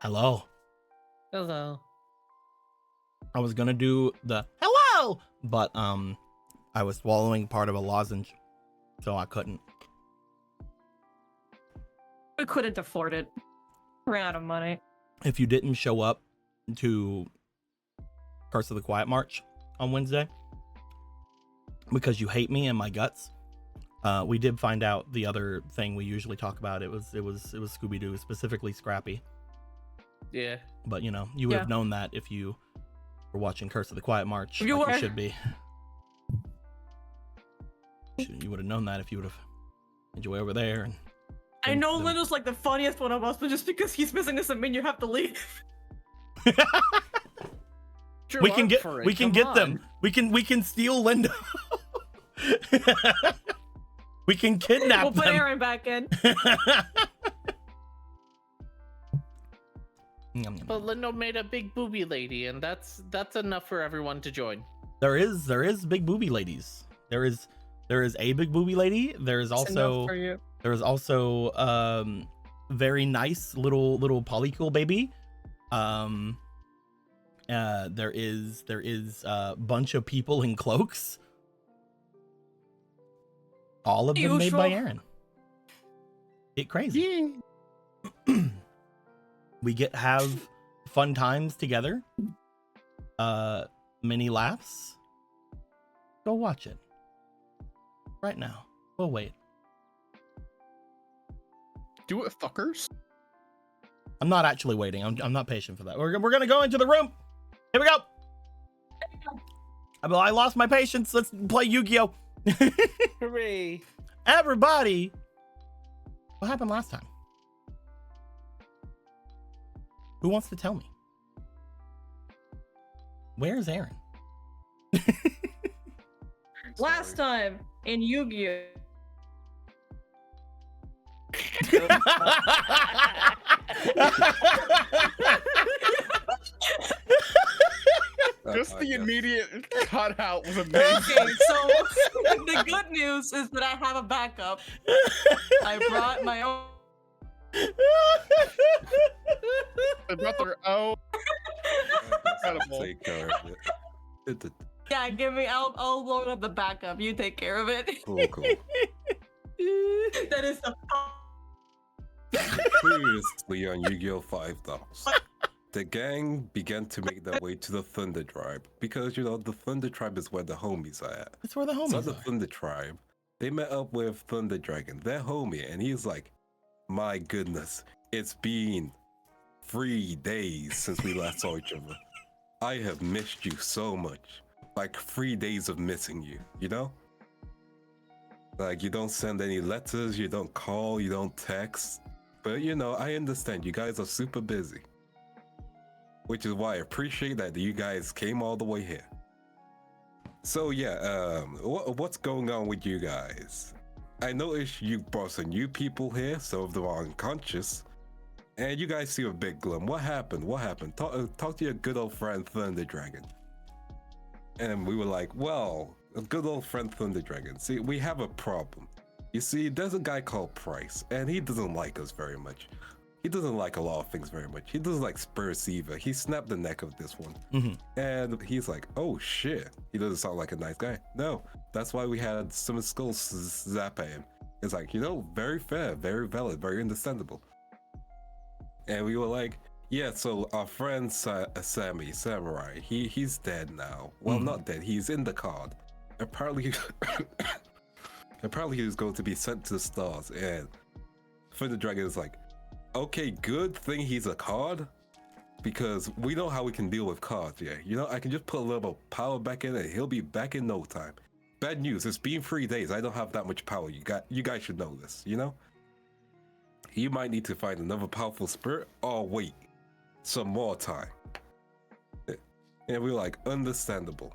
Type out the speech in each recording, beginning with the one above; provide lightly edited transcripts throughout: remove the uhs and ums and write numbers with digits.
Hello. Hello. I was gonna do the hello, but I was swallowing part of a lozenge, so I couldn't. We couldn't afford it. Ran out of money. If you didn't show up to Curse of the Quiet March on Wednesday because you hate me and my guts, we did find out the other thing we usually talk about. It was Scooby-Doo, specifically Scrappy. Yeah. But you know, you would have known that if you were watching Curse of the Quiet March. You should be. You would have known that if you would have made your way over there. And I know Lindo's like the funniest one of us, but just because he's missing this, I mean you have to leave. We can get them. We can steal Lindo. We can kidnap them. We'll put Aaron back in. But Lindo made a big booby lady, and that's enough for everyone to join. There is big booby ladies. There is a big booby lady. There is also very nice little polycule baby. There is a bunch of people in cloaks. All of them made by Aaron. Get crazy. Yeah. We have fun times together. Many laughs. Go watch it. Right now. We'll wait. Do it, fuckers. I'm not actually waiting. I'm not patient for that. We're gonna go into the room. Here we go. I lost my patience. Let's play Yu-Gi-Oh. Hooray! Everybody. What happened last time? Who wants to tell me? Where's Aaron? Last time in Yu-Gi-Oh. Just the immediate cutout was amazing. Okay, so the good news is that I have a backup. I brought my own. They brought their own. Incredible. Take care of it. Yeah, give me. I'll load up the backup. You take care of it. Cool. That is the. Previously on Yu-Gi-Oh! 5Darps, the gang began to make their way to the Thunder Tribe because, you know, the Thunder Tribe is where the homies are at. That's where the homies so are. the Thunder Tribe, they met up with Thunder Dragon, their homie, and he's like, my goodness, it's been 3 days since we last saw each other. I have missed you so much. Like 3 days of missing you, you know? Like, you don't send any letters, you don't call, you don't text. But, you know, I understand you guys are super busy. Which is why I appreciate that you guys came all the way here. So, yeah, what's going on with you guys? I noticed you brought some new people here, some of them are unconscious. And you guys seem a bit glum. What happened? Talk to your good old friend Thunder Dragon. And we were like, well, a good old friend Thunder Dragon. See, we have a problem. You see, there's a guy called Price, and he doesn't like us very much. He doesn't like a lot of things very much. He doesn't like Spurs either. He snapped the neck of this one. Mm-hmm. And he's like, oh shit. He doesn't sound like a nice guy. No, that's why we had some skulls zap at him. It's like, you know, very fair, very valid, very understandable. And we were like, yeah, so our friend Sammy, Samurai, he's dead now. Well, not dead, he's in the card. Apparently he was going to be sent to the stars, and Thunder Dragon is like, okay, good thing he's a card, because we know how we can deal with cards, yeah. You know, I can just put a little power back in and he'll be back in no time. Bad news, it's been 3 days, I don't have that much power, you guys should know this, you know? You might need to find another powerful spirit, or wait some more time. And we were like, understandable.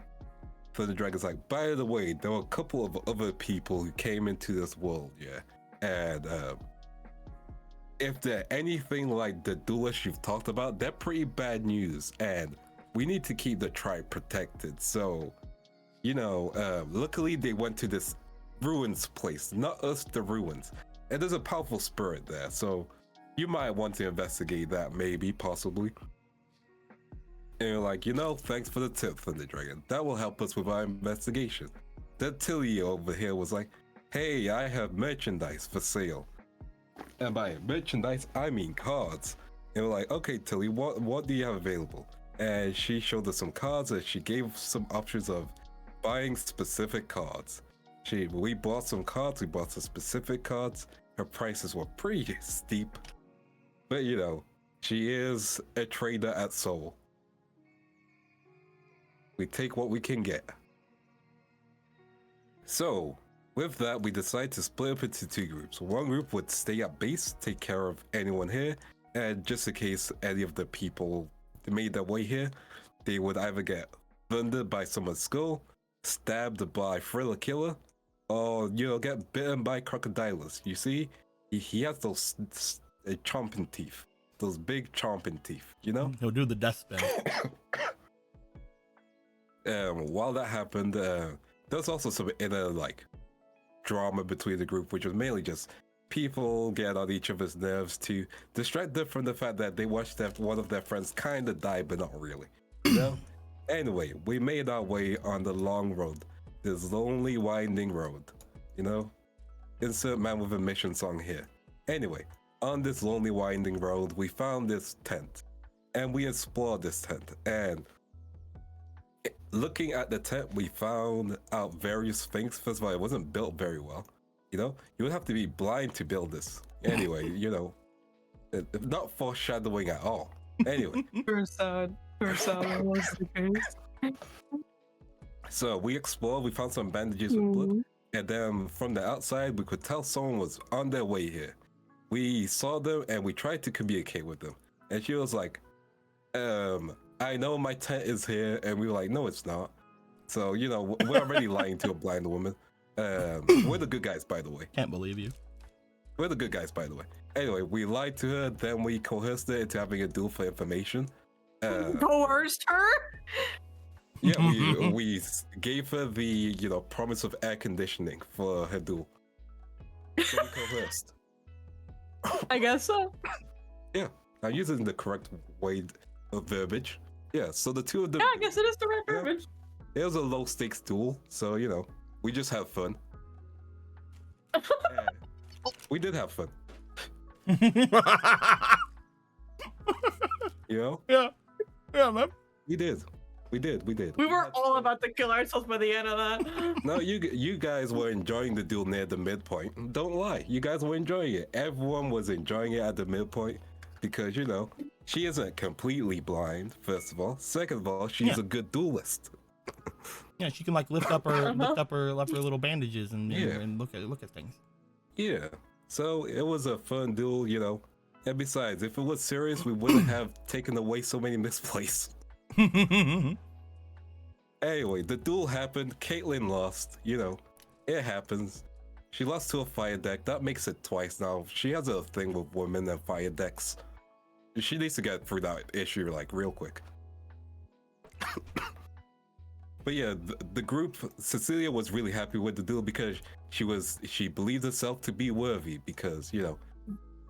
Thunder Dragon's like, by the way, there were a couple of other people who came into this world, yeah. And if they're anything like the Duelist you've talked about, they're pretty bad news. And we need to keep the tribe protected. So, you know, luckily they went to this ruins place, not us, the ruins. And there's a powerful spirit there. So you might want to investigate that, maybe, possibly. And you're like, thanks for the tip, Thunder Dragon. That will help us with our investigation. Then Tilly over here was like, hey, I have merchandise for sale. And by merchandise, I mean cards. And we're like, okay, Tilly, what do you have available? And she showed us some cards, and she gave some options of buying specific cards. We bought some cards, we bought some specific cards. Her prices were pretty steep. But she is a trader at soul. We take what we can get. So, with that, we decided to split up into two groups. One group would stay at base, take care of anyone here, and just in case any of the people made their way here, they would either get thundered by someone's skull, stabbed by Thriller Killer, or, get bitten by Crocodilus. You see, he has those chomping teeth. Those big chomping teeth, He'll do the death spin. While that happened, there's also some inner drama between the group, which was mainly just people get on each other's nerves to distract them from the fact that they watched one of their friends kind of die, but not really. Anyway, we made our way on the long road, this lonely, winding road. Insert man with a mission song here. Anyway, on this lonely, winding road, we found this tent, and we explored this tent, and looking at the tent, we found out various things. First of all, it wasn't built very well. You would have to be blind to build this. Anyway, not foreshadowing at all. Anyway. Very sad. That was the case. So we explored, we found some bandages with blood. And then from the outside, we could tell someone was on their way here. We saw them and we tried to communicate with them. And she was like, I know my tent is here, and we were like, no, it's not. So, we're already lying to a blind woman. We're the good guys, by the way. Can't believe you. We're the good guys, by the way. Anyway, we lied to her, then we coerced her into having a duel for information. Coerced her? Yeah, we gave her the, promise of air conditioning for her duel. So we coerced. I guess so. Yeah, I'm using the correct way of verbiage. Yeah, so the two of them. Yeah, I guess it is the right verbiage. It was a low stakes duel, so we just have fun. We did have fun. Yeah, man. We did. We were all about to kill ourselves by the end of that. No, you guys were enjoying the duel near the midpoint. Don't lie, you guys were enjoying it. Everyone was enjoying it at the midpoint because she isn't completely blind. First of all, second of all, she's a good duelist. Yeah, she can lift up her little bandages and look at things. Yeah, so it was a fun duel, And besides, if it was serious, we wouldn't have taken away so many misplays. Anyway, the duel happened. Caitlyn lost. It happens. She lost to a fire deck. That makes it twice now. She has a thing with women and fire decks. She needs to get through that issue real quick. But yeah, the group, Cecilia was really happy with the duel because she believed herself to be worthy because,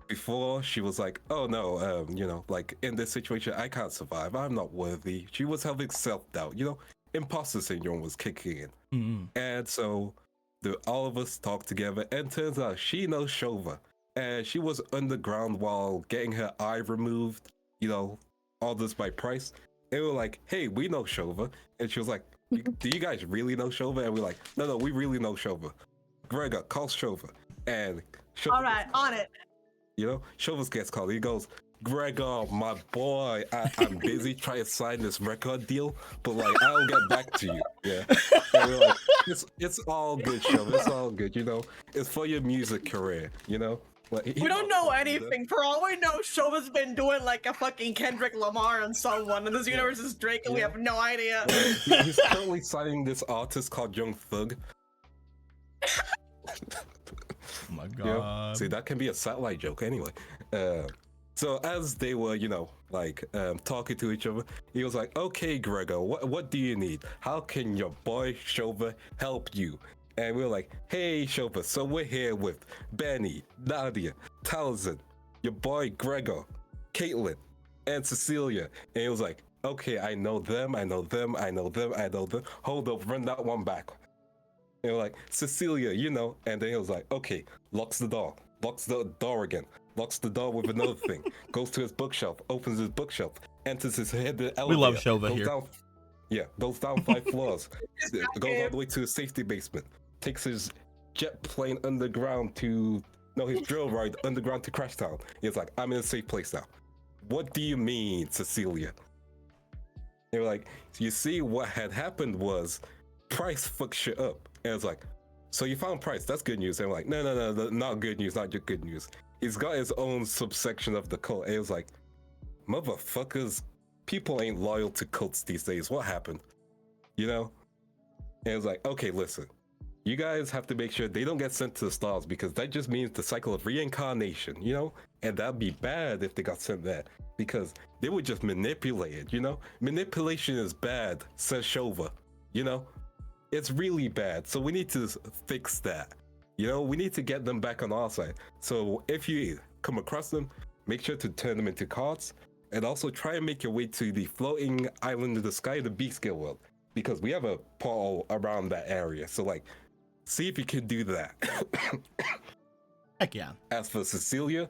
before she was like, oh no, in this situation, I can't survive. I'm not worthy. She was having self-doubt, imposter syndrome was kicking in. Mm-hmm. And so all of us talked together, and turns out she knows Shova. And she was underground while getting her eye removed, all this by Price. And we were like, hey, we know Shova. And she was like, do you guys really know Shova? And we're like, no, we really know Shova. Gregor, call Shova. And Shova All right, on it. Shova's gets called. He goes, Gregor, my boy, I'm busy trying to sign this record deal, but I'll get back to you. Yeah. And we're like, it's all good, Shova. It's all good, It's for your music career, We don't know anything. For all we know, Shova's been doing a fucking Kendrick Lamar on someone, and this universe is Drake, and we have no idea. He's currently signing this artist called Young Thug. Oh my god. See, that can be a satellite joke anyway. So as they were, talking to each other, he was like, okay, Gregor, what do you need? How can your boy Shova help you? And we were like, hey, Shova, so we're here with Benny, Nadia, Talzin, your boy Gregor, Caitlin, and Cecilia. And he was like, okay, I know them. Hold up, run that one back. And like, Cecilia, you know. And then he was like, okay, locks the door again, locks the door with another thing, goes to his bookshelf, opens his bookshelf, enters his hidden elevator. We love Shova here. Goes down 5 floors, goes all the way to the safety basement, takes his jet plane underground his drill ride underground to Crash Town. He's like, I'm in a safe place now. What do you mean, Cecilia? They were like, you see, what had happened was Price fucked shit up. And it's like, so you found Price, that's good news. And we're like, no, not good news, not just good news. He's got his own subsection of the cult. And it was like, motherfuckers, people ain't loyal to cults these days. What happened? You know? And it was like, okay, listen, you guys have to make sure they don't get sent to the stars, because that just means the cycle of reincarnation, you know? And that'd be bad if they got sent there, because they would just manipulate it, you know? Manipulation is bad, says Shova, you know? It's really bad, so we need to fix that. You know, we need to get them back on our side. So if you come across them, make sure to turn them into cards, and also try and make your way to the floating island in the sky, the B-scale world, because we have a portal around that area. So like, see if you can do that. Heck yeah. As for Cecilia,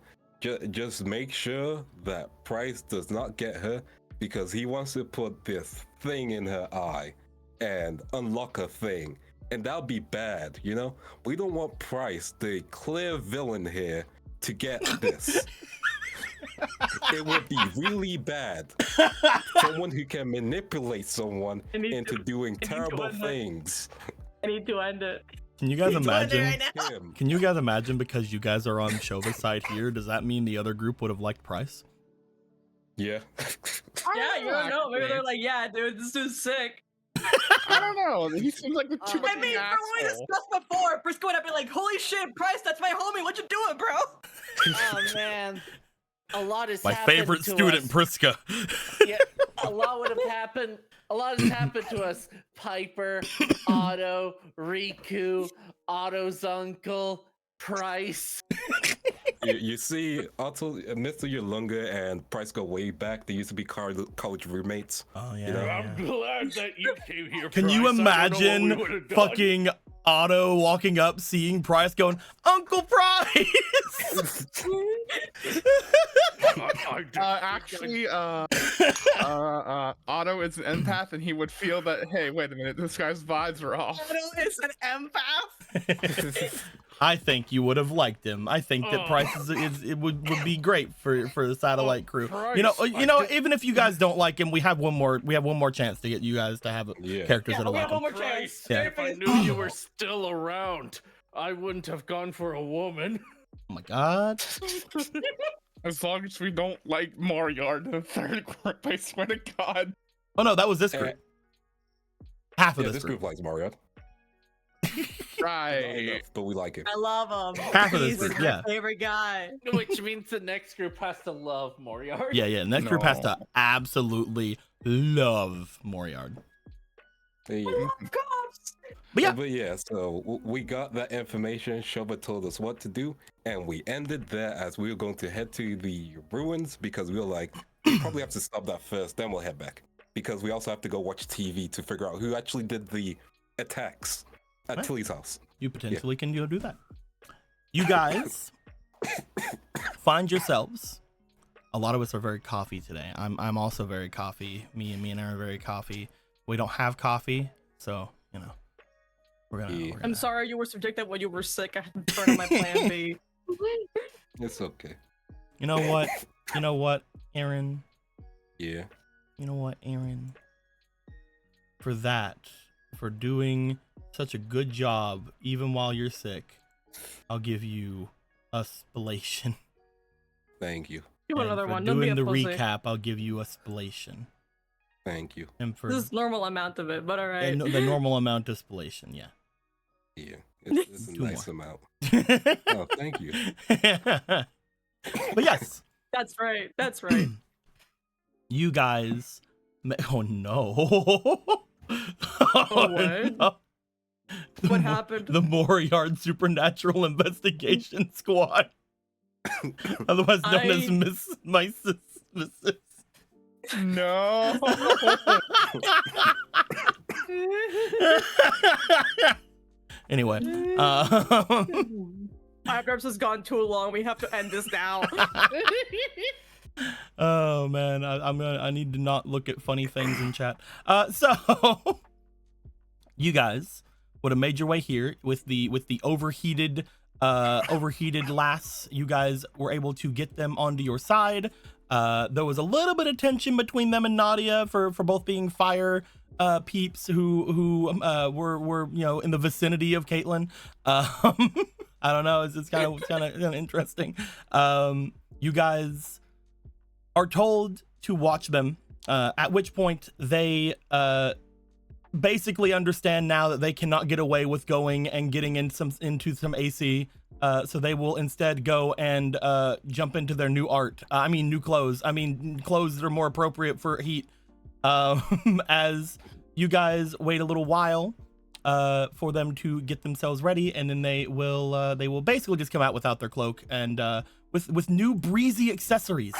just make sure that Price does not get her, because he wants to put this thing in her eye and unlock a thing. And that'll be bad, you know? We don't want Price, the clear villain here, to get this. It would be really bad. Someone who can manipulate someone into doing terrible things. I need to end it. Can you guys imagine? Right now. Him. Can you guys imagine, because you guys are on Shova's side here, does that mean the other group would have liked Price? Yeah. Yeah, you don't know. Maybe they're like, yeah, dude, this dude's sick. I don't know. He seems like too much I of mean, an from what we asshole. discussed before, Briscoe would have been like, holy shit, Price, that's my homie. What you doing, bro? Oh man, a lot has My happened favorite to student, us. Priska. Yeah, a lot would have happened. A lot has happened to us. Piper, Otto, Riku, Otto's uncle, Price. You see, Otto, Mr. Yolunga and Price go way back. They used to be college roommates. Oh yeah. You know? yeah. glad that you came here. Can you imagine fucking Otto walking up, seeing Price, going, Uncle Price? Actually, Otto is an empath, and he would feel that, hey, wait a minute, this guy's vibes are off. Otto is an empath. I think you would have liked him. I think that Price would be great for the satellite crew. Price, You know, even if you guys don't like him, we have one more chance to get you guys to have characters Yeah, that'll we like have him. one more chance. Yeah. If I knew you were still around, I wouldn't have gone for a woman. Oh my god. As long as we don't like Mario, the third group, I swear to God. Oh no, that was this group. Half of Yeah, this this group. group likes Mario. Not Right. enough, but we like it. I love him. Half of this He's group, my yeah. favorite guy. Which means the next group has to love Moriarty. Yeah. Next group has to No. absolutely love Moriard. Hey, Oh, gosh. But yeah, But yeah, so we got that information. Shova told us what to do, and we ended there as we were going to head to the ruins, because we were like, we probably have to stop that first, then we'll head back. Because we also have to go watch TV to figure out who actually did the attacks at What? Tilly's house. you potentially can do that. You guys find yourselves. A lot of us are very coffee today. I'm also very coffee. Me and Aaron are very coffee. We don't have coffee, so you know we're gonna. I'm sorry you were subjected when you were sick. I had to turn on my plan B. It's okay. You know what? You know what, Aaron? Yeah. You know what, Aaron? For doing such a good job, even while you're sick, I'll give you a spellation. Thank you. Do And another for one. Don't be doing a the pussy. recap, I'll give you a spellation. Thank you. And for This is normal amount of it, but all right. the normal amount of spellation, yeah. Yeah. It's a Two nice more. amount. Oh, thank you. But yes, That's right. That's right. you guys. Oh no! what? no. What happened? The Moriard Supernatural Investigation Squad. otherwise known as I- Miss Mysis. No. Anyway, 5Darps has gone too long. We have to end this now. oh man, I need to not look at funny things in chat. So you guys would have made your way here with the overheated lass. You guys were able to get them onto your side. There was a little bit of tension between them and Nadia for both being fire peeps who were in the vicinity of Caitlyn. I don't know, it's kind of interesting. You guys are told to watch them, at which point they basically understand now that they cannot get away with going and getting into some AC. So they will instead go and jump into their new clothes. Clothes that are more appropriate for heat. As you guys wait a little while for them to get themselves ready, and then they will basically just come out without their cloak and with new breezy accessories.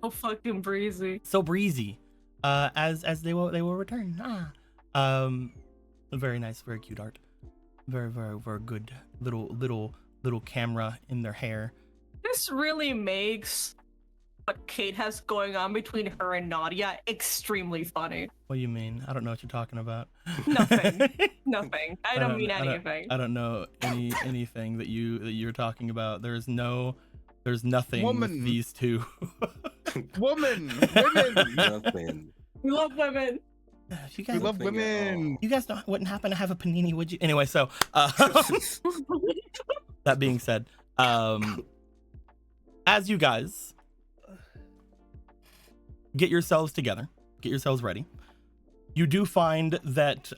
So fucking breezy. So breezy. As they will return. Very nice, very cute art. Very, very, very good little camera in their hair. This really makes what Kate has going on between her and Nadia extremely funny. What do you mean? I don't know what you're talking about. Nothing. Nothing. I don't mean anything. I don't know anything that you're talking about. There's nothing with these two. Women. Nothing. We love women. You guys, We love women. you guys wouldn't happen to have a panini, would you? Anyway, so that being said, as you guys get yourselves together, get yourselves ready, you do find that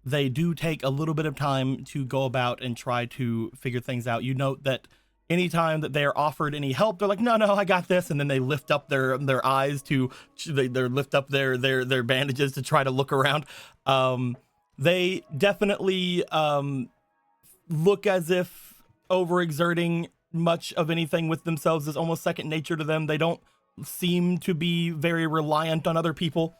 they do take a little bit of time to go about and try to figure things out. You note that anytime that they are offered any help, they're like, no, I got this. And then they lift up their eyes they lift up their bandages to try to look around. They definitely look as if overexerting much of anything with themselves is almost second nature to them. They don't seem to be very reliant on other people,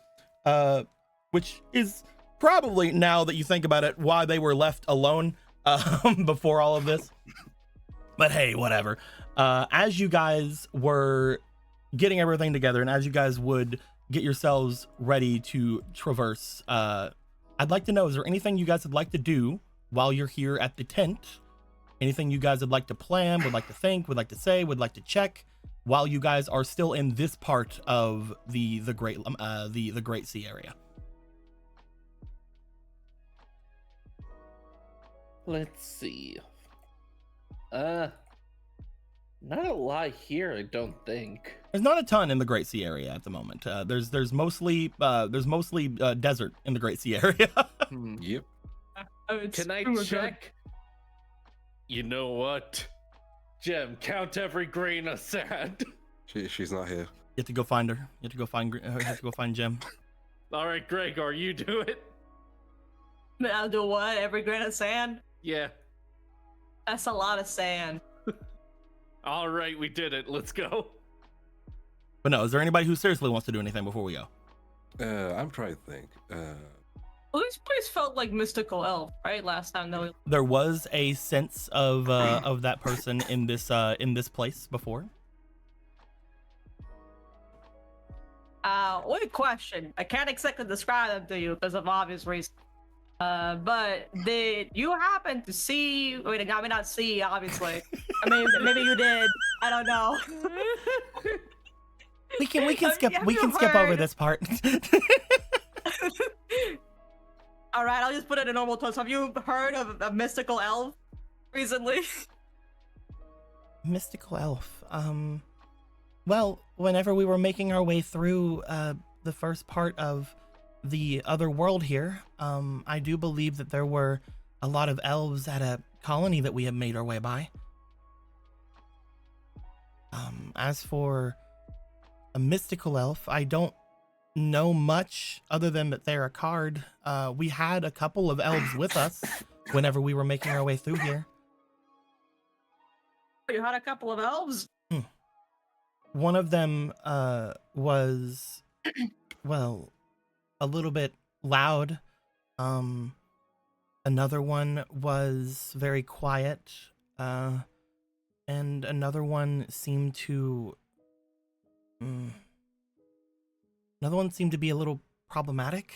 which is probably, now that you think about it, why they were left alone before all of this. But hey, whatever. As you guys were getting everything together, and as you guys would get yourselves ready to traverse, I'd like to know, is there anything you guys would like to do while you're here at the tent? Anything you guys would like to plan, would like to think, would like to say, would like to check while you guys are still in this part of the Great Sea area? Let's see. Not a lot here, I don't think. There's not a ton in the Great Sea area at the moment. There's mostly desert in the Great Sea area. Yep. Can I check? You know what? Jem, count every grain of sand. She's not here. You have to go find her. You have to go find Jem. All right, Gregor, you do it. I'll do what? Every grain of sand? Yeah. That's a lot of sand. All right, we did it. Let's go. But no, is there anybody who seriously wants to do anything before we go? I'm trying to think. Well, this place felt like mystical elf, right? Last time, though. There was a sense of that person in this place before. One question. I can't exactly describe them to you because of obvious reasons. But did you happen to see? Wait, I mean, not see, obviously. I mean, maybe you did. I don't know. We can skip Have we you can skip over heard- this part. All right, I'll just put it in normal tones. Have you heard of a mystical elf recently? Mystical elf. Well, whenever we were making our way through the first part of the other world here, I do believe that there were a lot of elves at a colony that we had made our way by. As for a mystical elf, I don't know much other than that they're a card. We had a couple of elves with us whenever we were making our way through here. You had a couple of elves? One of them was, well, a little bit loud. Another one was very quiet. And another one seemed to... Another one seemed to be a little problematic.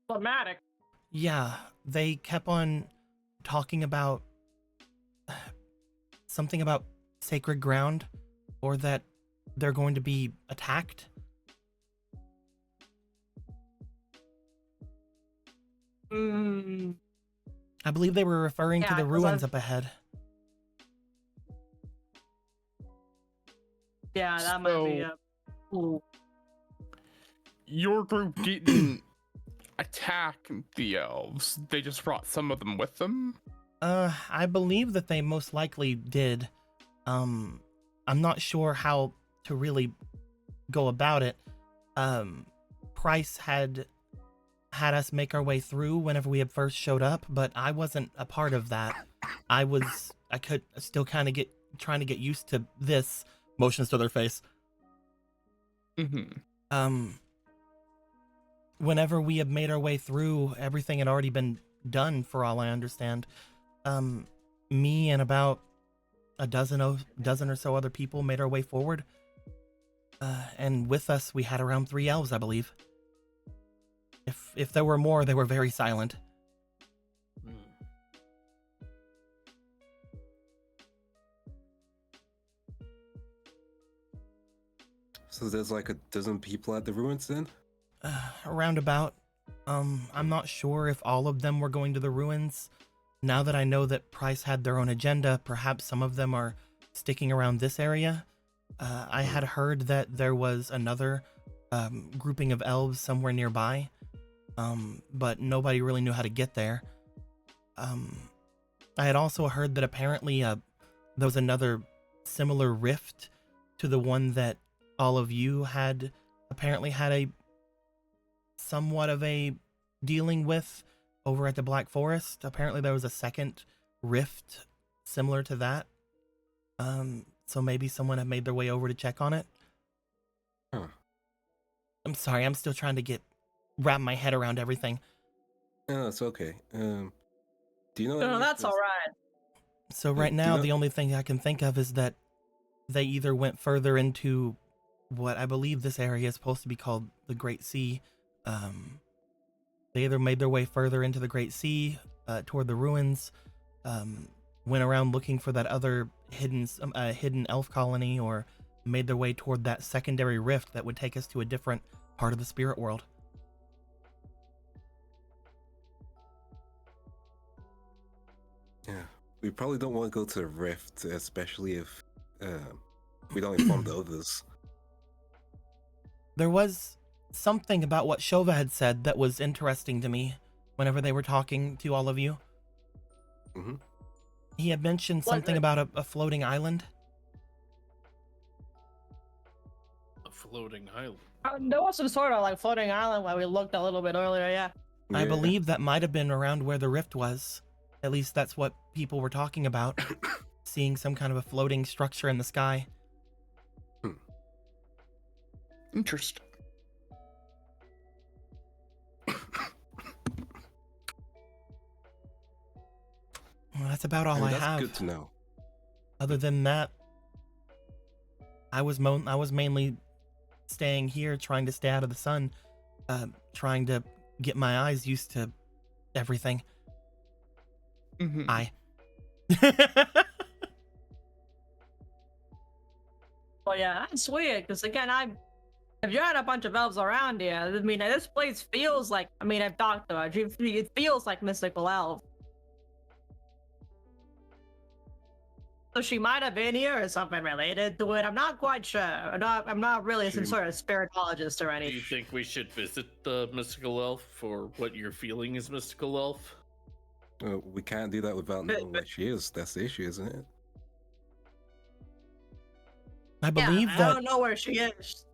Problematic? Yeah, they kept on talking about something about sacred ground, or that they're going to be attacked. I believe they were referring to Yeah, the 'cause ruins I've- up ahead. Yeah, that might be So- ooh. Your group didn't attack the elves. They just brought some of them with them. I believe that they most likely did. I'm not sure how to really go about it. Price had us make our way through whenever we had first showed up, but I wasn't a part of that. I could still kind of trying to get used to this. Motions to their face. Whenever we had made our way through, everything had already been done, for all I understand. Me and about a dozen or so other people made our way forward. And with us, we had around 3 elves, I believe. If there were more, they were very silent. So there's like a dozen people at the ruins then? Around about. I'm not sure if all of them were going to the ruins. Now that I know that Price had their own agenda, perhaps some of them are sticking around this area. I had heard that there was another grouping of elves somewhere nearby, but nobody really knew how to get there. I had also heard that apparently there was another similar rift to the one that all of you had apparently had a somewhat of a dealing with over at the Black Forest. Apparently there was a second rift similar to that. So maybe someone had made their way over to check on it. Huh. I'm sorry, I'm still trying to wrap my head around everything. No, it's okay. Do you know? No, any of that's the- all right. So right do you now, know- the only thing I can think of is that they either went further into what I believe this area is supposed to be called the Great Sea. They either made their way further into the Great Sea, toward the ruins, went around looking for that other hidden elf colony, or made their way toward that secondary rift that would take us to a different part of the spirit world. Yeah, we probably don't want to go to the rift, especially if we don't inform the others. There was something about what Shova had said that was interesting to me whenever they were talking to all of you. Mhm. He had mentioned What- something about a floating island. A floating island. There was some sort of like floating island where we looked a little bit earlier, yeah. I Yeah. believe that might have been around where the rift was. At least that's what people were talking about. Seeing some kind of a floating structure in the sky. Interesting. Well, that's about all I that's have. good to know. Other than that, I was mainly staying here, trying to stay out of the sun, trying to get my eyes used to everything. I. Well, yeah, that's weird, because again, if you had a bunch of elves around here, I mean, this place feels like, I mean, I've talked about it, it feels like mystical elf. So she might have been here or something related to it. I'm not quite sure. I'm not really some She- sort of spiritologist or Do anything. you think we should visit the mystical elf for what you're feeling is mystical elf? We can't do that without knowing what she is. That's the issue, isn't it? I believe I that don't know where she is.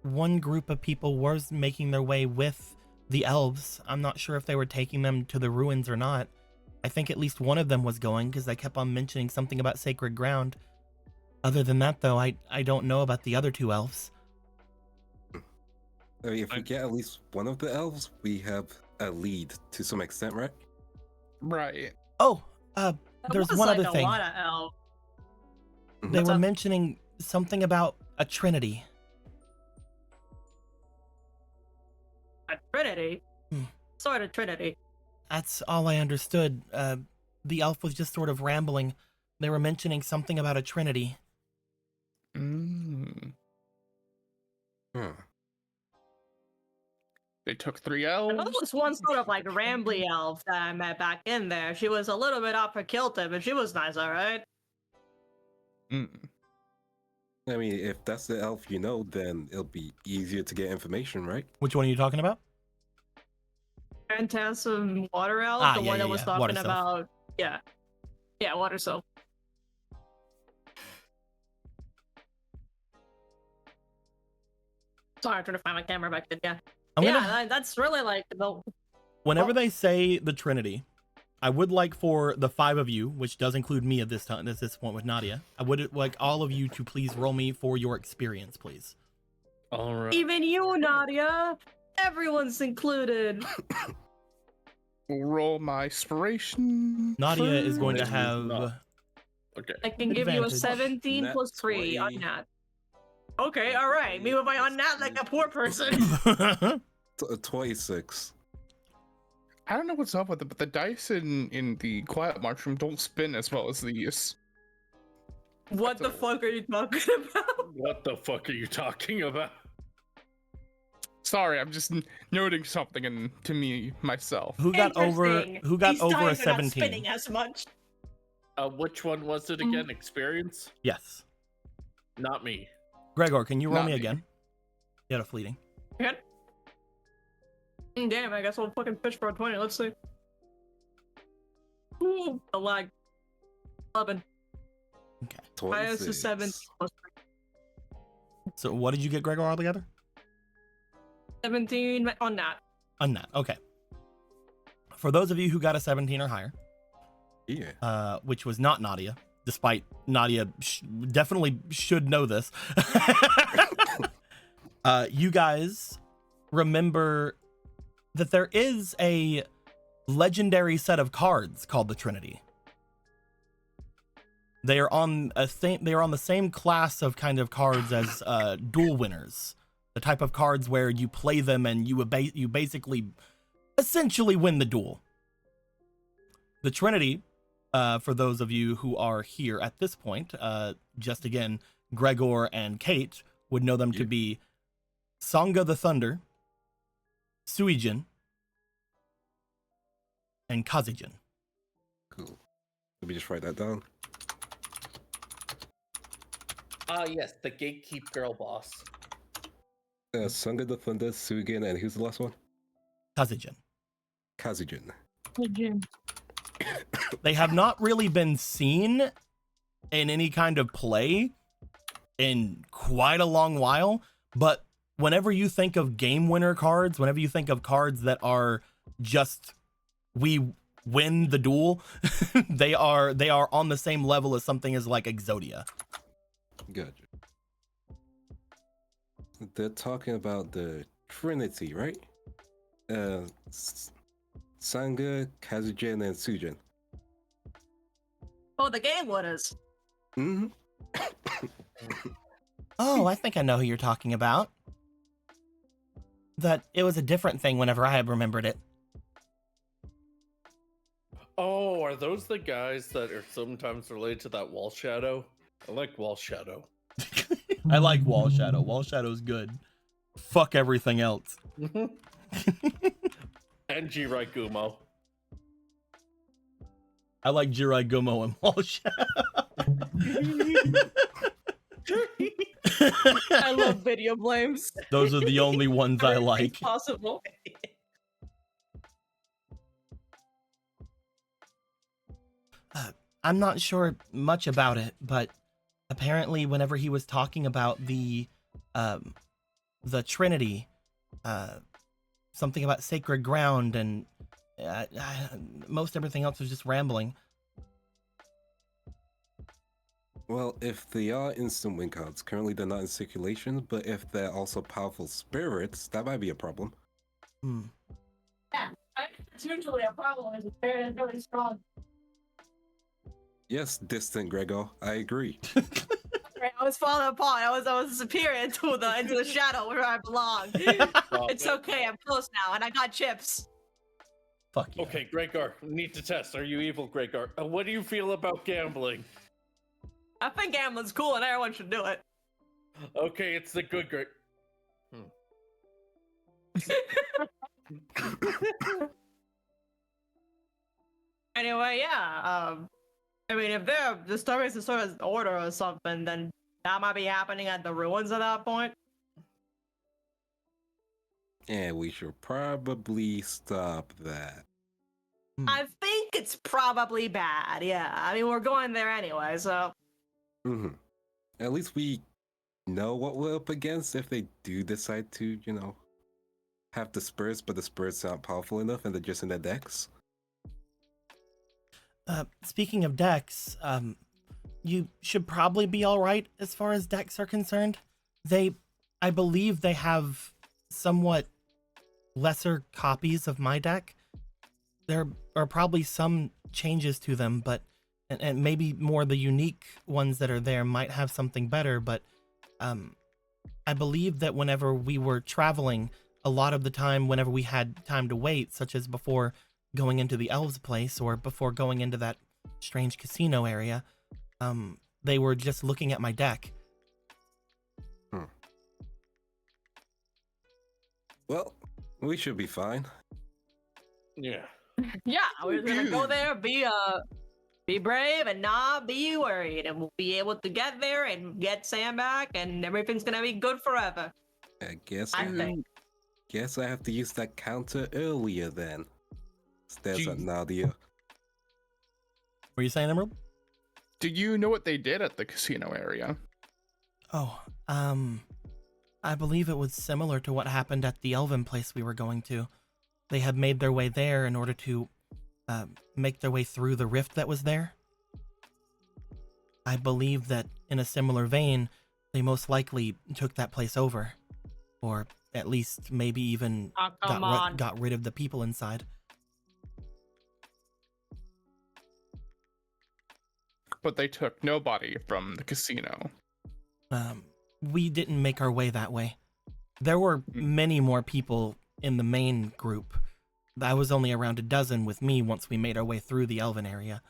one group of people was making their way with the elves. I'm not sure if they were taking them to the ruins or not. I think at least one of them was going because they kept on mentioning something about sacred ground. Other than that, though, I don't know about the other 2 elves. I mean, if we get at least one of the elves, we have a lead to some extent, right? Right. Oh, There there's was, one like, other a thing. lot of elves. They What's were up? mentioning something about a trinity. A Trinity? Hmm. Sort of Trinity. That's all I understood. The elf was just sort of rambling. They were mentioning something about a trinity. Mm. Huh. They took 3 I know elves. there was one sort of like rambly elf that I met back in there. She was a little bit off her kilter, but she was nice, alright? Mm. I mean, if that's the elf you know, then it'll be easier to get information, right? Which one are you talking about? Phantasm Water Elf, Ah, the yeah, one yeah, that was yeah. Water talking Sylph. about. Yeah. Yeah, Water Sylph. Sorry, I'm trying to find my camera back then. Yeah. I'm Yeah, gonna. that's really like the. Whenever they say the trinity, I would like for the 5 of you, which does include me at this time, at this point with Nadia, I would like all of you to please roll me for your experience, please. All right. Even you, Nadia. Everyone's included. Roll my inspiration. Nadia is going to Maybe have. not. Okay. I can give you a Advantage. 17 Nat plus 3 on 20. that. Okay, alright. Me with my on that like a poor person. 26. I don't know what's up with it, but the dice in the quiet march room don't spin as well as these. What the fuck are you talking about? What the fuck are you talking about? Sorry, I'm just noting something to me myself. Who got over? Interesting. Who got These over a dice are not 17? spinning as much. Which one was it again? Experience? Yes. Not me. Gregor, can you roll Not me me. again? You had a fleeting. Good. Damn, I guess I'll fucking fish for a 20. Let's see. Ooh, the lag. 11. Highest is 7 26. plus So what did you get, Gregor, altogether? 17 on that. On that. Okay. For those of you who got a 17 or higher, Yeah. which was not Nadia, despite Nadia definitely should know this. You guys remember that there is a legendary set of cards called the Trinity. They are on the same class of kind of cards as duel winners, the type of cards where you play them and you basically essentially win the duel. The Trinity, for those of you who are here at this point, just again, Gregor and Kate would know them to be Sangha the Thunder, Suijin, and Kazijin. Cool. Let me just write that down. Yes, the gatekeep girl boss. Sangha the Thunder, Sugin, and who's the last one? Kazijin. Kazujin. They have not really been seen in any kind of play in quite a long while, but whenever you think of game winner cards, whenever you think of cards that are just we win the duel, they are on the same level as something as like Exodia. Gotcha. They're talking about the Trinity, right? Sangha, Kazujin, and Sujin. Oh, the game winners. Mm-hmm. Oh, I think I know who you're talking about. That it was a different thing whenever I had remembered it. Oh, are those the guys that are sometimes related to that wall shadow? I like wall shadow. I like Wall Shadow. Wall Shadow's good. Fuck everything else. And Jirai Gumo. I like Jirai Gumo and Wall Shadow. I love video blames. Those are the only ones I like. Possible. I'm not sure much about it, but apparently whenever he was talking about the Trinity, something about sacred ground, and most everything else was just rambling. Well, if they are instant win cards, currently they're not in circulation, but if they're also powerful spirits, that might be a problem. Hmm. Yeah, it's usually a problem. It's very, really strong. Yes, distant Gregor, I agree. I was falling apart. I was disappearing into the shadow where I belong. It's okay. I'm close now, and I got chips. Fuck you. Okay, Gregor, need to test. Are you evil, Gregor? What do you feel about gambling? I think gambling's cool, and everyone should do it. Okay, it's the good Greg. Anyway, yeah. I mean, if they're disturbing some sort of order or something, then that might be happening at the ruins at that point. And we should probably stop that. I think it's probably bad. Yeah. I mean, we're going there anyway, so. Mm-hmm. At least we know what we're up against if they do decide to, have the spirits, but the spirits aren't powerful enough and they're just in their decks. Speaking of decks, you should probably be all right as far as decks are concerned. I believe they have somewhat lesser copies of my deck. There are probably some changes to them, but and maybe more the unique ones that are there might have something better. But I believe that whenever we were traveling, a lot of the time, whenever we had time to wait, such as before going into the elves' place or before going into that strange casino area, they were just looking at my deck. Well, we should be fine. Yeah. Yeah, we're gonna go there, be brave and not be worried, and we'll be able to get there and get Sam back, and everything's gonna be good forever. I guess I think. Guess I have to use that counter earlier then. There's a Nadia. Were you saying, Emerald? Do you know what they did at the casino area? Oh, I believe it was similar to what happened at the elven place we were going to. They had made their way there in order to make their way through the rift that was there. I believe that in a similar vein, they most likely took that place over. Or at least maybe even got rid of the people inside. But they took nobody from the casino. We didn't make our way that way. There were many more people in the main group. I was only around a dozen with me once we made our way through the elven area.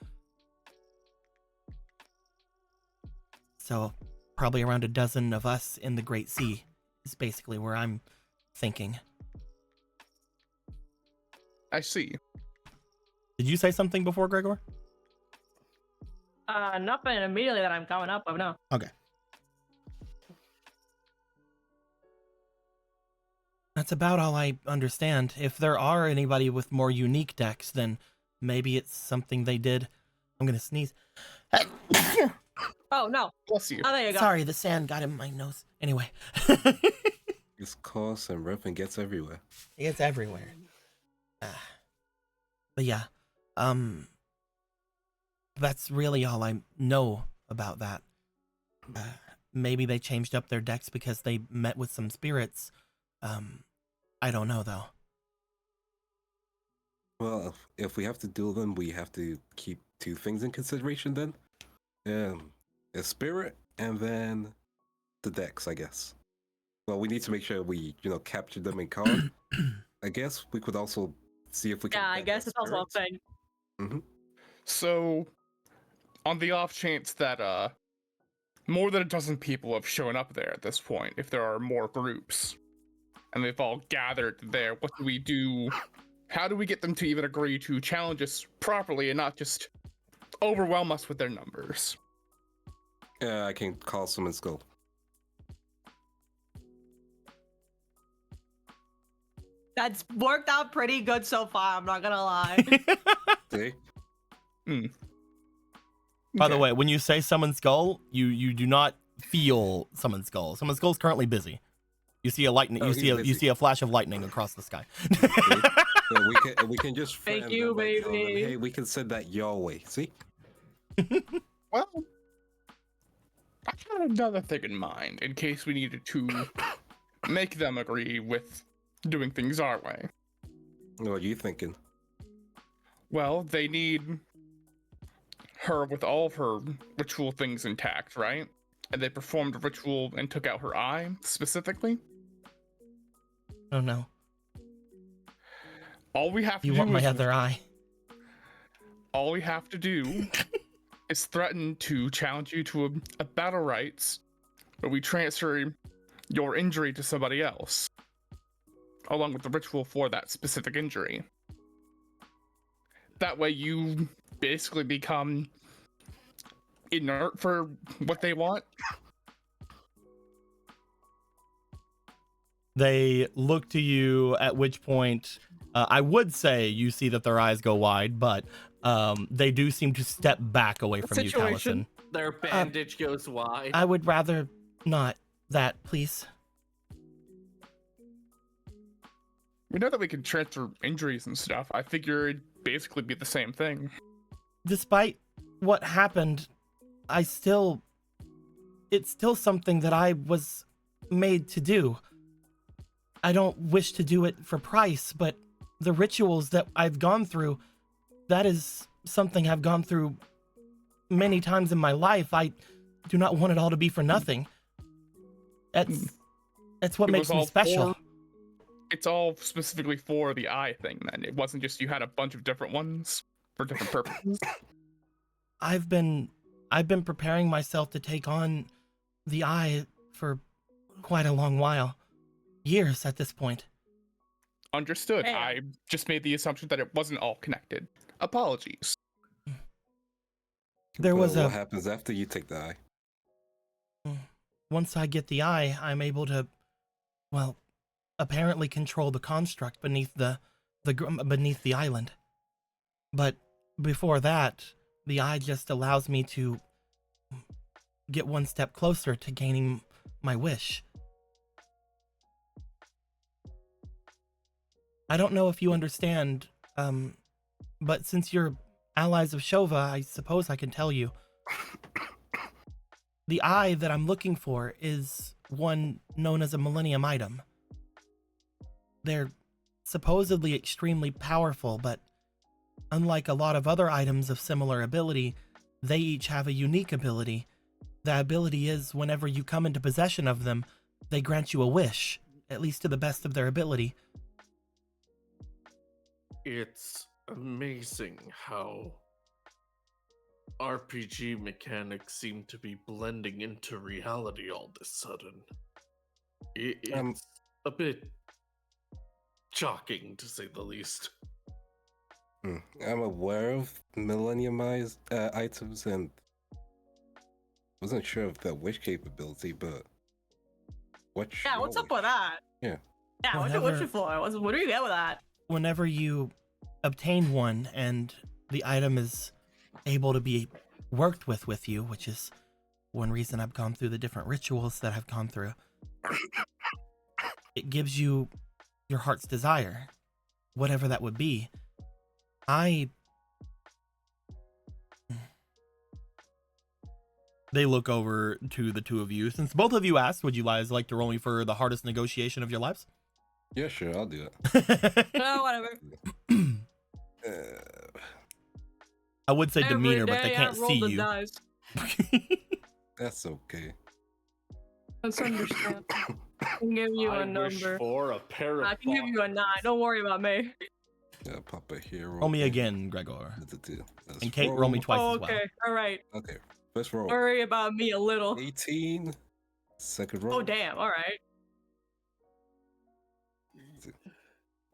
So probably around a dozen of us in the Great Sea is basically where I'm thinking. I see. Did you say something before, Gregor? Nothing immediately that I'm coming up with, no. Okay. That's about all I understand. If there are anybody with more unique decks, then maybe it's something they did. I'm gonna sneeze. Oh, no. Bless you. Oh, there you go. Sorry, the sand got in my nose. Anyway. It's coarse and rough and gets everywhere. It's everywhere. But yeah, that's really all I know about that. Maybe they changed up their decks because they met with some spirits. I don't know though. Well, if we have to duel them, we have to keep two things in consideration then. A spirit and then the decks, I guess. Well, we need to make sure we, capture them in card. I guess we could also see if we can. Yeah, I guess it's also a thing. Mm-hmm. So, on the off chance that more than a dozen people have shown up there at this point, if there are more groups, and they've all gathered there, what do we do? How do we get them to even agree to challenge us properly and not just overwhelm us with their numbers? I can call someone's skull. That's worked out pretty good so far, I'm not gonna lie. See? By the way, when you say summon skull, you do not feel summon skull. Summon skull's currently busy. You see a lightning. Oh, You he's see a busy. flash of lightning across the sky. Yeah, we can just Thank friend you, them by telling them, baby. hey, we can send that your way. See? Well, I had another thing in mind in case we needed to make them agree with doing things our way. What are you thinking? Well, they need her with all of her ritual things intact, right? And they performed a ritual and took out her eye specifically. Oh no! All we have to You do want my is other eye? all we have to do is threaten to challenge you to a battle rights where we transfer your injury to somebody else, along with the ritual for that specific injury. That way you basically become inert for what they want. They look to you, at which point I would say you see that their eyes go wide, but they do seem to step back away from you, Situation. Callison. Their bandage goes wide. I would rather not that, please. We know that we can transfer injuries and stuff. I figure it'd basically be the same thing. Despite what happened, it's still something that I was made to do. I don't wish to do it for price, but the rituals that I've gone through, that is something I've gone through many times in my life. I do not want it all to be for nothing. That's what It makes was me all special. It's all specifically for the eye thing, then. It wasn't just you had a bunch of different ones for different purposes. I've been preparing myself to take on the eye for quite a long while. Years at this point. Understood. Man. I just made the assumption that it wasn't all connected. Apologies. There was What a happens after you take the eye? once I get the eye, I'm able to, well, apparently control the construct beneath beneath the island. But before that, the eye just allows me to get one step closer to gaining my wish. I don't know if you understand, but since you're allies of Shova, I suppose I can tell you. The eye that I'm looking for is one known as a Millennium item. They're supposedly extremely powerful, but unlike a lot of other items of similar ability, they each have a unique ability. The ability is whenever you come into possession of them, they grant you a wish, at least to the best of their ability. It's amazing how RPG mechanics seem to be blending into reality all of a sudden. It's a bit shocking, to say the least. I'm aware of millenniumized items and wasn't sure of the wish capability, but what's Up with that? Yeah. Yeah, what Whenever- you for? What do you get with that? Whenever you obtain one and the item is able to be worked with you, which is one reason I've gone through the different rituals that I've gone through, it gives you your heart's desire, whatever that would be. They look over to the two of you. Since both of you asked, would you guys like to roll me for the hardest negotiation of your lives? Yeah, sure, I'll do it. No, whatever. I would say Every demeanor, but they day can't I roll see the you. dice. That's okay. Let's understand. I can give you a I wish number. for a pair of I can give you a 9. Don't worry about me. Yeah, pop a hero. Roll me again, Gregor. Let's And Kate, roll me twice Oh, as well. okay. All right. Okay, first roll. Worry about me a little. 18. Second roll. Oh, damn. All right.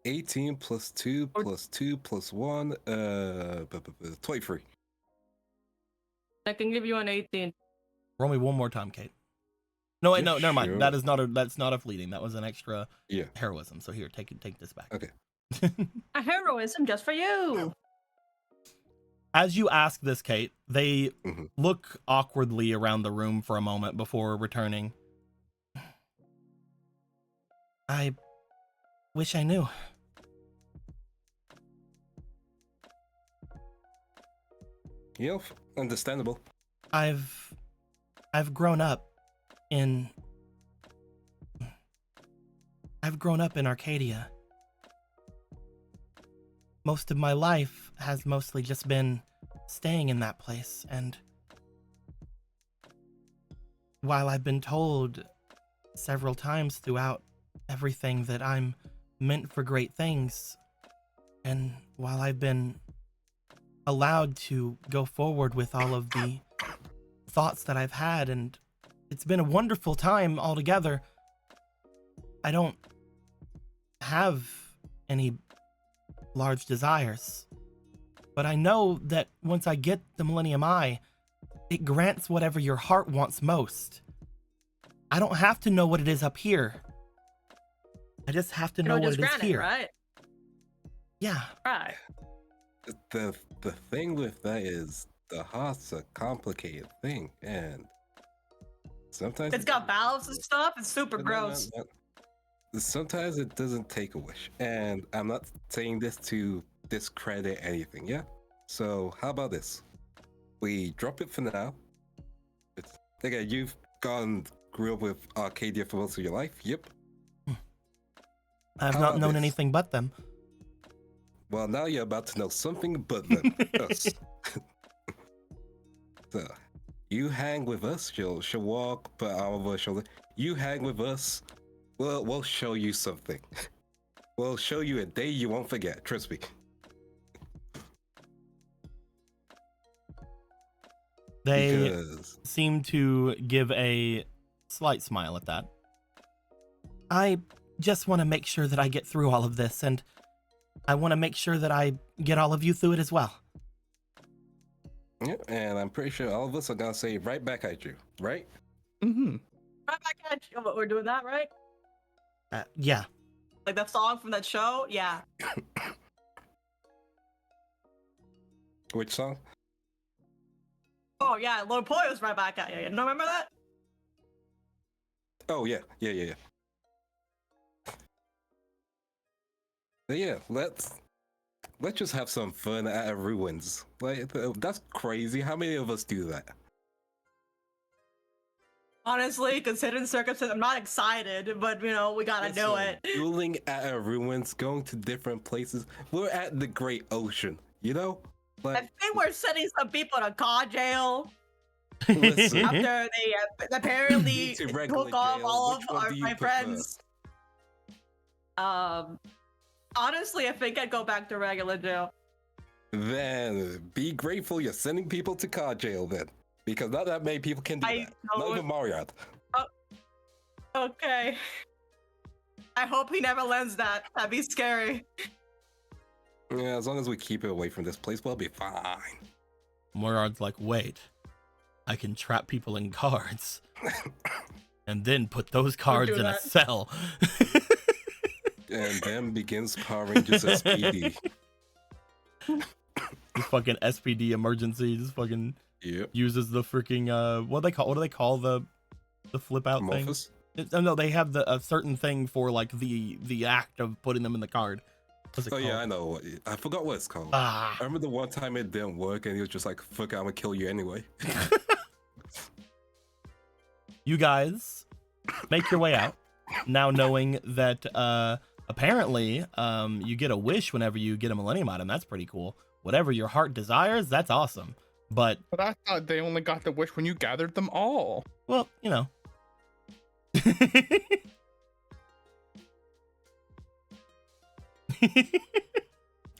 18 plus 2 plus 2 plus 1. 23. I can give you an 18. Roll me one more time, Kate. No, wait, Yeah, no, never mind. sure. That's not a fleeting. That was an extra Yeah. heroism. So here, take this back. Okay. A heroism just for you. As you ask this, Kate, they Mhm. look awkwardly around the room for a moment before returning. I wish I knew. You know, understandable. I've grown up in Arcadia. Most of my life has mostly just been staying in that place, and while I've been told several times throughout everything that I'm meant for great things, and while I've been allowed to go forward with all of the thoughts that I've had, and it's been a wonderful time altogether, I don't have any large desires. But I know that once I get the Millennium Eye, it grants whatever your heart wants most. I don't have to know what it is up here. I just have to know what it is here. Right? Yeah. Right. The thing with that is the heart's a complicated thing, and sometimes It's got valves and stuff. It's super gross. Sometimes it doesn't take a wish, and I'm not saying this to discredit anything. Yeah. So how about this? We drop it for now. It's again, you've grew up with Arcadia for most of your life. Yep. I've not known anything but them. Well, now you're about to know something but them. Us. So, you hang with us. She'll walk, put arm over her shoulder. You hang with us. We'll show you something. We'll show you a day you won't forget. Trust me. They Because seem to give a slight smile at that. I just want to make sure that I get through all of this, and I want to make sure that I get all of you through it as well. yeah, and I'm pretty sure all of us are gonna say right back at you, right? Mm-hmm. Right back at you. But we're doing that, right? Yeah. Like that song from that show? Yeah. Which song? Oh, yeah. Lord Poyo's right back at you. You don't remember that? Oh yeah. But yeah, let's just have some fun at ruins. Like that's crazy. How many of us do that? Honestly, considering circumstances, I'm not excited, but you know, we gotta do it. Dueling at ruins, going to different places. We're at the Great Ocean, you know? I Like, think we're sending some people to car jail listen, after they apparently To regular took off jail, all which of one do you my prefer? friends. Honestly, I think I'd go back to regular jail. then be grateful you're sending people to car jail then. Because not that many people can do I that. Not know. even Mario. Okay. I hope he never learns that. That'd be scary. Yeah, as long as we keep it away from this place, we'll be fine. Moriard's like, wait, I can trap people in cards and then put those cards do in a that. cell. And then begins Power Rangers SPD. This fucking SPD emergency just fucking Yep. uses the freaking what do they call the flip out thing? Morphus? No, they have a certain thing for like the act of putting them in the card. What's it Oh called? yeah, I know. I forgot what it's called. Ah, I remember the one time it didn't work and he was just like, fuck it, I'm gonna kill you anyway. you guys make your way out now, knowing that apparently you get a wish whenever you get a Millennium item. That's pretty cool. Whatever your heart desires, that's awesome. But But I thought they only got the wish when you gathered them all. well, you know.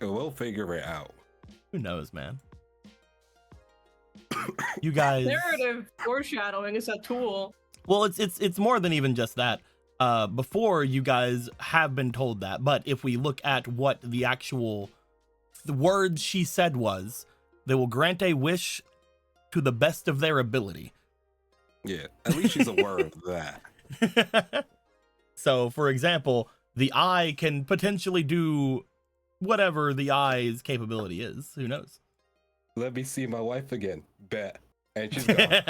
We'll figure it out. Who knows, man? You guys. Narrative foreshadowing is a tool. Well, it's more than even just that. Before, you guys have been told that, but if we look at what the actual words she said was, they will grant a wish to the best of their ability. Yeah, at least she's aware of that. So, for example, the eye can potentially do whatever the eye's capability is. Who knows? Let me see my wife again. Bet. And she's gone.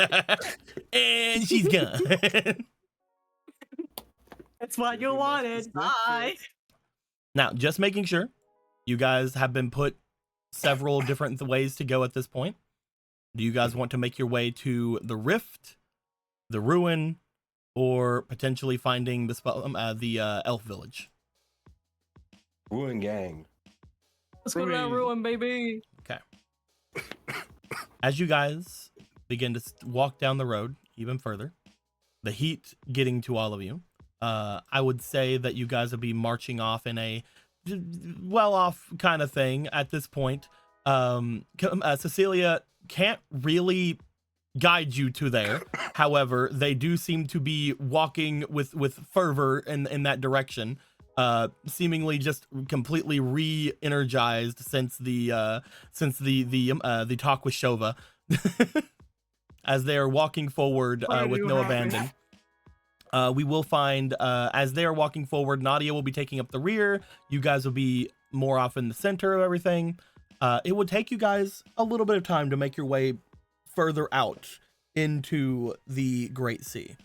And she's gone. It's what you wanted. Bye. Now, just making sure, you guys have been put several different ways to go at this point. Do you guys want to make your way to the Rift, the Ruin, or potentially finding the Elf Village? Ruin gang. Let's go to that ruin, baby. Okay. As you guys begin to walk down the road even further, the heat getting to all of you, I would say that you guys will be marching off in a well-off kind of thing at this point. Cecilia can't really guide you to there. However, they do seem to be walking with fervor in that direction, seemingly just completely re-energized since the talk with Shova, as they are walking forward with no abandon. We will find, as they are walking forward, Nadia will be taking up the rear. You guys will be more off in the center of everything. It would take you guys a little bit of time to make your way further out into the Great Sea.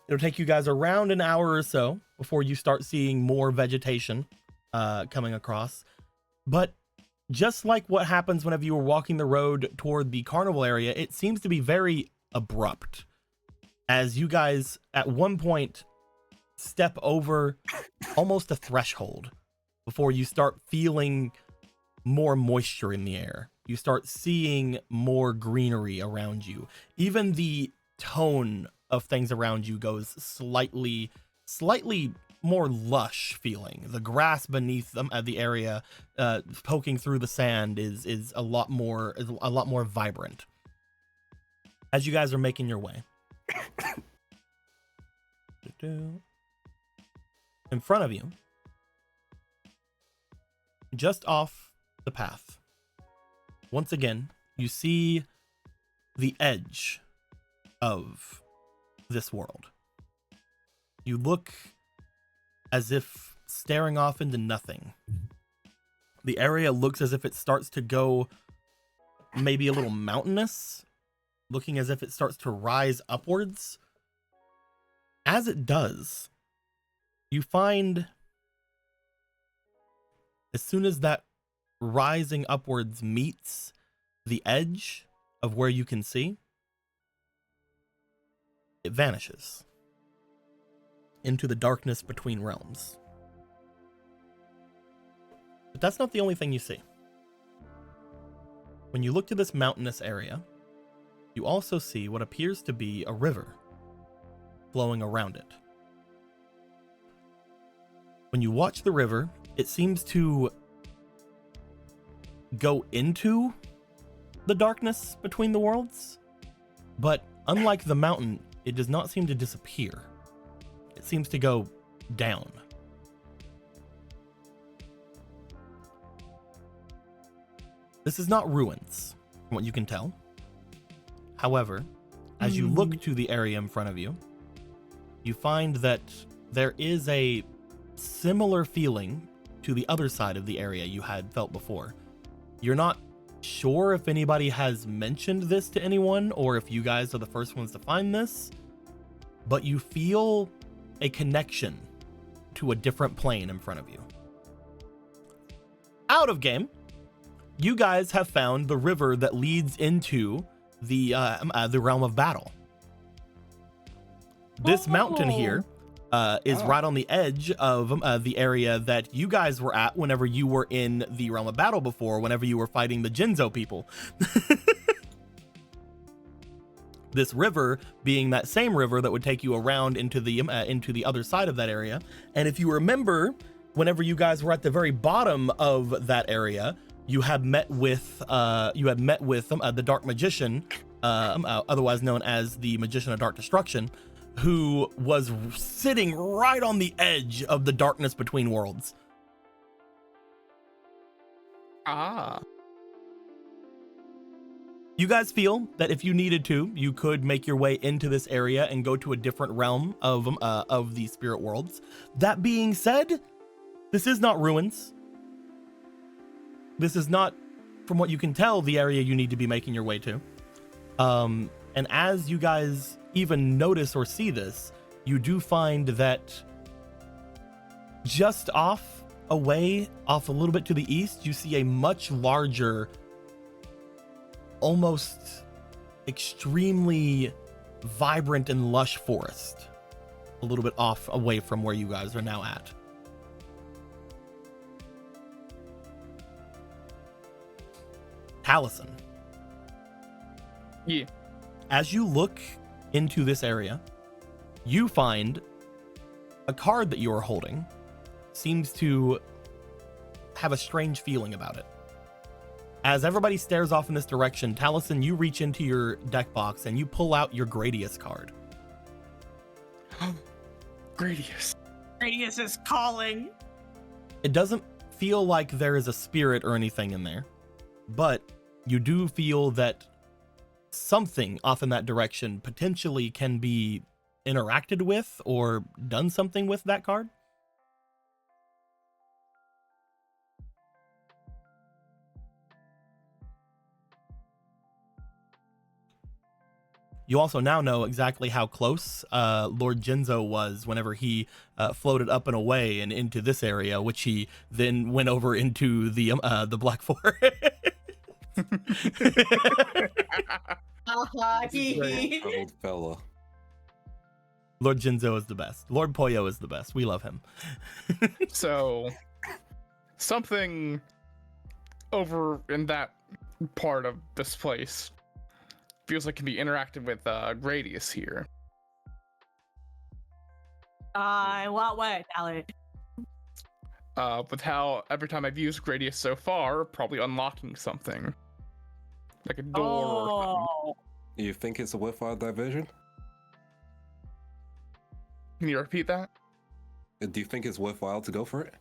It'll take you guys around an hour or so before you start seeing more vegetation coming across. But just like what happens whenever you were walking the road toward the carnival area, it seems to be very abrupt. As you guys at one point step over almost a threshold before you start feeling more moisture in the air. You start seeing more greenery around you. Even the tone of things around you goes slightly more lush feeling. The grass beneath them at the area poking through the sand is a lot more vibrant. As you guys are making your way, in front of you, just off the path, once again, you see the edge of this world. You look as if staring off into nothing. The area looks as if it starts to go maybe a little mountainous, looking as if it starts to rise upwards. As it does, you find as soon as that rising upwards meets the edge of where you can see, it vanishes into the darkness between realms. But that's not the only thing you see. When you look to this mountainous area, you also see what appears to be a river flowing around it. When you watch the river, it seems to go into the darkness between the worlds, but unlike the mountain, it does not seem to disappear. It seems to go down. This is not ruins, from what you can tell. However, as you look to the area in front of you, you find that there is a similar feeling to the other side of the area you had felt before. You're not sure if anybody has mentioned this to anyone or if you guys are the first ones to find this, but you feel a connection to a different plane in front of you. Out of game, you guys have found the river that leads into the realm of battle. This mountain here is right on the edge of the area that you guys were at whenever you were in the realm of battle before, whenever you were fighting the Jinzo people. This river being that same river that would take you around into the other side of that area. And if you remember, whenever you guys were at the very bottom of that area, you had met with the Dark Magician, otherwise known as the Magician of Dark Destruction, who was sitting right on the edge of the darkness between worlds. Ah. You guys feel that if you needed to, you could make your way into this area and go to a different realm of the spirit worlds. That being said, this is not ruins. This is not, from what you can tell, the area you need to be making your way to. And as you guys even notice or see this, you do find that just off a little bit to the east, you see a much larger, almost extremely vibrant and lush forest, a little bit off away from where you guys are now at. Taliesin. Yeah. As you look into this area, you find a card that you are holding seems to have a strange feeling about it. As everybody stares off in this direction, Taliesin, you reach into your deck box and you pull out your Gradius card. Gradius. Gradius is calling. It doesn't feel like there is a spirit or anything in there, but you do feel that something off in that direction potentially can be interacted with or done something with that card. You also now know exactly how close Lord Jinzo was whenever he floated up and away and into this area, which he then went over into the Black Forest. Old fella. Lord Jinzo is the best. Lord Poyo is the best. We love him. So, something over in that part of this place feels like it can be interacted with Gradius here. In what way, Tally? With how every time I've used Gradius so far, probably unlocking something. Like a door or something. Oh. You think it's a worthwhile diversion? Can you repeat that? Do you think it's worthwhile to go for it?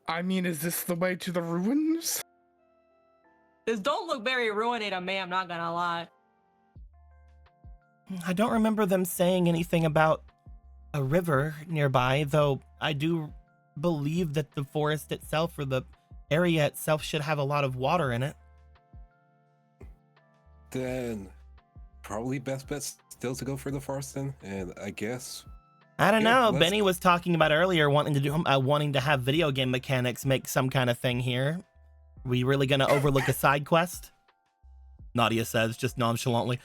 I mean, is this the way to the ruins? This don't look very ruiny to me, I'm not gonna lie. I don't remember them saying anything about a river nearby, though I do believe that the forest itself or the area itself should have a lot of water in it. Then probably best bet still to go for the forest then, and I guess I don't Yeah, know. let's- Benny was talking about earlier wanting to have video game mechanics make some kind of thing here. We really gonna overlook a side quest? Nadia says, just nonchalantly.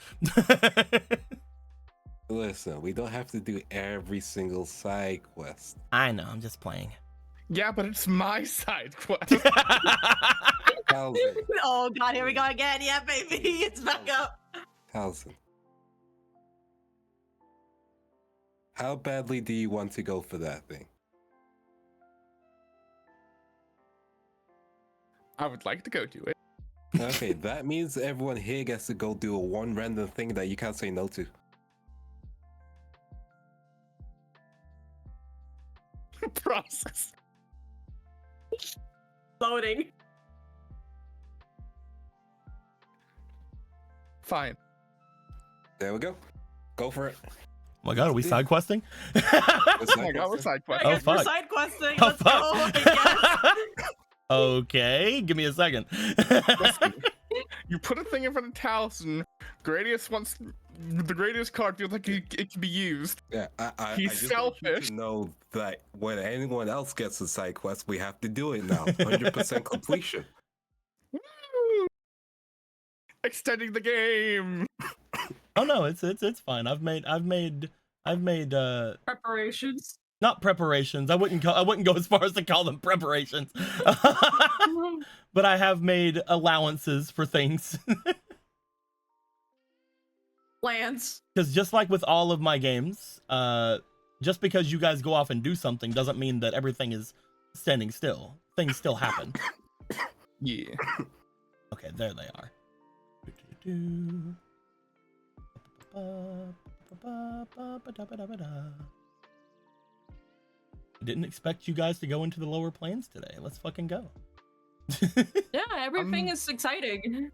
listen, we don't have to do every single side quest. I know, I'm just playing. Yeah, but it's my side quest. Taliesin, Oh god, here we go again. Yeah, baby, it's back up. Taliesin. How badly do you want to go for that thing? I would like to go do it. Okay, that means everyone here gets to go do a one random thing that you can't say no to. Process. Loading. Fine. There we go. Go for it. Oh my god, are we side questing? It's Oh my god, we're side quest. I Oh, guess we're fuck. side questing. Oh, Let's go. I guess. Okay, give me a second. Listen, you put a thing in front of Taliesin. Gradius wants the Gradius card feels like it can be used. Yeah, I He's just want you selfish. to know that when anyone else gets a side quest, we have to do it now. 100% completion. Woo! Extending the game. Oh no, it's fine. I've made Preparations. not preparations. I wouldn't go as far as to call them preparations. But I have made allowances for things. Plans. Because just like with all of my games, just because you guys go off and do something doesn't mean that everything is standing still. Things still happen. Yeah. Okay, there they are. I didn't expect you guys to go into the lower planes today. Let's fucking go. Yeah, everything is exciting.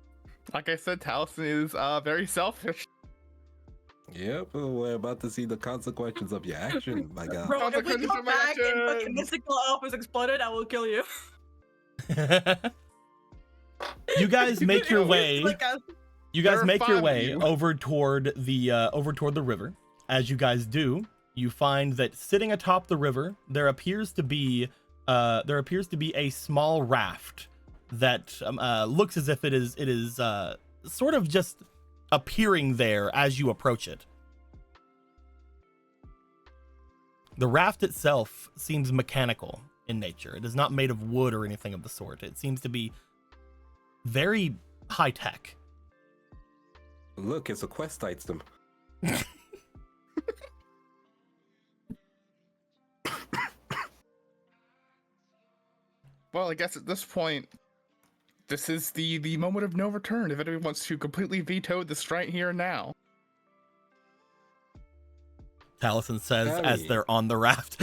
Like I said, Taliesin is very selfish. Yep, we're about to see the consequences of your action, my god. Bro, if we Consequences come of my back and fucking actions. mystical elf is exploded, I will kill you. You guys make your way. Like You guys There are make your 5 of way you. over toward the river. As you guys do, you find that sitting atop the river, there appears to be a small raft that looks as if it is sort of just appearing there as you approach it. The raft itself seems mechanical in nature. It is not made of wood or anything of the sort. It seems to be very high tech. Look, it's a quest item. Well, I guess at this point, this is the moment of no return. If anyone wants to completely veto this right here and now. Taliesin says as Hey. they're on the raft.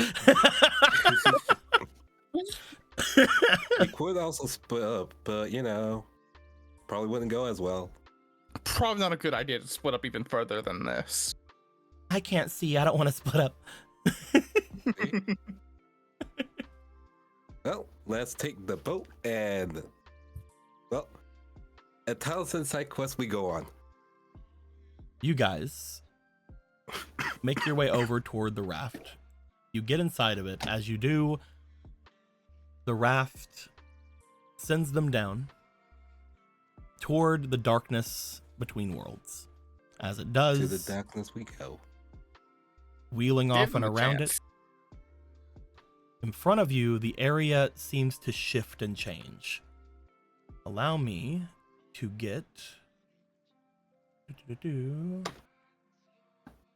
We could also split up, but you know, probably wouldn't go as well. Probably not a good idea to split up even further than this. I can't see. I don't want to split up. Well, let's take the boat and, well, a Taliesin side quest we go on. You guys make your way over toward the raft. You get inside of it. As you do, the raft sends them down toward the darkness between worlds. As it does, To the darkness we go. wheeling Give off and them a around chance. it. In front of you, the area seems to shift and change. Allow me to get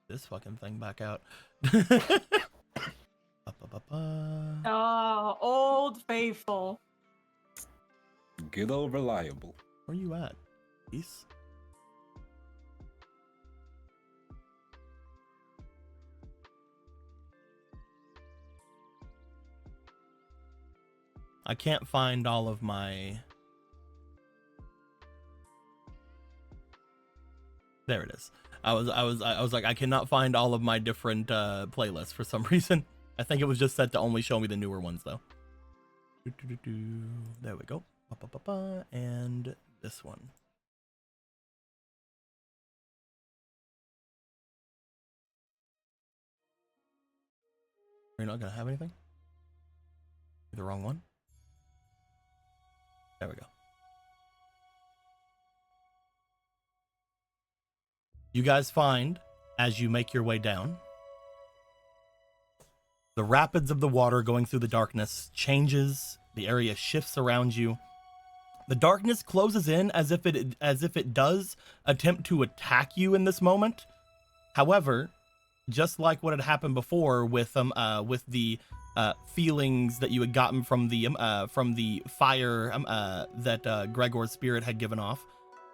this fucking thing back out. Oh, old faithful. Good old reliable. Where you at? Peace. I can't find all of my... There it is. I was like, I cannot find all of my different playlists for some reason. I think it was just set to only show me the newer ones though. There we go. And this one. You're not gonna have anything? The wrong one? There we go. You guys find, as you make your way down, the rapids of the water going through the darkness changes. The area shifts around you. The darkness closes in as if it does attempt to attack you in this moment. However, just like what had happened before with the feelings that you had gotten from the fire that Gregor's spirit had given off,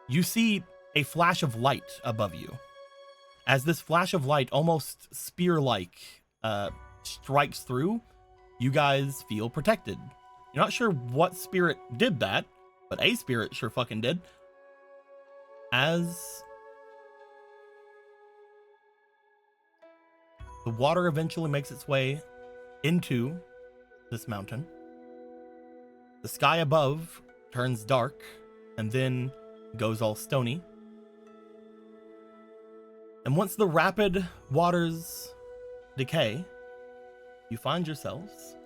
you see a flash of light above you. As this flash of light, almost spear-like, strikes through, you guys feel protected. You're not sure what spirit did that, but a spirit sure fucking did. As the water eventually makes its way into this mountain, the sky above turns dark and then goes all stony. And once the rapid waters decay, you find yourselves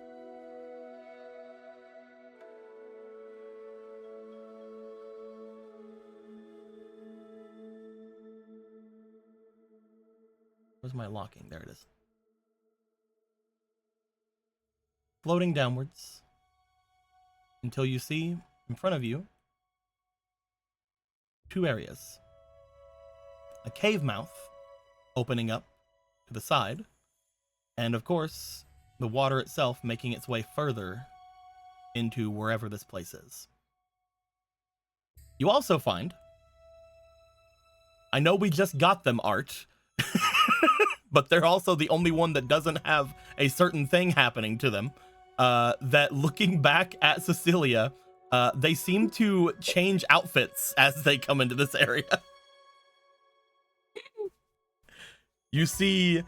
where's my locking? There it is. Floating downwards until you see in front of you two areas. A cave mouth opening up to the side, and of course, the water itself making its way further into wherever this place is. You also find, I know we just got them art, but they're also the only one that doesn't have a certain thing happening to them, that looking back at Cecilia, they seem to change outfits as they come into this area. You see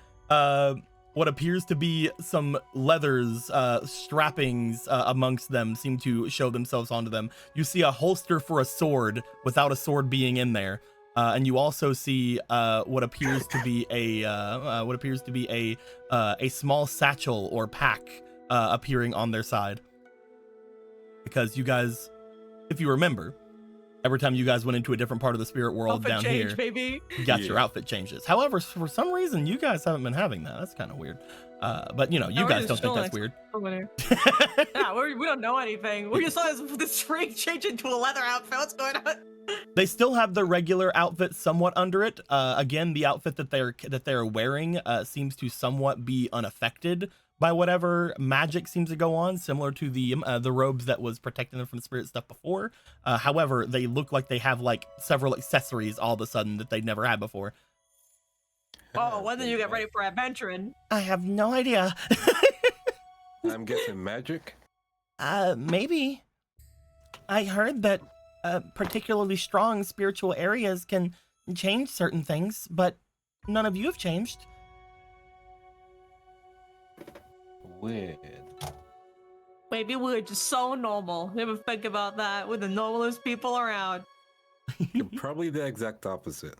what appears to be some leathers, strappings amongst them seem to show themselves onto them. You see a holster for a sword without a sword being in there. And you also see what appears to be a small satchel or pack appearing on their side. Because you guys, if you remember, every time you guys went into a different part of the spirit world Outfit down change, here, baby. you got your outfit changes. However, for some reason, you guys haven't been having that. That's kind of weird. But you know, you we're guys just don't think chilling that's over weird. there. Yeah, we don't know anything. We just saw this ring change into a leather outfit. What's going on? They still have the regular outfit somewhat under it. Again, the outfit that they're wearing seems to somewhat be unaffected by whatever magic seems to go on, similar to the robes that was protecting them from the spirit stuff before. However, they look like they have like several accessories all of a sudden that they never had before. Oh, when did you get ready for adventuring? I have no idea. I'm guessing magic. Maybe. I heard that particularly strong spiritual areas can change certain things, but none of you have changed. Weird. Maybe we're just so normal. Never think about that. We're the normalest people around. You're probably the exact opposite.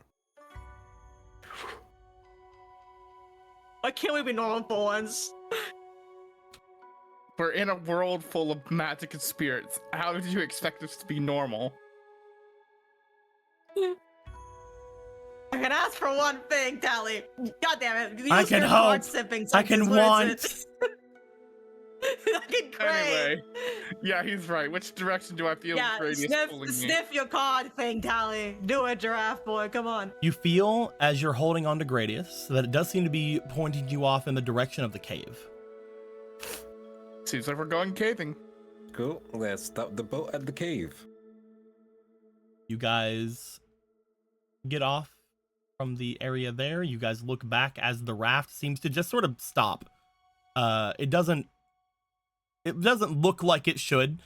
Why can't we be normal for once? We're in a world full of magic and spirits. How did you expect us to be normal? I can ask for one thing, Tally. God damn it. I can hope. I can want. I can crave. Anyway, yeah, he's right. Which direction do I feel Yeah, Grady is pulling me? sniff your card thing, Tally. Do it, giraffe boy. Come on. You feel, as you're holding on to Gradius, that it does seem to be pointing you off in the direction of the cave. Seems like we're going caving. Cool. Let's stop the boat at the cave. You guys get off from the area there. You guys look back as the raft seems to just sort of stop. It doesn't look like it should,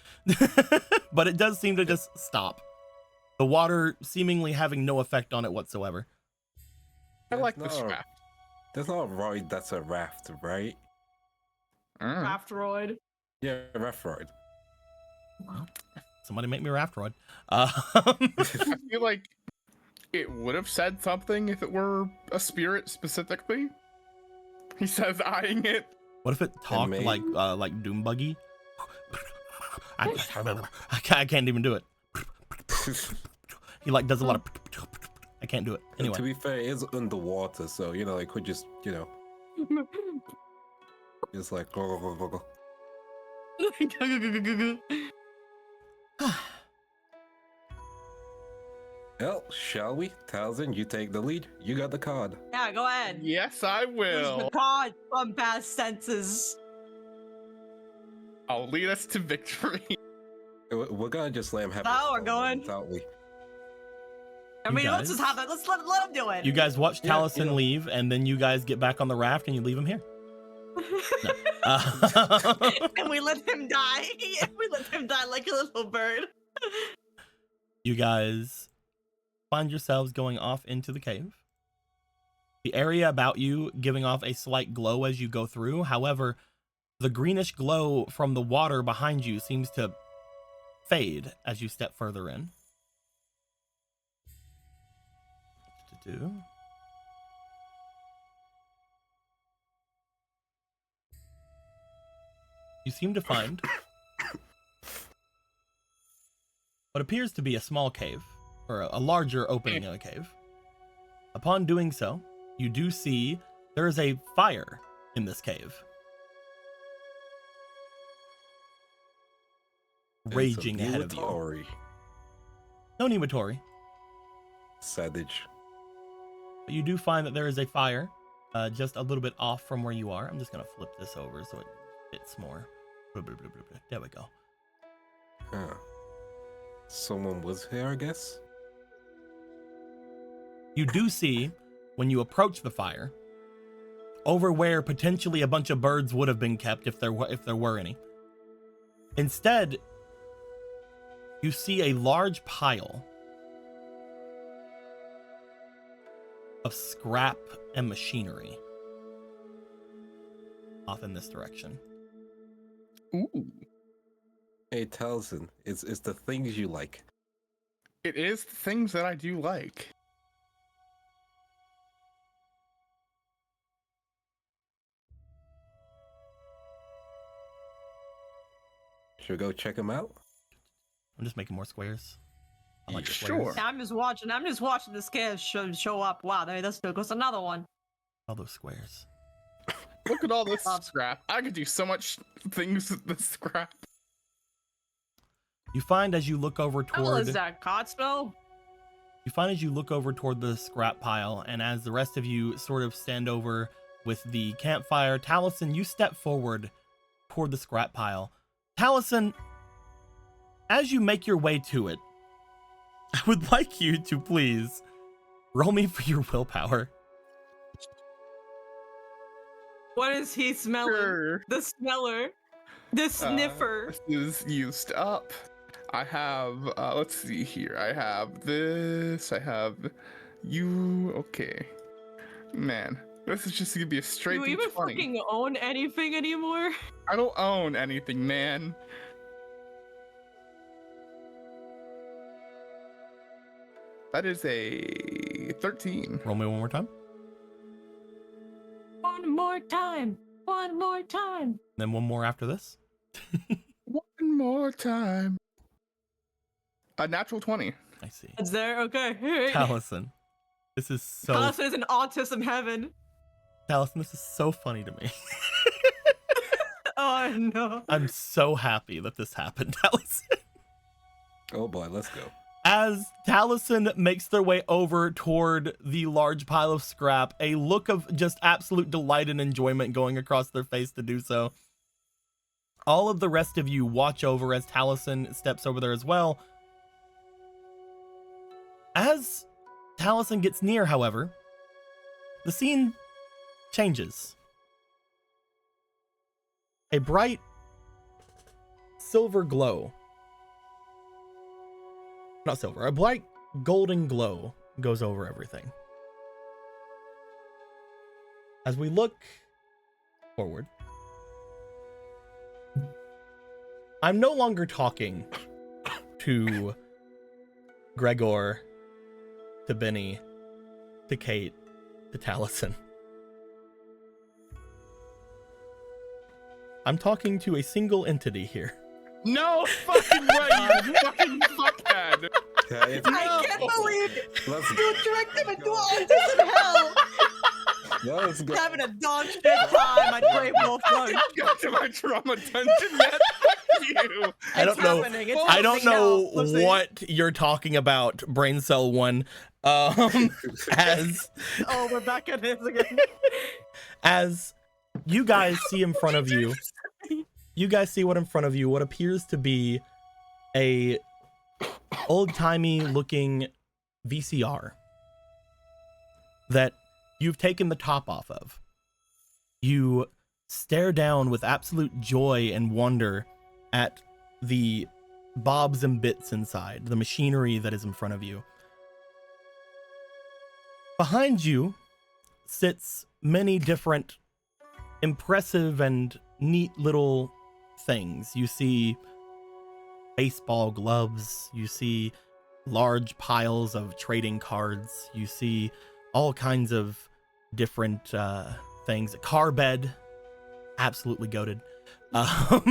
but it does seem to just stop. The water seemingly having no effect on it whatsoever. I like That's this not- raft. That's not a ride, that's a raft, right? Raftroid. Yeah, a raft ride. Somebody make me a raft rod. I feel like it would have said something if it were a spirit specifically. He says eyeing it. What if it talked made- like Doom Buggy? I can't even do it. He like does a lot of. I can't do it. Anyway, To be fair, it is underwater, so you know it could just, you know, just like go, go, go, go. Well, shall we? Talzin, you take the lead. You got the card. Yeah, go ahead. Yes, I Use will. the card from past senses. I'll lead us to victory. We're gonna just let him have. Oh, his we're fun going. moment, aren't we? I You mean, let's just guys- have it. Let's let him do it. you guys watch Yeah, Taliesin you know. leave, and then you guys get back on the raft and you leave him here. No. And we let him die. We let him die like a little bird. You guys find yourselves going off into the cave. The area about you giving off a slight glow as you go through. However, the greenish glow from the water behind you seems to fade as you step further in. You seem to find what appears to be a small cave, or a larger opening in a cave. Upon doing so, you do see there is a fire in this cave. Raging ahead of you. Niwatori. No Niwatori, Savage. but you do find that there is a fire just a little bit off from where you are. I'm just going to flip this over so it fits more. There we go. Huh. Someone was here, I guess. You do see, when you approach the fire, over where potentially a bunch of birds would have been kept if there were any. Instead, you see a large pile of scrap and machinery. off in this direction. Ooh. Hey, Taliesin, it's the things you like. It is the things that I do like. Should we go check them out? I'm just making more squares. I like the Sure. squares. Yeah, I'm just watching the scales show up. Wow, there goes another one. All those squares. Look at all this scrap. I could do so much things with this scrap. You find as you look over How toward is that cod smell? You find as you look over toward the scrap pile, and as the rest of you sort of stand over with the campfire, Taliesin, you step forward toward the scrap pile. Taliesin, as you make your way to it, I would like you to please roll me for your willpower. What is he smelling? Sure. The smeller. The sniffer. This is used up. I have, let's see here. I have this. I have you. Okay. Man, this is just gonna be a straight Do you even D20. fucking own anything anymore? I don't own anything, man. That is a 13. Roll me one more time. One more time. One more time. Then one more after this. One more time. A natural 20. I see. It's there. Okay. Alright. Taliesin, this is so Allison is in autism heaven. Taliesin, this is so funny to me. Oh no. I'm so happy that this happened, Taliesin. Oh boy, let's go. As Taliesin makes their way over toward the large pile of scrap, a look of just absolute delight and enjoyment going across their face to do so. All of the rest of you watch over as Taliesin steps over there as well. As Taliesin gets near, however, the scene changes. A bright silver glow. Not silver, a bright golden glow goes over everything. As we look forward, I'm no longer talking to Gregor, to Benny, to Kate, to Taliesin. I'm talking to a single entity here. No fucking way, you fucking fuckhead! Yeah, it's, I can't believe let's you dragged him into autism hell. let's go. Having a dog shit time at Great Wolf Run. Got to my trauma dungeon yet? Fuck you! I don't know. It's I don't happening know now. Listen. what you're talking about, Brain Cell 1. As Oh, we're back at this again. as you guys see in front of you, you guys see what in front of you, what appears to be a old-timey looking VCR that you've taken the top off of. You stare down with absolute joy and wonder at the bobs and bits inside, the machinery that is in front of you. Behind you sits many different impressive and neat little things. You see baseball gloves, you see large piles of trading cards, you see all kinds of different things. A car bed, absolutely goated. A car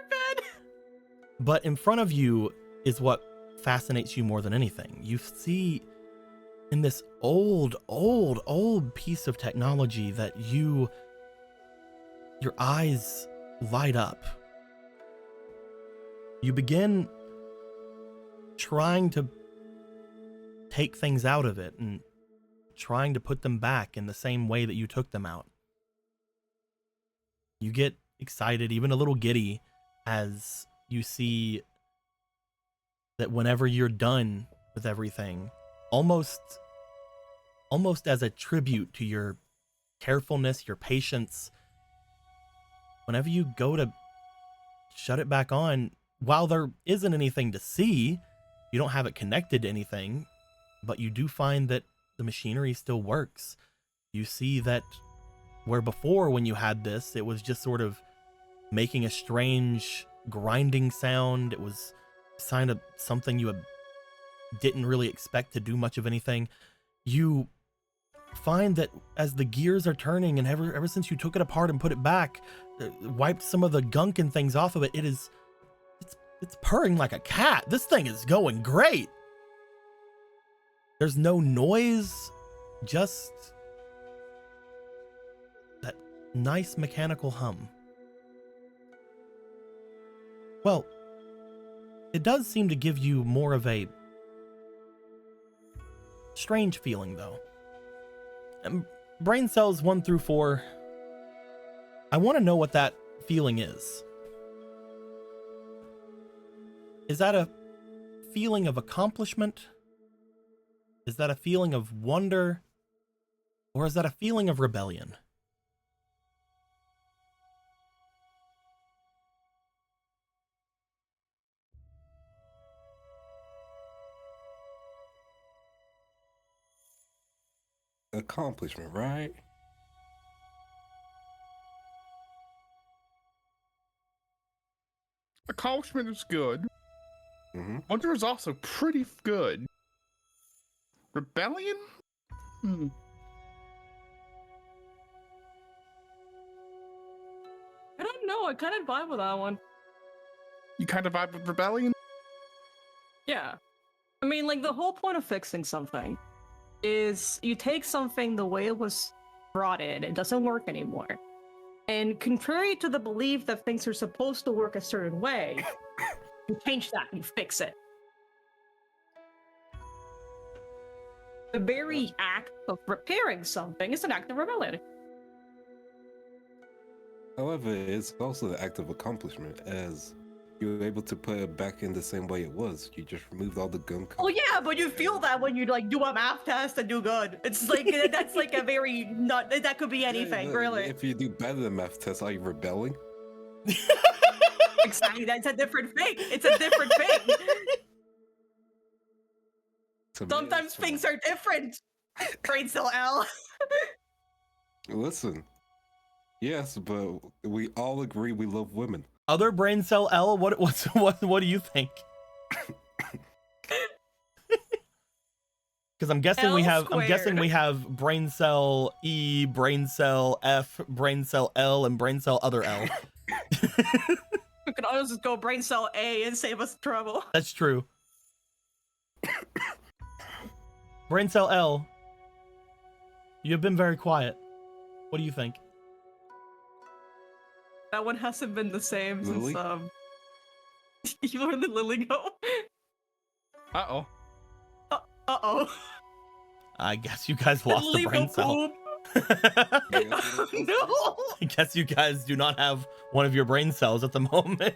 bed. But in front of you is what fascinates you more than anything. You see in this old piece of technology that your eyes light up. You begin trying to take things out of it and trying to put them back in the same way that you took them out. You get excited, even a little giddy, as you see that whenever you're done with everything, almost as a tribute to your carefulness, your patience, whenever you go to shut it back on, while there isn't anything to see, you don't have it connected to anything, but you do find that the machinery still works. You see that Where before, when you had this, it was just sort of making a strange grinding sound. It was sign of something you didn't really expect to do much of anything. You find that as the gears are turning, and ever since you took it apart and put it back, wiped some of the gunk and things off of it, it's purring like a cat. This thing is going great. There's no noise, just that nice mechanical hum. Well, it does seem to give you more of a strange feeling, though. And brain cells 1 through 4, I want to know what that feeling is. Is that a feeling of accomplishment? Is that a feeling of wonder? Or is that a feeling of rebellion? Accomplishment, right? Accomplishment is good. Mm-hmm. Wonder is also pretty good. Rebellion? I don't know. I kind of vibe with that one. You kind of vibe with rebellion? Yeah. I mean, like, the whole point of fixing something is you take something the way it was brought in, it doesn't work anymore. And contrary to the belief that things are supposed to work a certain way, you change that and you fix it. The very act of repairing something is an act of rebellion. However, it's also the act of accomplishment, as you were able to put it back in the same way it was. You just removed all the gunk. Oh yeah, but you feel that when you like do a math test and do good. It's like that's like a very not that could be anything, really. If you do better than math tests, are you rebelling? Exactly, that's a different thing. It's a different thing. Sometimes things are different. Brain cell L. Listen. Yes, but we all agree we love women. Other brain cell L, what do you think? Because I'm guessing we have brain cell E, brain cell F, brain cell L, and brain cell other L. We could always just go brain cell A and save us trouble. That's true. Brain cell L, you have been very quiet. What do you think? That one hasn't been the same Lily? since you were the Lily go. Uh-oh. Uh-oh. I guess you guys lost the Lily brain go cell. poop. No. I guess you guys do not have one of your brain cells at the moment.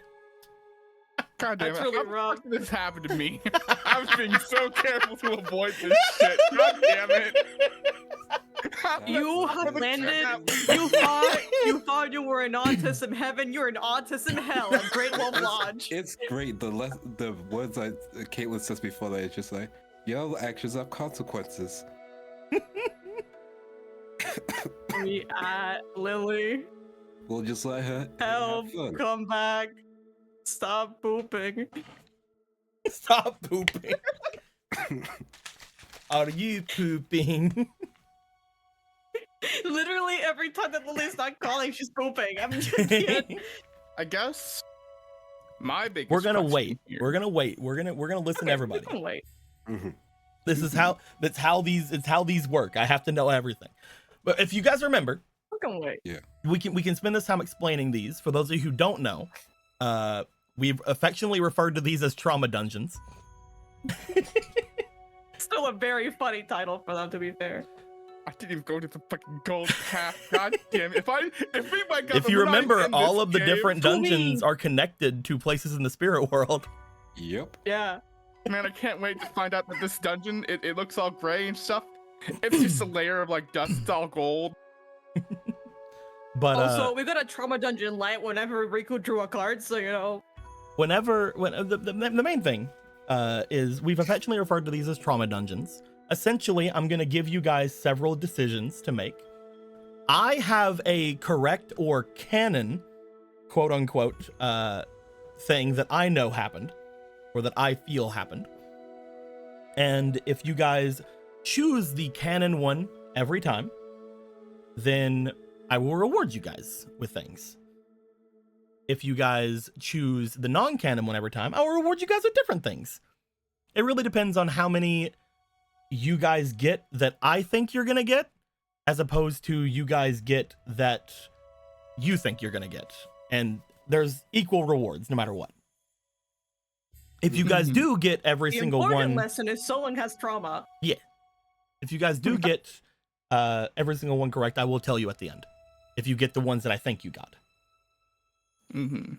God damn it. That's really How the rough. fuck did this happen to me? I was being so careful to avoid this shit. God damn it. You had landed. You thought you were in autism heaven. You're in autism hell at Great Wolf Lodge. It's great. The words Caitlin says before that, it's just like, your actions have consequences. We at Lily. We'll just let her Help! have fun. Come back! Stop pooping. Stop pooping. Are you pooping? Literally every time that Lily's not calling, she's pooping. I'm just kidding. I guess my biggest We're gonna question wait. here- We're gonna wait. We're gonna listen to everybody. Oh, wait. Mhm. This is how these work. I have to know everything. But if you guys remember, We're gonna wait. we can spend this time explaining these. For those of you who don't know, we've affectionately referred to these as trauma dungeons. Still a very funny title for them, to be fair. I didn't even go to the fucking gold path. God damn it. If we might go If you remember, all of the different Tell me. dungeons are connected to places in the spirit world. Yep. Yeah. Man, I can't wait to find out that this dungeon, it looks all gray and stuff. It's just a layer of like dust all gold. But Also, we got a trauma dungeon light whenever Riku drew a card, so you know. when the main thing is we've affectionately referred to these as trauma dungeons. Essentially, I'm going to give you guys several decisions to make. I have a correct or canon, quote unquote, thing that I know happened, or that I feel happened. And if you guys choose the canon one every time, then I will reward you guys with things. If you guys choose the non-canon one every time, I will reward you guys with different things. It really depends on how many you guys get that I think you're gonna get, as opposed to you guys get that you think you're gonna get. And there's equal rewards no matter what. If you guys do get every The single important one, lesson is someone has trauma. if you guys do get every single one correct, I will tell you at the end. If you get the ones that I think you got. Mm-hmm.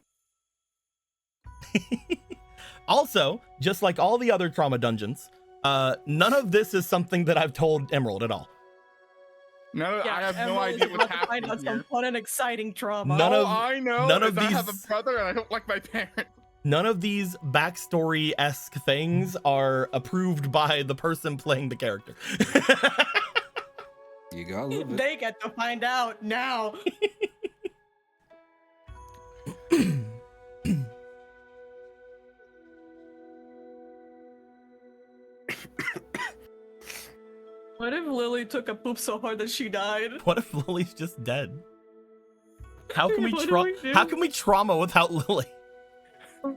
Also, just like all the other trauma dungeons, none of this is something that I've told Emerald at all. No, I have no Emerald is idea what's about to find happening out some here. fun and exciting trauma. None of- I know none is of I have these- a brother and I don't like my parents. None of these backstory-esque things are approved by the person playing the character. You gotta live it. They get to find out now. What if Lily took a poop so hard that she died? What if Lily's just dead? How can we What do we do? how can we trauma without Lily?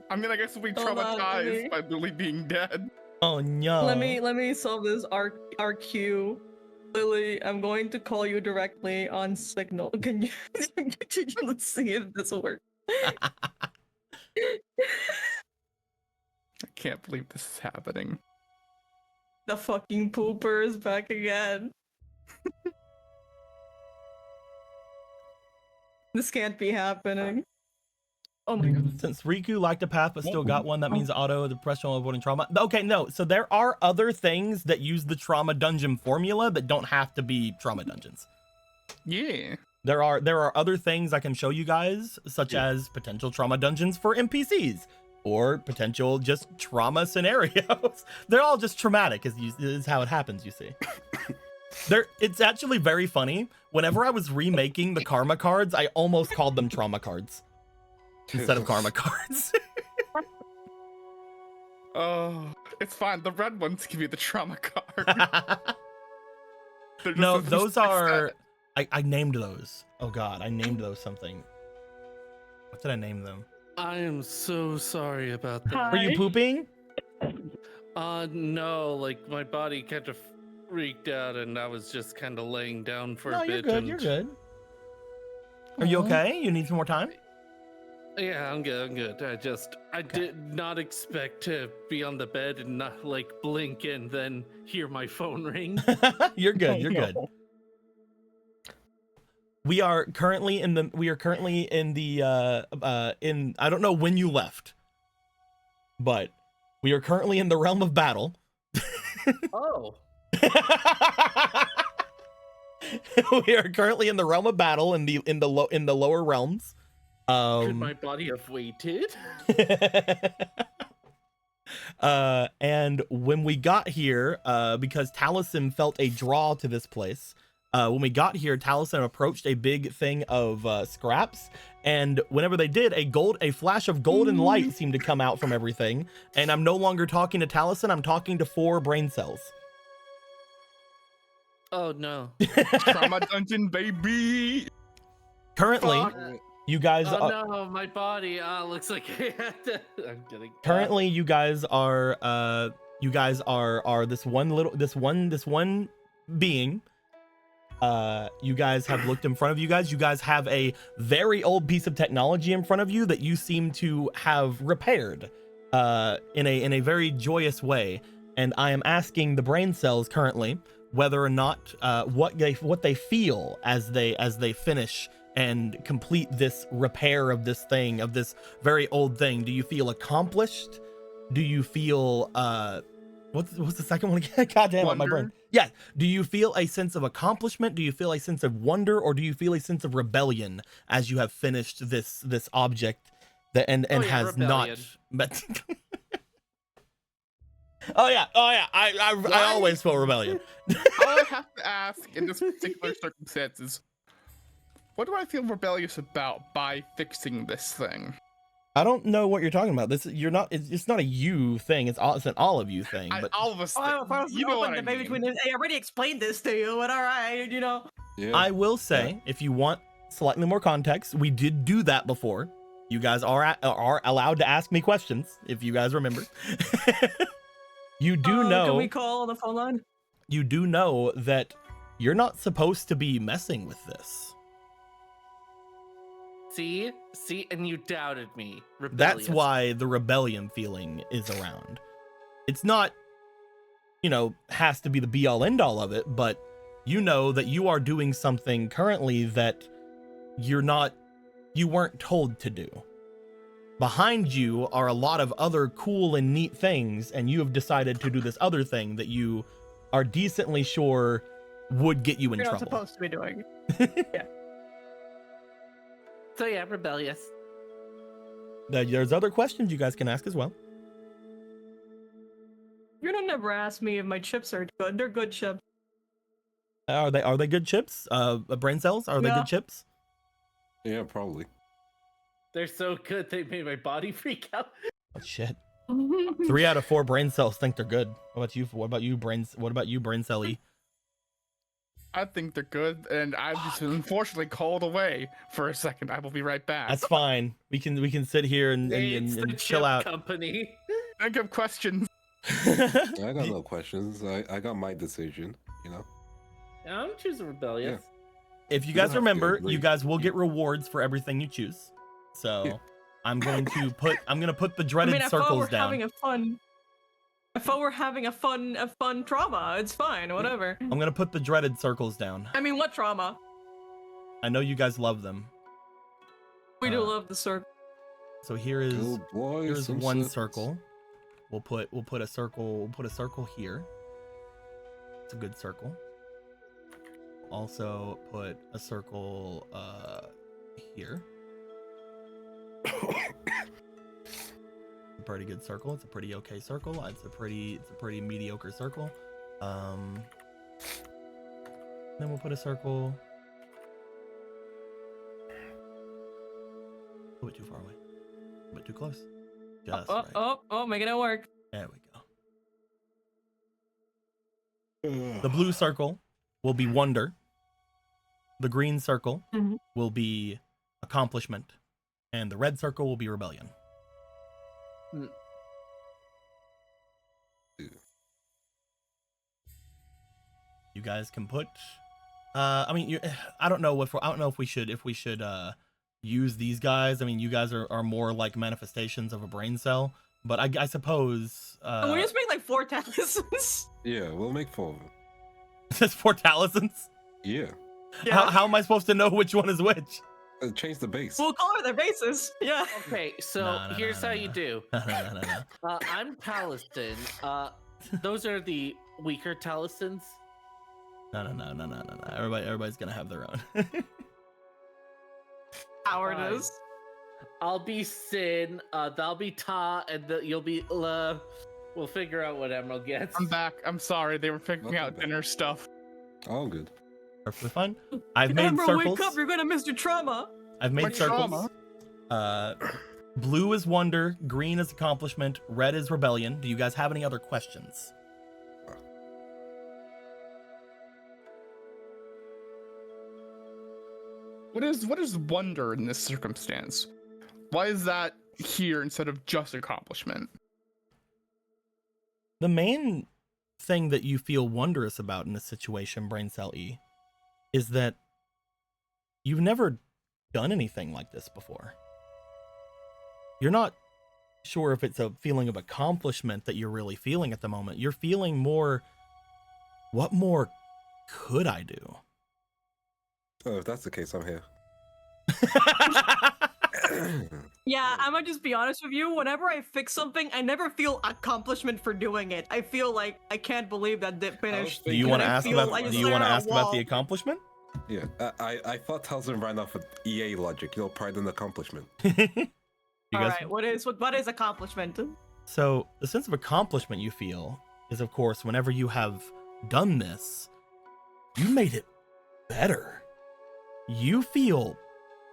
I mean, I guess we'll be Hold on, traumatized by Lily being dead. Oh no. Let me solve this RQ. Lily, I'm going to call you directly on Signal. Can you let's see if this will work. I can't believe this is happening. The fucking pooper is back again. This can't be happening. Oh my god. Since Riku liked a path but still got one, that means auto depression while avoiding trauma. Okay, no. So there are other things that use the trauma dungeon formula that don't have to be trauma dungeons. Yeah. There are other things I can show you guys, such as potential trauma dungeons for NPCs or potential just trauma scenarios. They're all just traumatic, is how it happens, you see. It's actually very funny. Whenever I was remaking the karma cards, I almost called them trauma cards instead of karma cards. Oh, it's fine. The red ones give you the trauma card. They're just No, the those least are... I named those. Oh god, I named those something. What did I name them? I am so sorry about that. Were you pooping? No, like my body kind of freaked out and I was just kind of laying down for No, a you're bit. good, and... you're good. Are you okay? You need some more time? Yeah, I'm good. I did not expect to be on the bed and not like blink and then hear my phone ring. You're good, Oh, you're no. good. We are currently in the I don't know when you left, but we are currently in the realm of battle. Oh. We are currently in the realm of battle in the lower realms. Could my body have waited? And when we got here, because Taliesin felt a draw to this place, when we got here, Taliesin approached a big thing of scraps, and whenever they did, a flash of golden light seemed to come out from everything. And I'm no longer talking to Taliesin, I'm talking to 4 brain cells. Oh no. trauma dungeon, baby. Currently, Fuck. you guys Oh are, no, my body looks like I had to... I'm kidding. currently you guys are this one being. You guys have looked in front of you guys. You guys have a very old piece of technology in front of you that you seem to have repaired in a very joyous way. And I am asking the brain cells currently whether or not what they feel as they finish and complete this repair of this thing, of this very old thing. Do you feel accomplished? Do you feel what's the second one again? God damn it, my brain. Wonder. Yeah. Do you feel a sense of accomplishment? Do you feel a sense of wonder, or do you feel a sense of rebellion as you have finished this object that and Oh, yeah, has rebellion. not met? Oh yeah. I always feel rebellion. All I have to ask in this particular circumstance is, What do I feel rebellious about by fixing this thing? I don't know what you're talking about. It's not a you thing. It's an all of you thing. But All of us. Oh, if I was You know what I debate mean. between them, I already explained this to you, but all right, you know. Yeah. I will say, if you want slightly more context, we did do that before. You guys are allowed to ask me questions, if you guys remember. You do know. Can we call on the phone line? You do know that you're not supposed to be messing with this. See, and you doubted me. Rebellious. That's why the rebellion feeling is around. It's not, has to be the be all end all of it, but you know that you are doing something currently that you weren't told to do. Behind you are a lot of other cool and neat things, and you have decided to do this other thing that you are decently sure would get you in You're not trouble. supposed to be doing. So yeah, rebellious. There's other questions you guys can ask as well. You're gonna never ask me if my chips are good. They're good chips. Are they good chips? Brain cells? Are they Yeah. good chips? Yeah, probably. They're so good they made my body freak out. Oh shit. 3 out of 4 brain cells think they're good. What about you, brain celly? I think they're good, and I've just been unfortunately called away for a second. I will be right back. That's fine. We can sit here and It's the chill chip out. company. Think of questions. I got no questions. I got my decision, I'm choosing rebellious. If you You guys don't have to remember, agree. you guys will get rewards for everything you choose. So Yeah. I'm gonna put the I dreaded mean, I thought circles we're down. having a fun. I thought we're having a fun trauma. It's fine, whatever. I'm gonna put the dreaded circles down. I mean, what trauma? I know you guys love them. We do love the circle. So here's Good boy. here's some one circles. circle. We'll put a circle here. It's a good circle. Also put a circle here. Pretty good circle. It's a pretty okay circle. It's a pretty mediocre circle. Then we'll put a circle a bit too far away. A bit too close. Just right. Oh, making it work. There we go. The blue circle will be wonder. The green circle Mhm. will be accomplishment. And the red circle will be rebellion. You guys can put I don't know if we should use these guys. I mean, you guys are more like manifestations of a brain cell, but I suppose Can we just make like 4 talismans? Yeah, we'll make 4 of them. That's 4 talismans. Yeah. How am I supposed to know which one is which? Change the base. We'll color their bases. Yeah. Okay, so No, here's how you do. No. I'm Talisman. Those are the weaker Talismans. No. Everybody's gonna have their own. Cowardice. I'll be Sin. That'll be Ta, and you'll be La. We'll figure out what Emerald gets. I'm back. I'm sorry. They were figuring Welcome out back. dinner stuff. All good. Perfectly fine. I've made Amber, circles. wake up! You're gonna miss your trauma. I've made What circles. trauma? Blue is wonder, green is accomplishment, red is rebellion. Do you guys have any other questions? What is wonder in this circumstance? Why is that here instead of just accomplishment? The main thing that you feel wondrous about in this situation, Brain Cell E, is that you've never done anything like this before. You're not sure if it's a feeling of accomplishment that you're really feeling at the moment. You're feeling more, what more could I do? Oh, if that's the case, I'm here. Yeah, I'm gonna just be honest with you. Whenever I fix something, I never feel accomplishment for doing it. I feel like I can't believe that it finished. Do you want want to to ask about? Do you want to ask about the accomplishment? Yeah, I thought Talisman ran off with EA logic, pride and accomplishment. You All guys- right, what is accomplishment? So the sense of accomplishment you feel is, of course, whenever you have done this, you made it better. you feel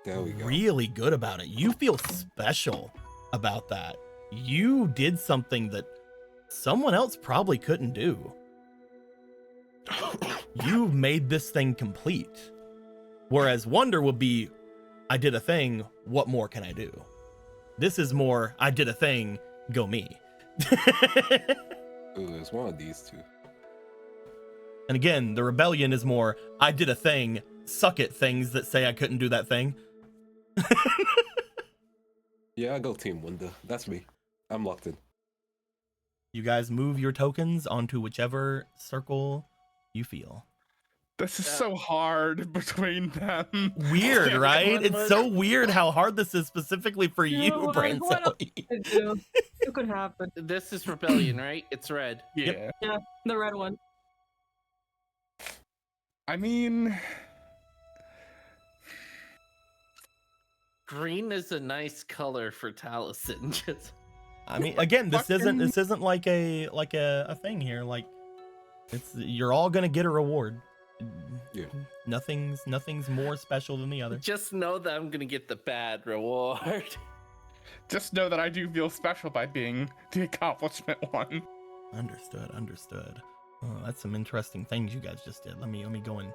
There we go. really good about it. You feel special about that. You did something that someone else probably couldn't do. You made this thing complete. Whereas Wonder would be, I did a thing, what more can I do? This is more, I did a thing, go me. Ooh, there's one of these two. And again, the rebellion is more, I did a thing, suck it things that say I couldn't do that thing. Yeah, I go Team Wonder. That's me. I'm locked in. You guys move your tokens onto whichever circle you feel. This is so hard between them. Weird, Yeah, right? one It's was- so weird how hard this is specifically for you, Yeah, what Brancelli. It could happen. This is rebellion, right? It's red. Yeah. The red one. I mean, Green is a nice color for Taliesin. Just I mean, again, this Fucking- isn't like a thing here. Like, you're all gonna get a reward. Yeah. Nothing's more special than the other. just know that I'm gonna get the bad reward. just know that I do feel special by being the accomplishment one. Understood. Oh, that's some interesting things you guys just did. Let me go and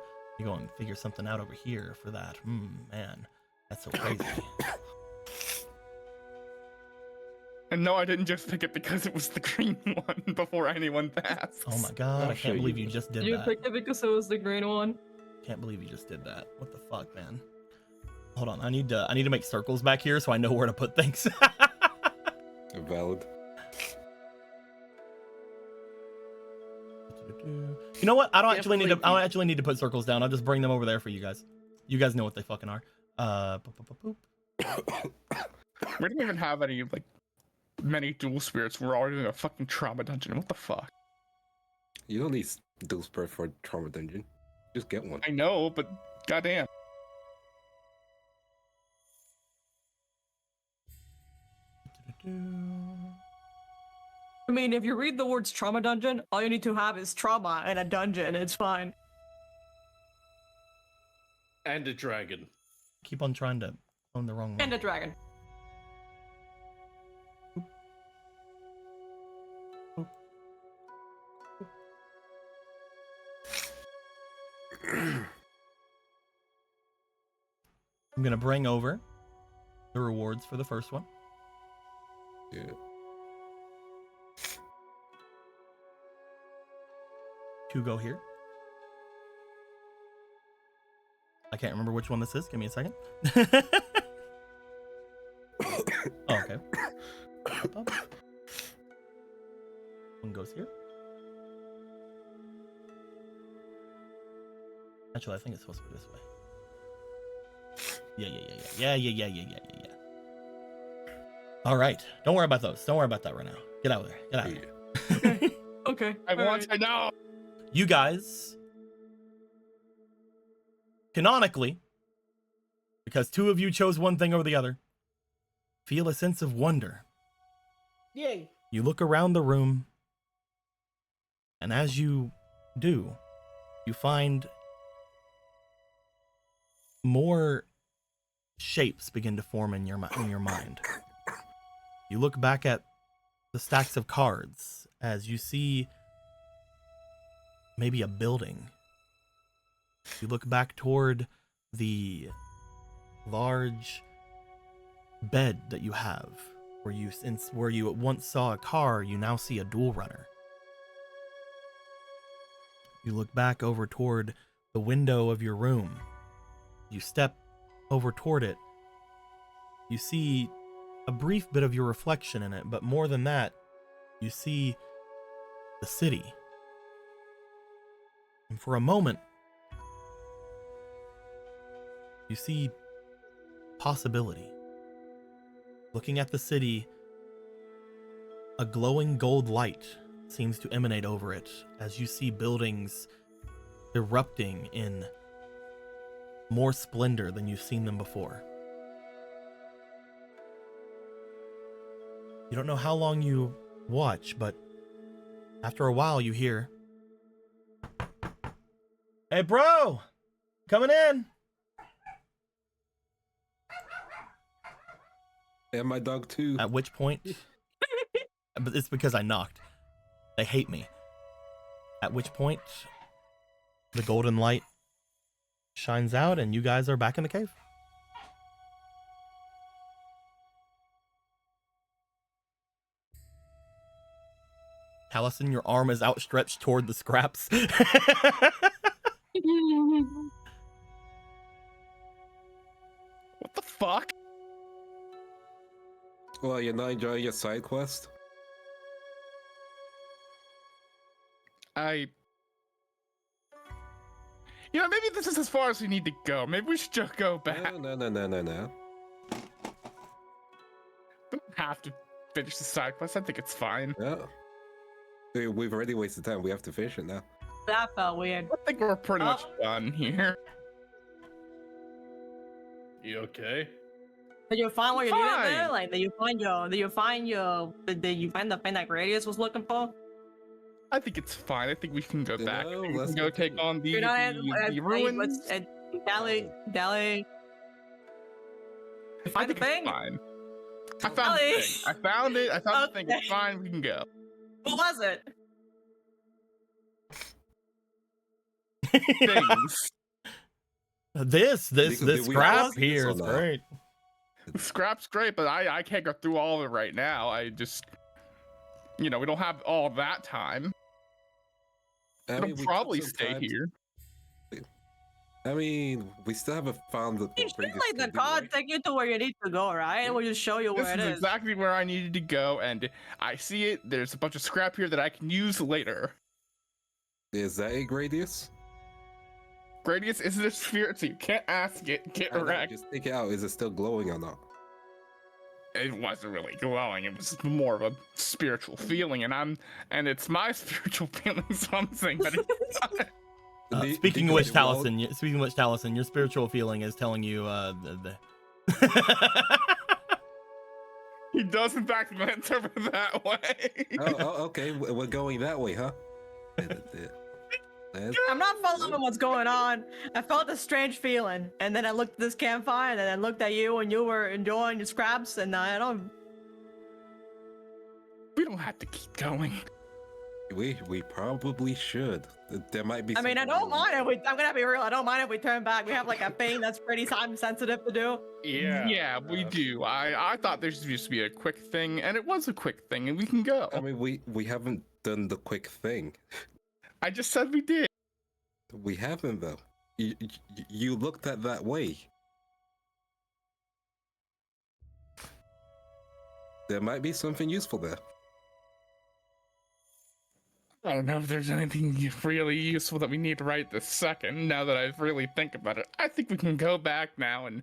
figure something out over here for that. Man, that's so crazy. And no, I didn't just pick it because it was the green one before anyone passed. Oh my god, I'll I show can't believe you. you just did You that. picked it because it was the green one. Can't believe you just did that. What the fuck, man? Hold on, I need to make circles back here so I know where to put things. Valid. You know what? I don't actually Definitely need to put circles down. I'll just bring them over there for you guys. You guys know what they fucking are. Boop. We don't even have any, like, many dual spirits. We're already doing a fucking trauma dungeon. What the fuck? You don't need dual spirit for a trauma dungeon. Just get one. I know, but goddamn. I mean, if you read the words trauma dungeon, all you need to have is trauma and a dungeon. It's fine. And a dragon. Keep on trying to own the wrong one. And a dragon. I'm gonna bring over the rewards for the first one. Yeah. Two go here. I can't remember which one this is. Give me a second. Oh, okay. Up. One goes here. Actually, I think it's supposed to be this way. Yeah. All right. Don't worry about those. Don't worry about that right now. Get out of there. Get out of there. Yeah. Okay. I want to know. You guys, canonically, because two of you chose one thing over the other, feel a sense of wonder. Yay. You look around the room, and as you do, you find more shapes begin to form in your mind. You look back at the stacks of cards as you see maybe a building. You look back toward the large bed that you have, where you once saw a car, you now see a dual runner. You look back over toward the window of your room. You step over toward it. You see a brief bit of your reflection in it, but more than that, you see the city. And for a moment, you see possibility. Looking at the city, a glowing gold light seems to emanate over it as you see buildings erupting in more splendor than you've seen them before. You don't know how long you watch, but after a while you hear, "Hey bro, coming in." And my dog too. At which point, but it's because I knocked. They hate me. At which point, the golden light shines out and you guys are back in the cave. Allison, your arm is outstretched toward the scraps. What the fuck? Well, you're not enjoying your side quest? You know, maybe this is as far as we need to go. Maybe we should just go back. No. We don't have to finish the side quest. I think it's fine. No. We've already wasted time. We have to finish it now. That felt weird. I think we're pretty much done here. You okay? Did you find what you needed there? Fine. Like, did you find the thing that Gradius was looking for? I think it's fine. I think we can go back. No, We can let's go go take on the, You know, the ruins. Dally. You find the thing? Fine. I found the Ellie. thing. I found it. I found the thing. It's Okay. fine. We can go. What was it? Things. This Because we scrap have here this is or not? great. Scrap's great, but I can't go through all of it right now. I just, we don't have all that time. I We'll mean, we probably took some stay time here. I mean, we still haven't found the. You should previous like the thing, card right? take you to where you need to go, right? It will just show you This where it is is. exactly where I needed to go, and I see it. There's a bunch of scrap here that I can use later. Is that a Gradius? Gradius isn't a sphere, so you can't ask it. Get I know, wrecked. just take it out. Is it still glowing or not? It wasn't really glowing. It was more of a spiritual feeling, and it's my spiritual feeling. So I'm saying that it's not. Speaking of which, Because it won't- Taliesin, your spiritual feeling is telling you He does in fact interpret that way. Oh, okay. We're going that way, huh? I'm not following what's going on. I felt a strange feeling, and then I looked at this campfire, and then I looked at you, and you were enjoying your scraps, and I don't. We don't have to keep going. We probably should. There might be. I mean, I something don't mind if we. I'm gonna be real. I don't mind if we turn back. We have like a thing that's pretty time sensitive to do. Yeah, we do. I thought there should just be a quick thing, and it was a quick thing, and we can go. I mean, we haven't done the quick thing. I just said we did. We haven't though. You looked at that way. There might be something useful there. I don't know if there's anything really useful that we need right this second. Now that I really think about it, I think we can go back now and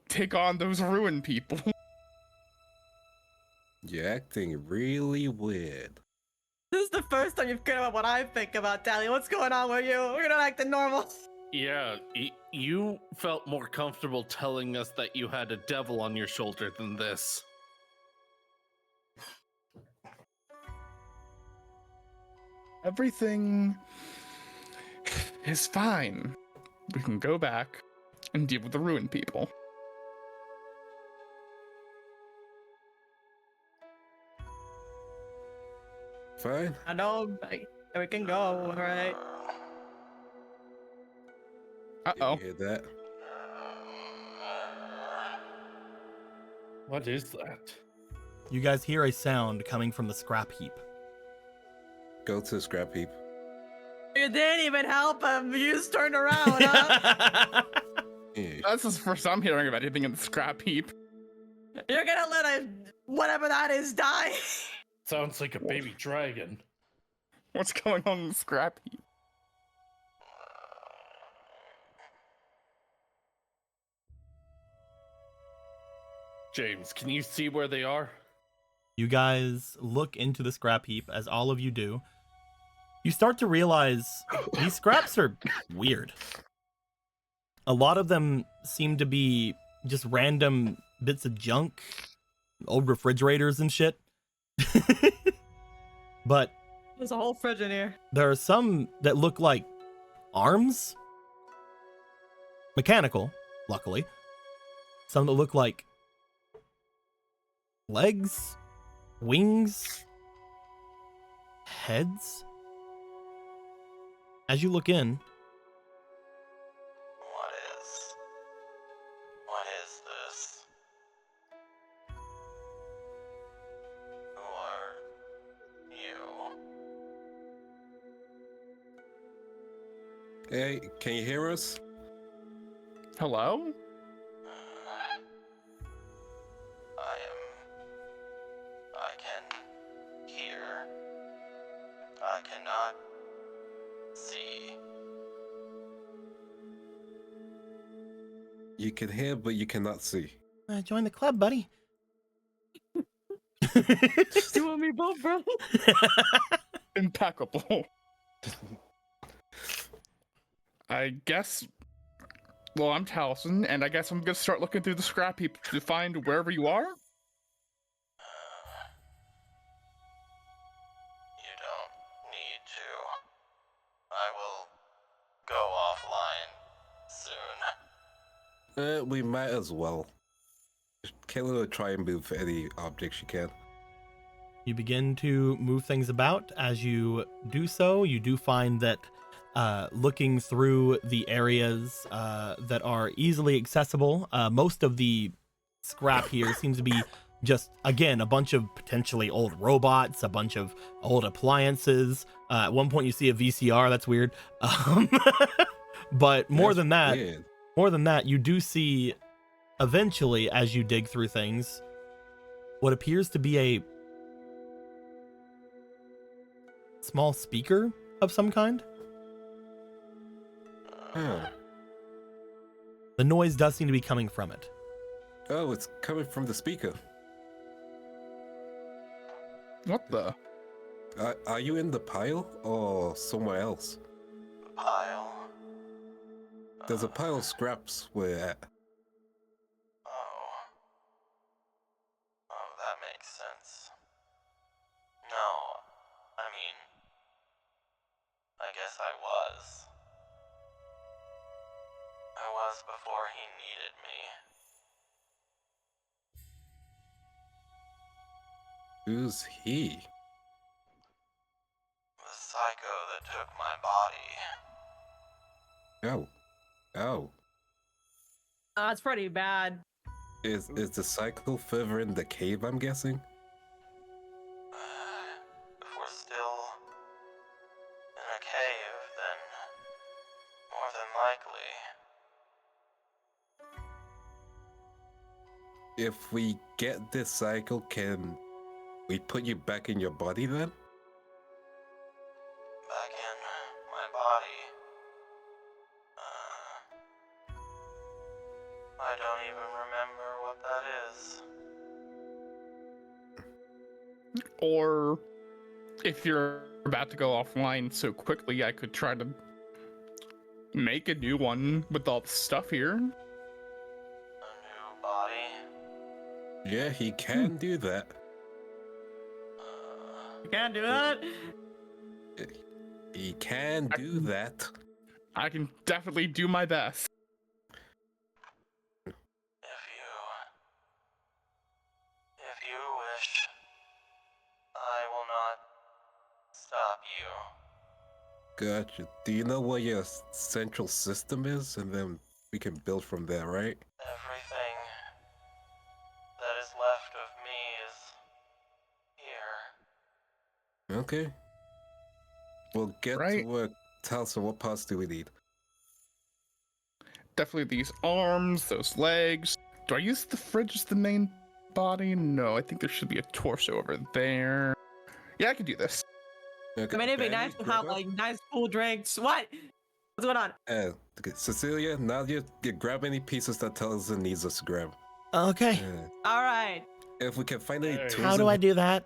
take on those ruined people. You're acting really weird. This is the first time you've cared about what I think about, Tally. What's going on with you? We're not acting normal. Yeah, you felt more comfortable telling us that you had a devil on your shoulder than this. Everything is fine. We can go back and deal with the ruined people. Fine. I know. We can go, right? Uh-oh. You hear that? What is that? You guys hear a sound coming from the scrap heap. Go to the scrap heap. You didn't even help him. You just turned around, huh? Yeah. That's the first I'm hearing about anything in the scrap heap. You're gonna let a whatever that is die. Sounds like a baby dragon. What's going on in the scrap heap? James, can you see where they are? You guys look into the scrap heap, as all of you do. You start to realize these scraps are weird. A lot of them seem to be just random bits of junk, old refrigerators and shit. But There's a whole fridge in here. there are some that look like arms. Mechanical, luckily. Some that look like legs, wings, heads. As you look in, What is this? Who are you? Hey, can you hear us? Hello? I can hear. I cannot see. You can hear, but you cannot see. join the club, buddy. You and me both, bro. Impeccable. I guess. Well, I'm Taliesin, and I guess I'm gonna start looking through the scrap heap to find wherever you are. You don't need to. I will go offline soon. We might as well. Kayla will try and move any objects you can. You begin to move things about. As you do so, you do find that looking through the areas that are easily accessible, most of the scrap here seems to be just, again, a bunch of potentially old robots, a bunch of old appliances. At one point you see a VCR. That's weird. But more than that, Weird. you do see eventually, as you dig through things, what appears to be a small speaker of some kind. Huh. The noise does seem to be coming from it. Oh, it's coming from the speaker. What the? Are you in the pile or somewhere else? The pile. There's a pile of scraps we're at. Oh. Oh, that makes sense. No, I mean, I guess I was. I was before he needed me. Who's he? The psycho that took my body. Oh. Oh. That's pretty bad. Is the cycle further in the cave, I'm guessing? If we're still in a cave, then more than likely. If we get this cycle, can we put you back in your body then? Back in my body. I don't even remember what that is. Or if you're about to go offline so quickly, I could try to make a new one with all the stuff here. A new body. Yeah, he can do that. You can't do that. He can do that. I can definitely do my best. If you wish, I will not stop you. Gotcha. Do you know where your central system is? And then we can build from there, right? Everything that is left of me is here. Okay. We'll get to Right. work. Tell us what parts do we need? Definitely these arms, those legs. Do I use the fridge as the main body? No, I think there should be a torso over there. Yeah, I can do this. Okay, I mean, it'd be Benny, nice to have Gregor? like nice cool drinks. What? What's going on? Okay, Cecilia, now you grab any pieces that tells us needs us to grab. Okay. All right. If we can find any Hey. tools. How do I do that?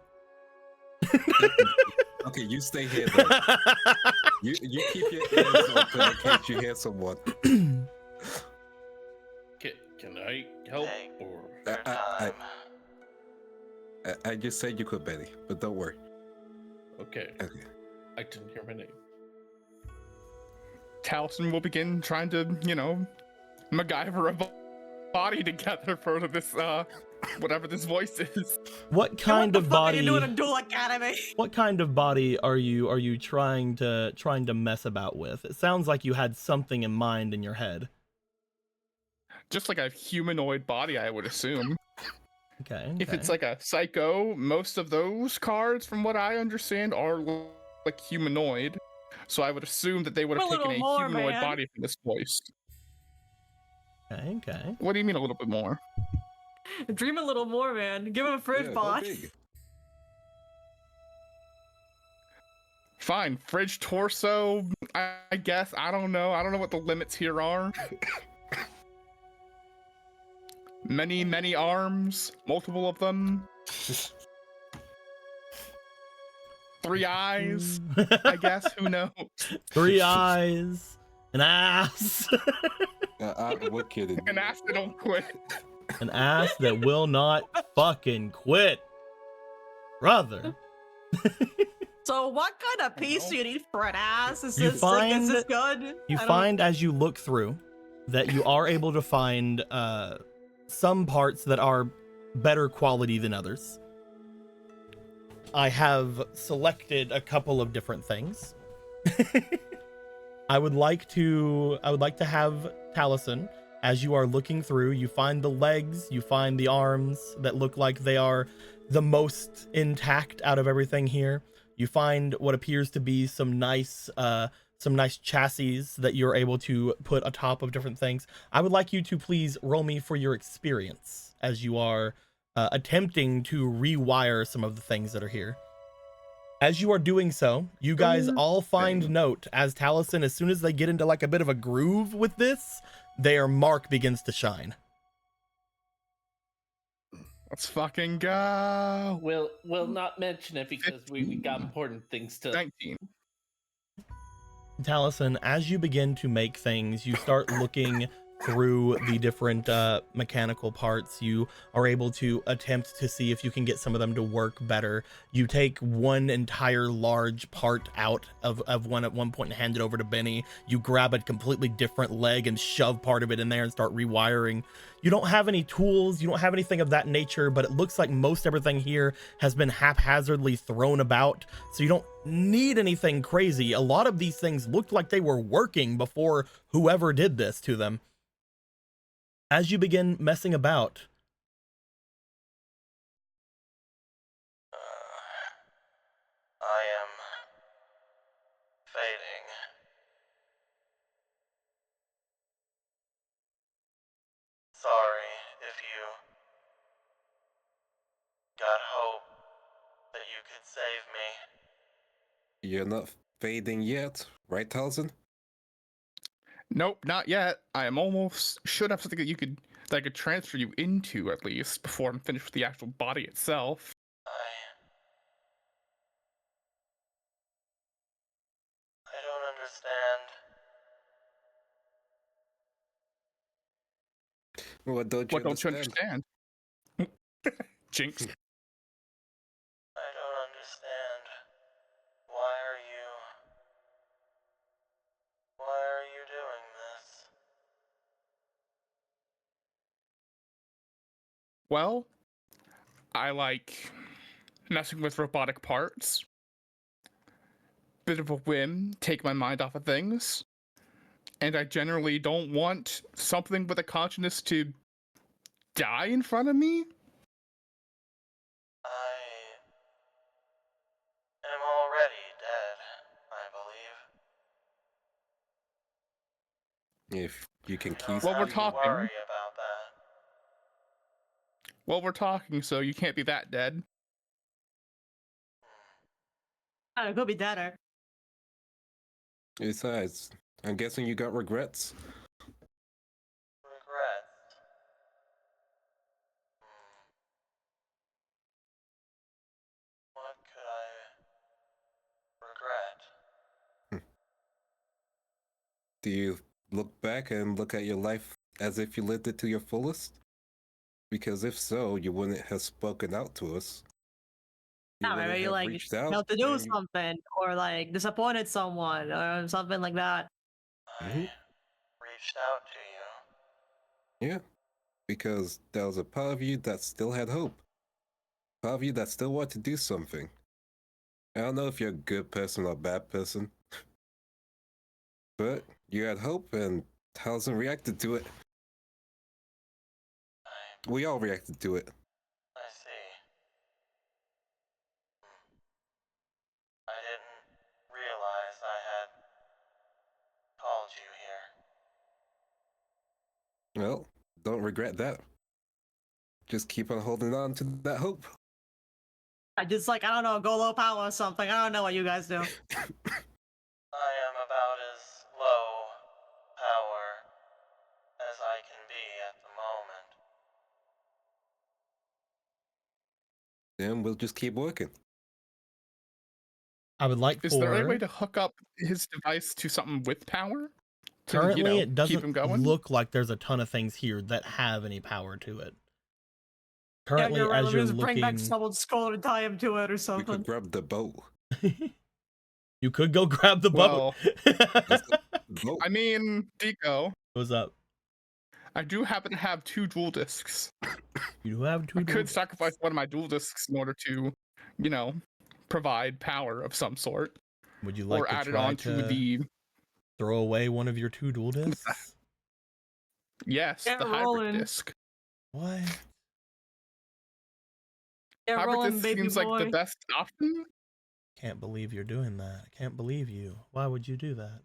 Okay, you stay here then. You keep your ears open in case you hear someone. Can I help Take or your time. I just said you could, Benny, but don't worry. okay? Okay. I didn't hear my name. Taliesin will begin trying to, MacGyver a body together for this, whatever this voice is. What kind of What the fuck are body? you doing in Duel Academy? What kind of body are you trying to mess about with? It sounds like you had something in mind in your head. Just like a humanoid body, I would assume. Okay. If it's like a psycho, most of those cards, from what I understand, are like humanoid. So I would assume that they would have A taken little a more, humanoid man. body from this voice. Okay. What do you mean a little bit more? Dream a little more, man. Give him a fridge Yeah, go box. big. Fine, fridge torso, I guess. I don't know. I don't know what the limits here are. Many arms, multiple of them. 3 eyes, I guess. Who knows? 3 eyes, an ass, We're kidding. An ass that don't quit. an ass that will not fucking quit, brother. So what kind of piece do you need for an ass? Is You this find- is this good? You I don't- find as you look through that you are able to find some parts that are better quality than others. I have selected a couple of different things. I would like to have Taliesin, as you are looking through, you find the legs, you find the arms that look like they are the most intact out of everything here. You find what appears to be some nice chassis that you're able to put atop of different things. I would like you to please roll me for your experience as you are attempting to rewire some of the things that are here. As you are doing so, you guys all find note as Taliesin, as soon as they get into like a bit of a groove with this, their mark begins to shine. Let's fucking go. We'll not mention it because we got important things to. 19. Taliesin, as you begin to make things, you start looking through the different mechanical parts. You are able to attempt to see if you can get some of them to work better. You take one entire large part out of one at one point and hand it over to Benny. You grab a completely different leg and shove part of it in there and start rewiring. You don't have any tools, you don't have anything of that nature, but it looks like most everything here has been haphazardly thrown about, so you don't need anything crazy. A lot of these things looked like they were working before whoever did this to them. As you begin messing about, I am fading. Sorry if you got hope that you could save me. You're not fading yet, right, Taliesin? Nope, not yet. I am almost should have something that I could transfer you into at least before I'm finished with the actual body itself. I don't understand. What don't you What don't you understand? understand? Jinx. I don't understand. Why are you doing this? Well, I like messing with robotic parts. Bit of a whim, take my mind off of things. And I generally don't want something with a consciousness to die in front of me. I am already dead, I believe. If you can You keep. don't Well, we're have to talking. worry about that. Well, we're talking, so you can't be that dead. It could be deader. Besides, I'm guessing you got regrets. Regrets. What could I regret? Do you look back and look at your life as if you lived it to your fullest? Because if so, you wouldn't have spoken out to us. You Yeah, wouldn't maybe you have like reached out failed to do and you- something, or like disappointed someone, or something like that. I Mhm. reached out to you. Yeah, because there was a part of you that still had hope. part of you that still want to do something. I don't know if you're a good person or a bad person, but you had hope and Taliesin reacted to it. We all reacted to it. I see. I didn't realize I had called you here. Well, don't regret that. Just keep on holding on to that hope. I just like, I don't know, go low power or something. I don't know what you guys do. I am about as low power as I can be at the moment. Then we'll just keep working. I would like Is there any way for to hook up his device to something with power? To, currently it keep him doesn't going? look like there's a ton of things here that have any power to it. Currently, yeah, you're right. as you're Just bring back looking, someone's skull and tie him to it or We something. could grab the boat. you could go grab the boat. Boat. I mean, Deco, What's up? I do happen to have 2 dual discs. You have two. I could duels. sacrifice one of my dual discs in order to, provide power of some sort, Would you like or to add it try onto to the throw away one of your 2 dual discs? yes, Get the hybrid rolling. disc. What? Yeah, Hybrid rolling, disc baby seems boy. like the best option. Can't believe you're doing that. I can't believe you. Why would you do that?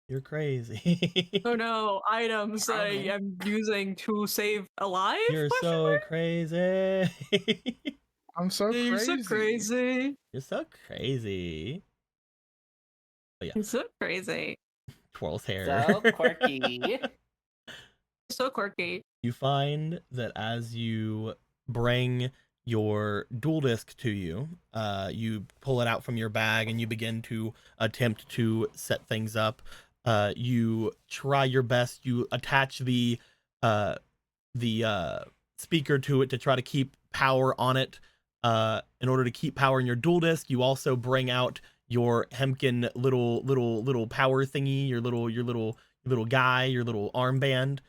You're crazy. Oh no, items Wow. I'm using to save alive? You're Question so mark? crazy. I'm so You're crazy. so crazy. You're so crazy. You're so crazy. Twirls hair. So quirky. So quirky. You find that as you bring your dual disc to you, you pull it out from your bag and you begin to attempt to set things up. You try your best. You attach the speaker to it to try to keep power on it. In order to keep power in your dual disc, you also bring out your Hemkin little power thingy, your little guy, your little armband.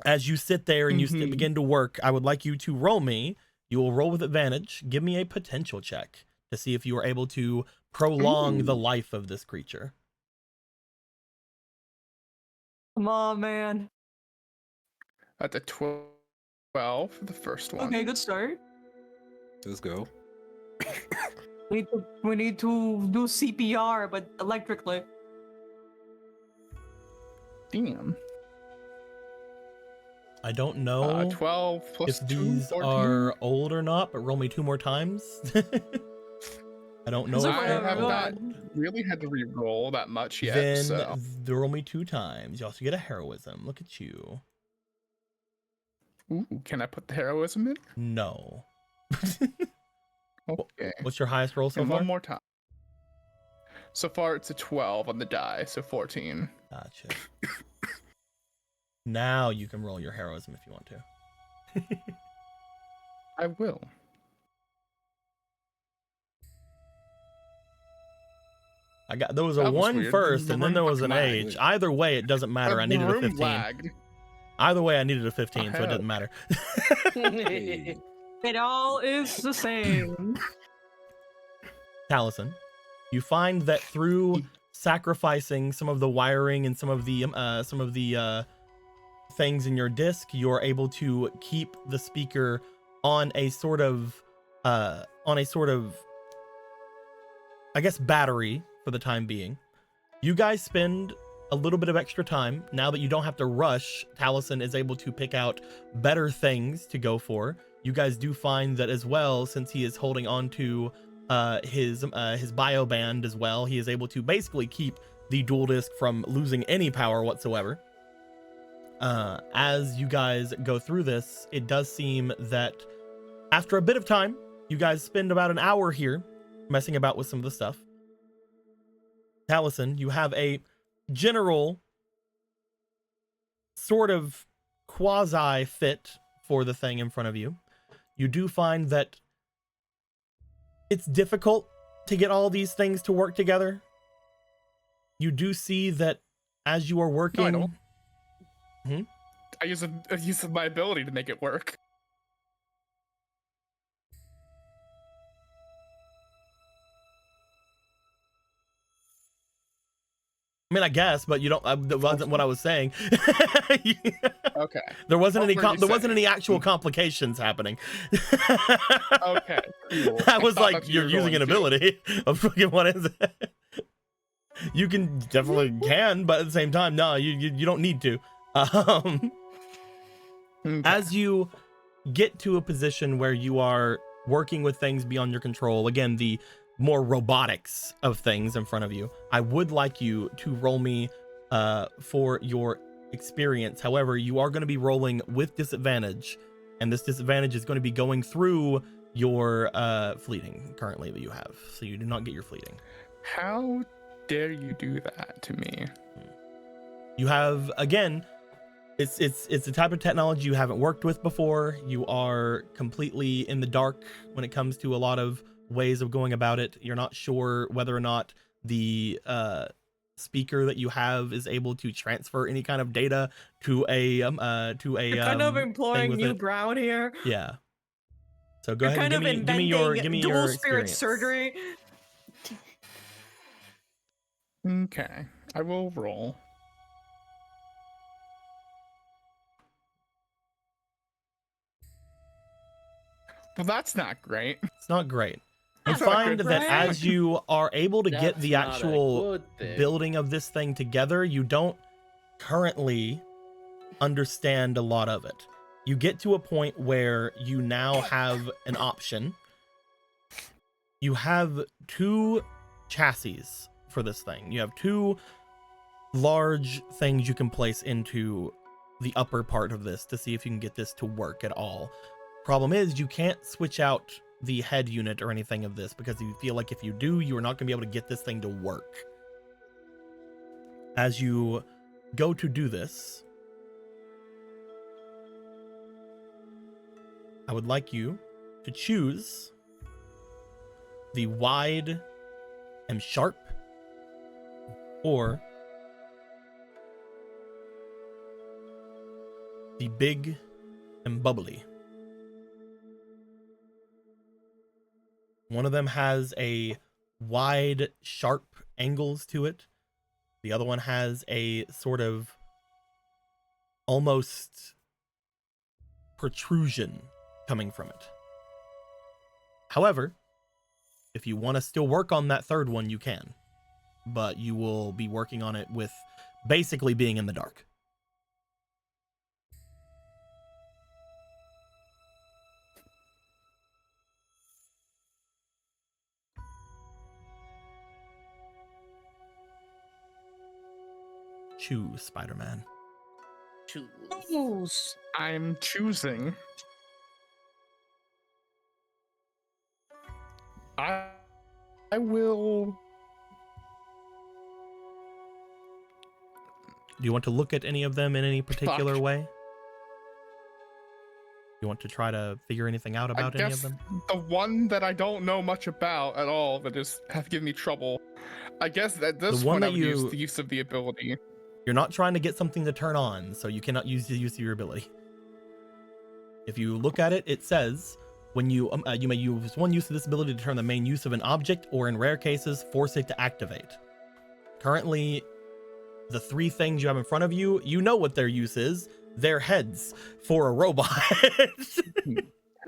As you sit there and you Mhm. begin to work, I would like you to roll me. You will roll with advantage. Give me a potential check to see if you are able to prolong the Ooh. life of this creature. Come on, man. At the 12 for the first one. Okay, good start. Let's go. We need to do CPR, but electrically. Damn. I don't know 12 plus if 2, these 14. are old or not, but roll me 2 more times. I don't know Is if it I whatever, have go not ahead. really had to re-roll that much yet, then so. roll me 2 times. You also get a heroism. Look at you. Ooh, can I put the heroism in? No. Okay. What's your highest roll so And far? one more time. So far, it's a 12 on the die, so 14. Gotcha. Now you can roll your heroism if you want to. I will. There was a That was 1 weird. first, The and then room there was fucking an lagged. H. Either way, it doesn't matter. I The needed a room 15. lagged. Either way, I needed a 15, so it hell. didn't matter. Hey. It all is the same. Taliesin, you find that through sacrificing some of the wiring and some of the things in your disc, you're able to keep the speaker on a sort of I guess battery for the time being. You guys spend a little bit of extra time now that you don't have to rush. Taliesin is able to pick out better things to go for. You guys do find that as well, since he is holding on to his bio band as well, he is able to basically keep the dual disc from losing any power whatsoever. As you guys go through this, it does seem that after a bit of time, you guys spend about an hour here messing about with some of the stuff. Taliesin, you have a general sort of quasi fit for the thing in front of you. You do find that it's difficult to get all these things to work together. You do see that as you are working. No, I don't. Hmm? I use my ability to make it work. mean, I guess, but you don't. That wasn't what I was saying. Okay. There wasn't What any. were you There wasn't saying? any actual complications happening. Okay. Cool. I was thought like, that's what you you're were using going an to. ability. Of fucking what is it? You can definitely can, but at the same time, no, you don't need to. Okay. As you get to a position where you are working with things beyond your control, again, the more robotics of things in front of you, I would like you to roll me for your experience. However, you are going to be rolling with disadvantage, and this disadvantage is going to be going through your fleeting currently that you have, so you do not get your fleeting. How dare you do that to me? You have, again, it's the type of technology you haven't worked with before. You are completely in the dark when it comes to a lot of ways of going about it. You're not sure whether or not the speaker that you have is able to transfer any kind of data to a You're kind of thing employing with new it. ground here. Yeah. So go You're ahead and kind of give me your dual spirit experience. surgery. Okay. I will roll. Well, that's not great. It's not great. You That's not find good, that right? as you are able to get That's the not a actual good thing. building of this thing together, you don't currently understand a lot of it. You get to a point where you now have an option. You have two chassis for this thing. You have two large things you can place into the upper part of this to see if you can get this to work at all. Problem is, you can't switch out the head unit or anything of this because you feel like if you do, you are not going to be able to get this thing to work. As you go to do this, I would like you to choose the wide and sharp or the big and bubbly. One of them has a wide, sharp angles to it. The other one has a sort of almost protrusion coming from it. However, if you want to still work on that third one, you can. But you will be working on it with basically being in the dark. Choose, Spider-Man. Choose. I'm choosing. I will. Do you want to look at any of them in any particular Fuck. way? You want to try to figure anything out about I any guess of them? the one that I don't know much about at all that is have given me trouble. I guess at this one one I that would use you- the use of the ability. You're not trying to get something to turn on, so you cannot use the use of your ability. If you look at it, it says when you may use one use of this ability to turn the main use of an object, or in rare cases, force it to activate. Currently, the three things you have in front of you, you know what their use is. They're heads for a robot.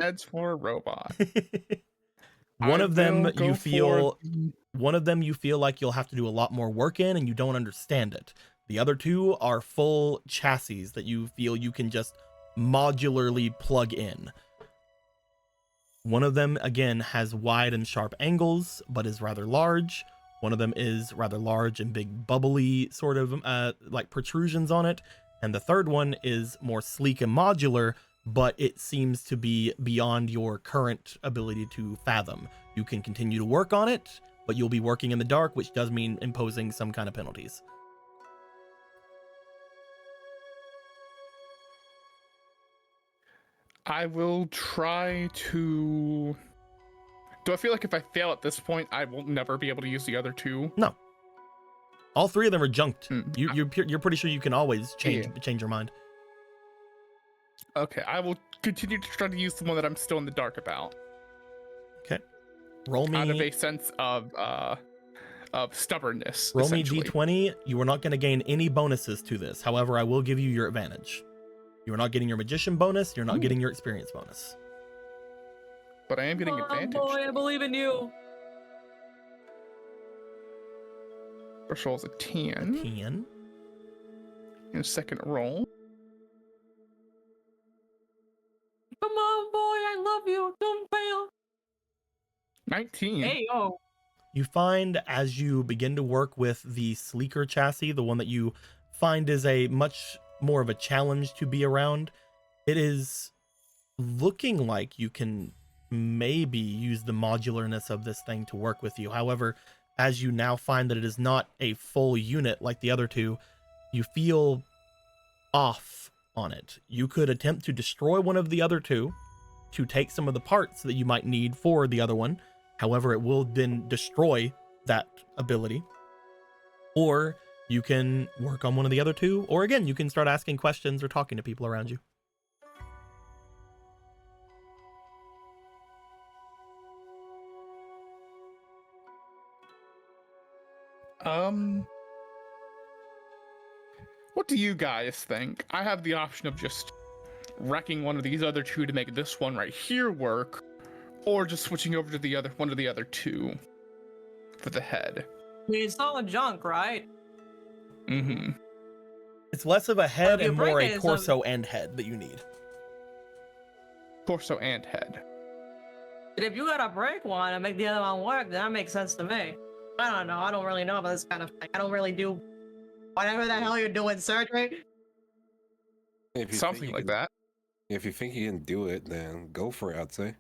Heads for a robot. One I of them will go you for feel the- one of them you feel like you'll have to do a lot more work in and you don't understand it. The other two are full chassis that you feel you can just modularly plug in. One of them, again, has wide and sharp angles, but is rather large. One of them is rather large and big bubbly sort of like protrusions on it. And the third one is more sleek and modular, but it seems to be beyond your current ability to fathom. You can continue to work on it, but you'll be working in the dark, which does mean imposing some kind of penalties. I will try to. Do I feel like if I fail at this point, I will never be able to use the other two? No. All three of them are junked. Hmm. You're pretty sure you can always change your mind. Okay, I will continue to try to use the one that I'm still in the dark about. Okay. Roll Out of me. a sense of of stubbornness. Roll me essentially. d20. You are not going to gain any bonuses to this. However, I will give you your advantage. You are not getting your magician bonus. You're not getting your experience bonus. But I am getting Come on, advantage. boy, I believe in you. First roll is a 10. 10. And second roll. Come on, boy, I love you. Don't fail. 19. Hey, yo. You find as you begin to work with the sleeker chassis, the one that you find is a much more of a challenge to be around, it is looking like you can maybe use the modularness of this thing to work with you. However, as you now find that it is not a full unit like the other two, you feel off on it. You could attempt to destroy one of the other two to take some of the parts that you might need for the other one. However, it will then destroy that ability. Or you can work on one of the other two, or again, you can start asking questions or talking to people around you. What do you guys think? I have the option of just wrecking one of these other two to make this one right here work, or just switching over to the other one of the other two for the head. I mean, it's all junk, right? Mm-hmm. It's less of a head if you and more break a it, torso and head that you need. Torso and head. But if you gotta break one and make the other one work, then that makes sense to me. I don't know. I don't really know about this kind of thing. I don't really do whatever the hell you're doing surgery. If you Something think you like can- that. If you think you can do it, then go for it, I'd say.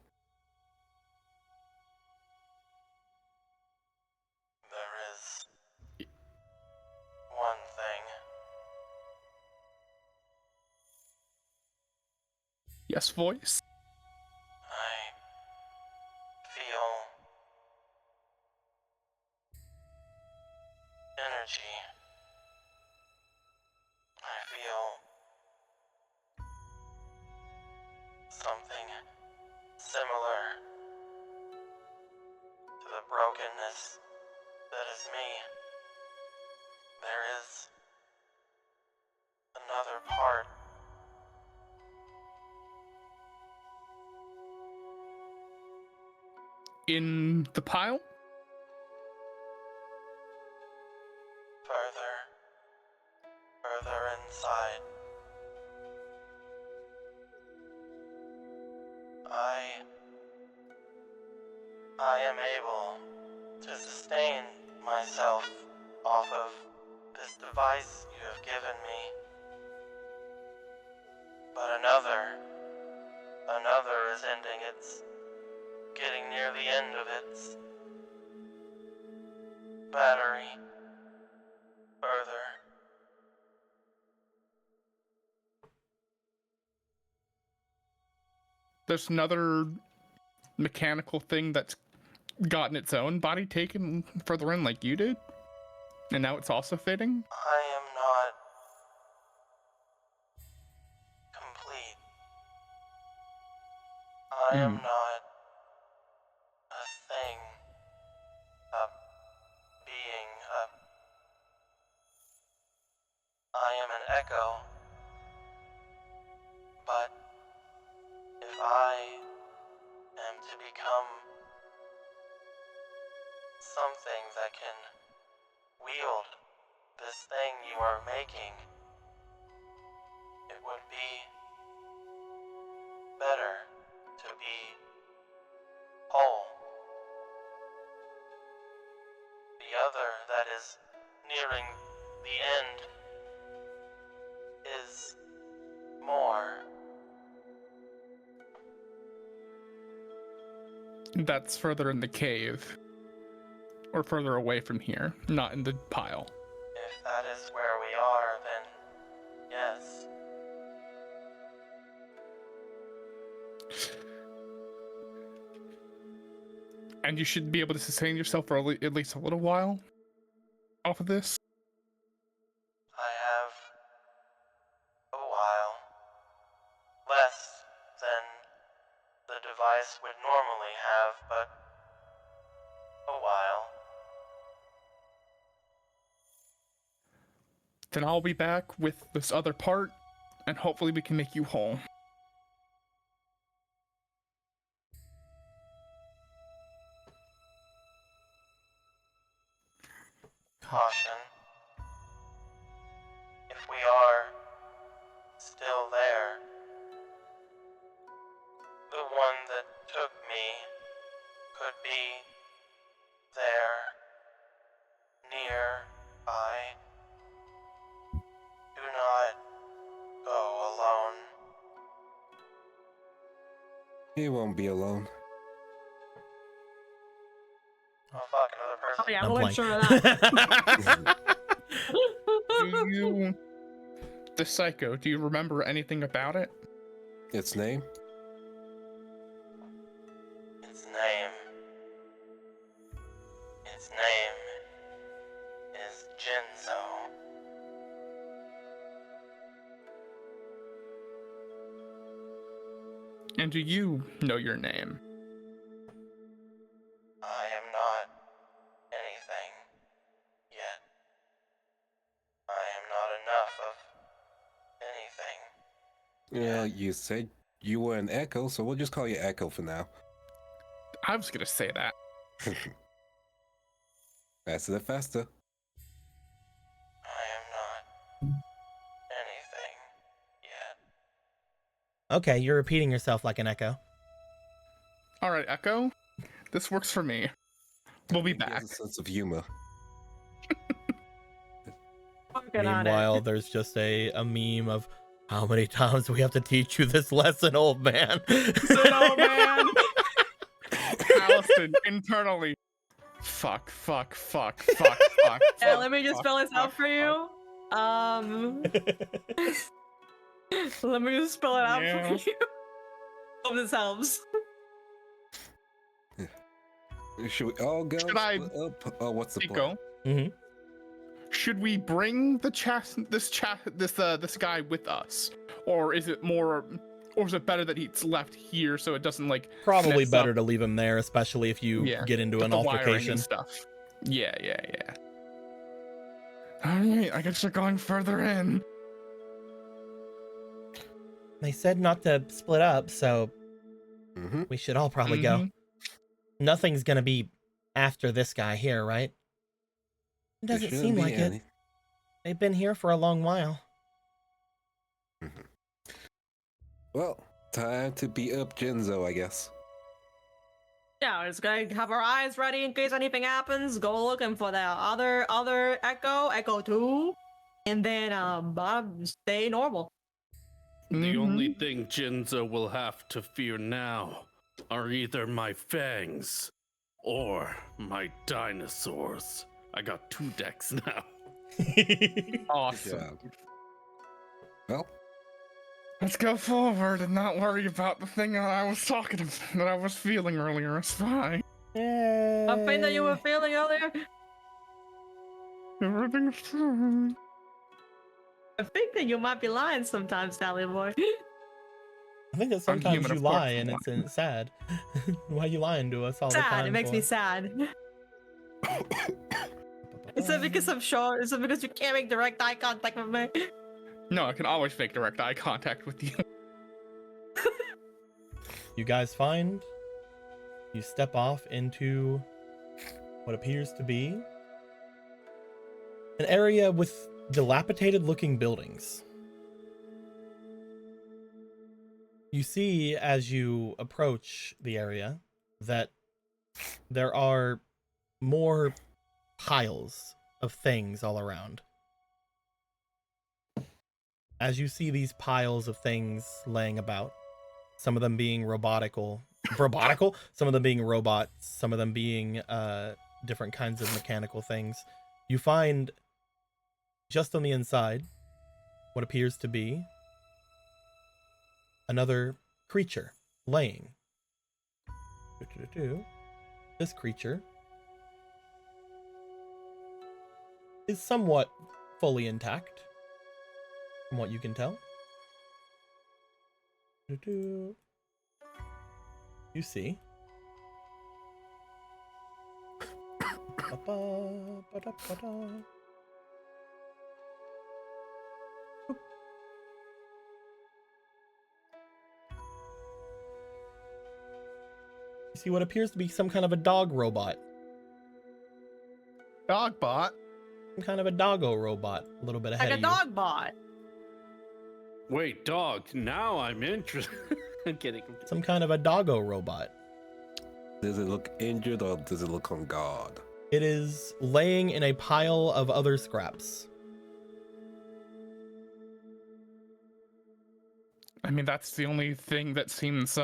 There is one thing. Yes, voice. I feel energy. I feel something similar to the brokenness that is me. There is another part. In the pile? Further inside. I am able to sustain myself off of this device you have given me. But another is getting near the end of its battery. Further. There's another mechanical thing that's gotten its own body taken further in like you did? And now it's also fitting? I am not complete. I am not a thing, a being, I am an echo. But if I am to become something that can wield this thing you are making, it would be better to be whole. The other that is nearing the end is more. That's further in the cave. Or further away from here, not in the pile. If that is where we are, then yes. And you should be able to sustain yourself for at least a little while off of this. I have a while. Less than the device would normally have, but a while. then I'll be back with this other part, and hopefully we can make you whole. Caution. If we are still there, the one that took me could be there, nearby. Do not go alone. He won't be alone. Oh fuck, another person. Oh yeah, I'm we'll playing. ensure that. Do you, the psycho, do you remember anything about it? Its name? Its name. Its name is Jinzo. And do you know your name? I am not anything yet. I am not enough of anything. Yeah, you said you were an Echo, so we'll just call you Echo for now. I was gonna say that. Faster the faster. I am not anything yet. Okay, you're repeating yourself like an echo. All right, Echo, this works for me. We'll be He has back. a sense of humor. Working on it. Meanwhile, there's just a meme of how many times do we have to teach you this lesson, old man. Oh man! Allison, internally. Fuck. Yeah, let me just fuck, spell this out fuck, for you. Let me just spell it out Yeah. for you. Hope this helps. Should we all go Should I- split up? Oh, what's the Nico, plan? Mhm. should we bring this guy with us, or is it better that he's left here so it doesn't like Probably mess better up to leave him there, especially if you Yeah, get into with an the wiring altercation. and stuff? Yeah. All right, I guess we're going further in. They said not to split up, so Mm-hmm. we should all probably go. Mhm. Nothing's gonna be after this guy here, right? It doesn't seem like it. They've been here for a long while. Well, time to beat up Jinzo, I guess. Yeah, we're just gonna have our eyes ready in case anything happens. Go looking for that other Echo 2, and then stay normal. The only Mhm. thing Jinzo will have to fear now are either my fangs or my dinosaurs. I got 2 decks now. Awesome. Yeah. Well, Let's go forward and not worry about the thing that I was that I was feeling earlier. It's fine. A pain that you were feeling earlier. Everything's fine. I think that you might be lying sometimes, Sally boy. I think that I'm sometimes human, you of course lie I'm and it's sad. Why you lying to us all the Sad. time? It makes me for? sad. Is it because I'm short? Is it because you can't make direct eye contact with me? No, I can always make direct eye contact with you. You guys you step off into what appears to be an area with dilapidated looking buildings. You see as you approach the area that there are more piles of things all around. As you see these piles of things laying about, some of them being robotical, some of them being robots, some of them being different kinds of mechanical things, you find just on the inside what appears to be another creature laying. This creature is somewhat fully intact, from what you can tell. You see You see what appears to be some kind of a dog robot. Dogbot. Some kind of a doggo robot. A little bit ahead Like a of you. dog bot. Wait, dog. Now I'm interested. I'm kidding. Some kind of a doggo robot. Does it look injured or does it look on guard? It is laying in a pile of other scraps. I mean, that's the only thing that seems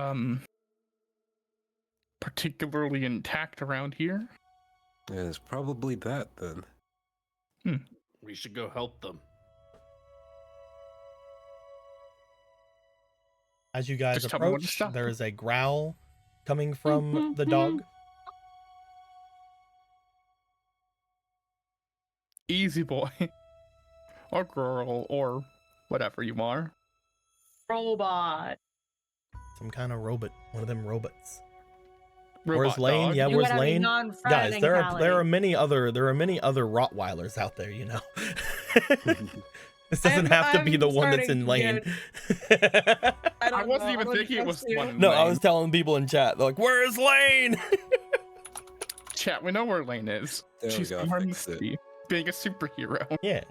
particularly intact around here. Yeah, it's probably that then. We should go help them. As you guys Just tell me when to approach, stop. there is a growl coming from the dog. Easy boy. Or girl, or whatever you are. Robot. Some kind of robot. One of them robots. Robot Where's Lane? dog. Yeah, You where's gotta be Lane? Guys, there are many other Rottweilers out there, you know. This doesn't have to be I'm the one that's in starting Lane. I I wasn't even thinking it was one in No, I Lane. was telling people in chat. They're like, "Where's Lane?" Chat, we know where Lane is. There we She's go, from fixed it. the being a superhero. Yeah.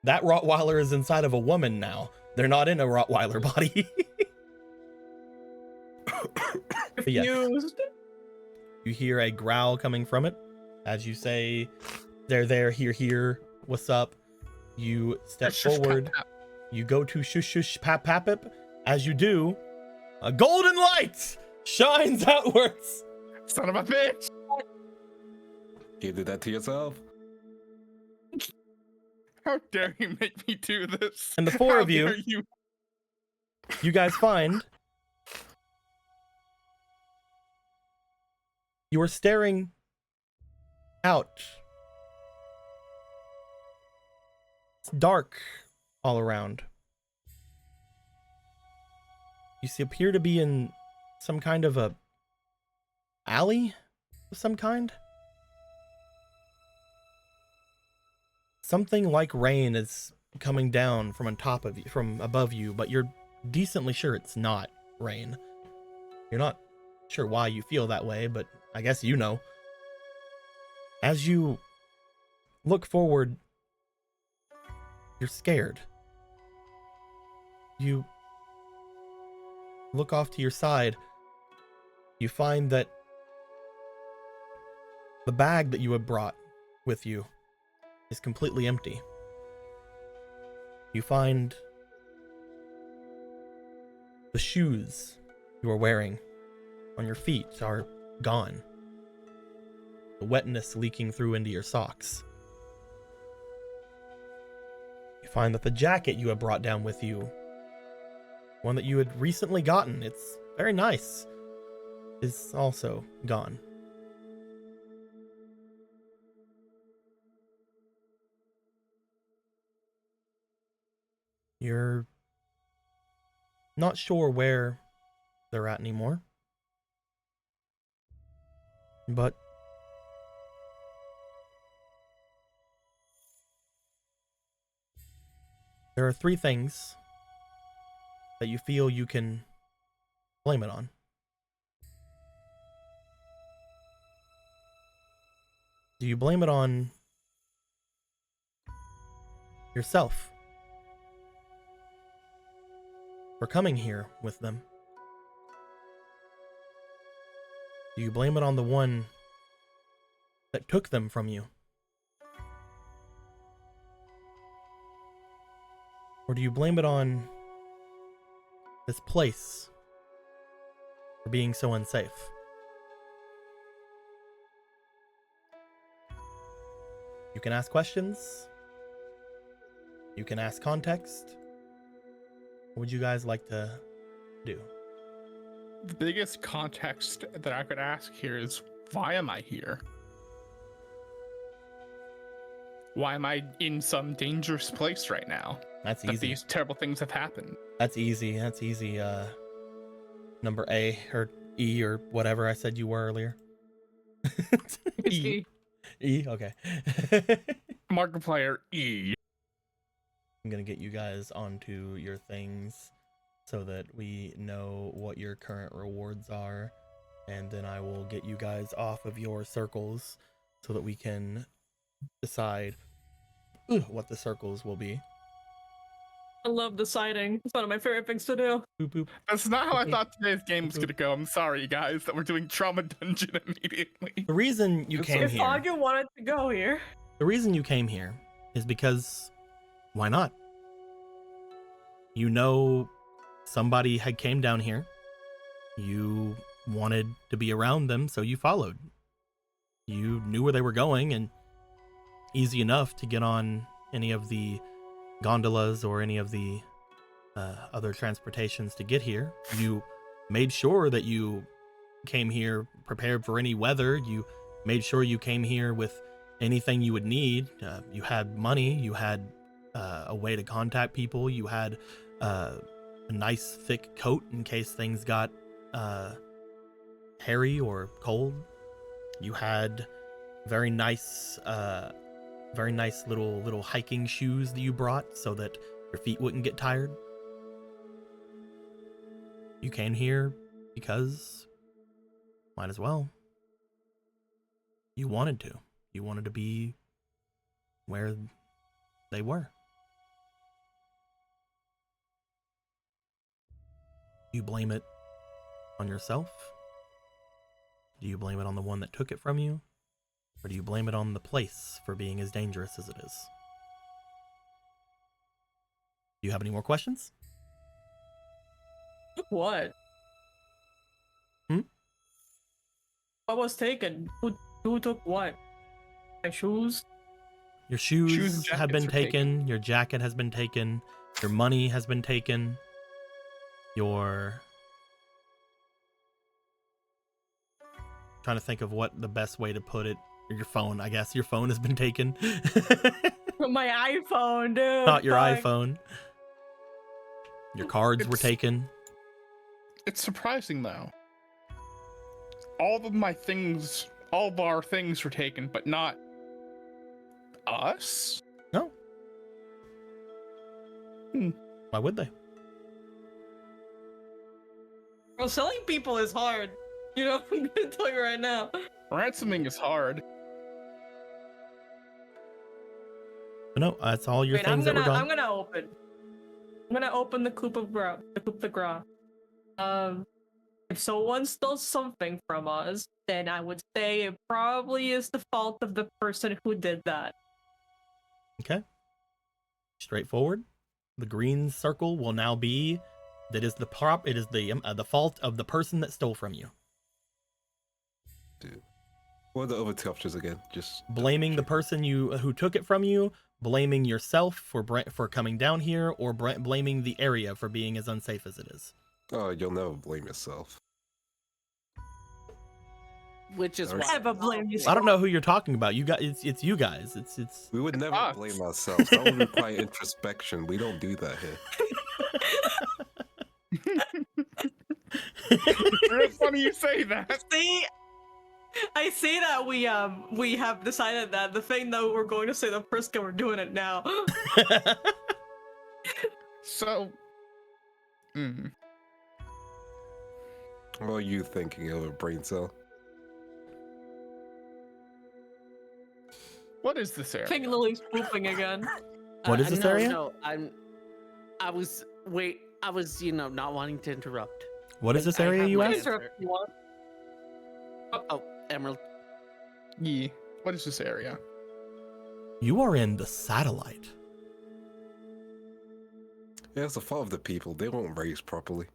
That Rottweiler is inside of a woman now. They're not in a Rottweiler body. But yes, Confused. you hear a growl coming from it as you say, there, here, what's up? You step Shush, shush, forward. tap, tap. You go to shush shush pap papip. As you do, a golden light shines outwards. Son of a bitch! You did that to yourself? How dare you make me do this? And the four How of you- dare You guys find you are staring out. It's dark all around. You see, appear to be in some kind of a alley of some kind. Something like rain is coming down from on top of you, from above you, but you're decently sure it's not rain. You're not sure why you feel that way, but I guess you know. As you look forward, you're scared. You look off to your side. You find that the bag that you had brought with you is completely empty. You find the shoes you are wearing on your feet are gone. The wetness leaking through into your socks. You find that the jacket you had brought down with you, one that you had recently gotten, it's very nice, is also gone. You're not sure where they're at anymore, but there are three things that you feel you can blame it on. Do you blame it on yourself for coming here with them? Do you blame it on the one that took them from you? Or do you blame it on this place for being so unsafe? You can ask questions. You can ask context. What would you guys like to do? The biggest context that I could ask here is, why am I here? Why am I in some dangerous place right now? That's That easy. these terrible things have happened. That's easy. That's easy. Number A or E or whatever I said you were earlier. E. E. Okay. Markiplier E. I'm gonna get you guys onto your things. so that we know what your current rewards are, and then I will get you guys off of your circles so that we can decide what the circles will be. I love deciding. It's one of my favorite things to do. Boop, boop. That's not how I thought today's game was gonna go. I'm sorry, guys, that we're doing Trauma Dungeon immediately. The reason you came If here, Agu wanted to go here. the reason you came here is because why not? You know, somebody had came down here. You wanted to be around them, so you followed. You knew where they were going, and easy enough to get on any of the gondolas or any of the other transportations to get here. You made sure that you came here prepared for any weather. You made sure you came here with anything you would need. You had money. You had a way to contact people. You had a nice thick coat in case things got hairy or cold. You had very nice little hiking shoes that you brought so that your feet wouldn't get tired. You came here because might as well. You wanted to. You wanted to be where they were. You blame it on yourself? Do you blame it on the one that took it from you? Or do you blame it on the place for being as dangerous as it is? Do you have any more questions? What? What was taken? Who took what? My shoes? Your Shoes shoes and have been jackets are taken. Your jacket has been taken. Your money has been taken. Your... Trying to think of what the best way to put it. Your phone, I guess. Your phone has been taken. My iPhone, dude. Not your Fuck. iPhone. Your cards were It's- taken. It's surprising though. All of our things were taken, but not us. No. Why would they? Well, selling people is hard. You know, I'm gonna tell you right now. Ransoming is hard. But no, that's all your Wait, things that were gone. I'm gonna open the coup de grace. If someone stole something from us, then I would say it probably is the fault of the person who did that. Okay. Straightforward. The green circle will now be that is the prop. It is the fault of the person that stole from you. Dude. What are the other two options again? Just Blaming the person who took it from you, blaming yourself for coming down here, or blaming the area for being as unsafe as it is. Oh, you'll never blame yourself. Which is Never why Never blame yourself. I don't know who you're talking about. You guys, it's you guys. It's. We would never us. blame ourselves. That would require introspection. We don't do that here. It's funny you say that. See, I see that we have decided that the thing that we're going to say to Priska, we're doing it now. So, What are you thinking of a brain cell? what is this I area? think Lily's pooping again. What is this no, area? No, I was not wanting to interrupt. What is this I area have you my What asked? is her what? Oh, Emerald. Yeah. What is this area? You are in the satellite. Yeah, it's the fault of the people. They won't raise properly.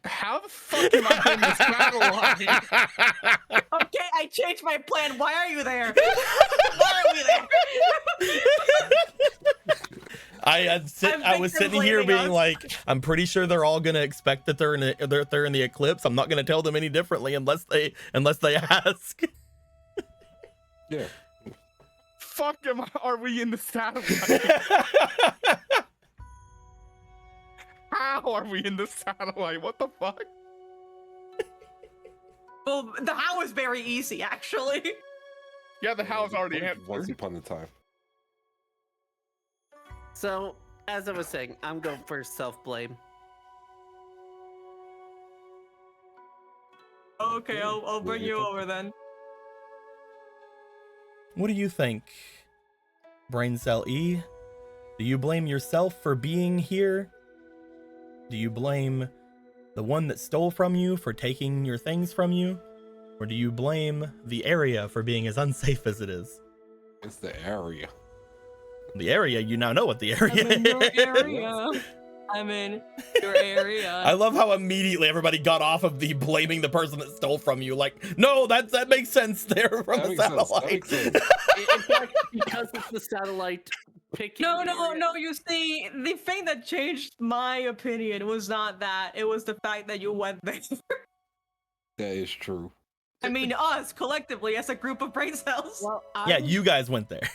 How the fuck am I in the satellite? Okay, I changed my plan. Why are you there? Why are we there? I was sitting here victim being blaming us. like, I'm pretty sure they're all gonna expect that they're in the eclipse. I'm not gonna tell them any differently unless they ask. Yeah. Fuck are we in the satellite? How are we in the satellite? What the fuck? Well, the how is very easy, actually. Yeah, the how is already Once answered. upon a time. So, as I was saying, I'm going for self-blame. Okay, I'll bring you over then. What do you think, Brain Cell E? Do you blame yourself for being here? Do you blame the one that stole from you for taking your things from you? Or do you blame the area for being as unsafe as it is? It's the area. The area, you now know what the area I'm in your is. area. I'm in your area. I love how immediately everybody got off of the blaming the person that stole from you. Like, no, that makes sense there from That the makes sense, that satellite. makes sense. In fact, because it's the satellite picking. No, the area- no, you see, the thing that changed my opinion was not that. It was the fact that you went there. That is true. I mean, us, collectively, as a group of brain cells. Well, Yeah, you guys went there.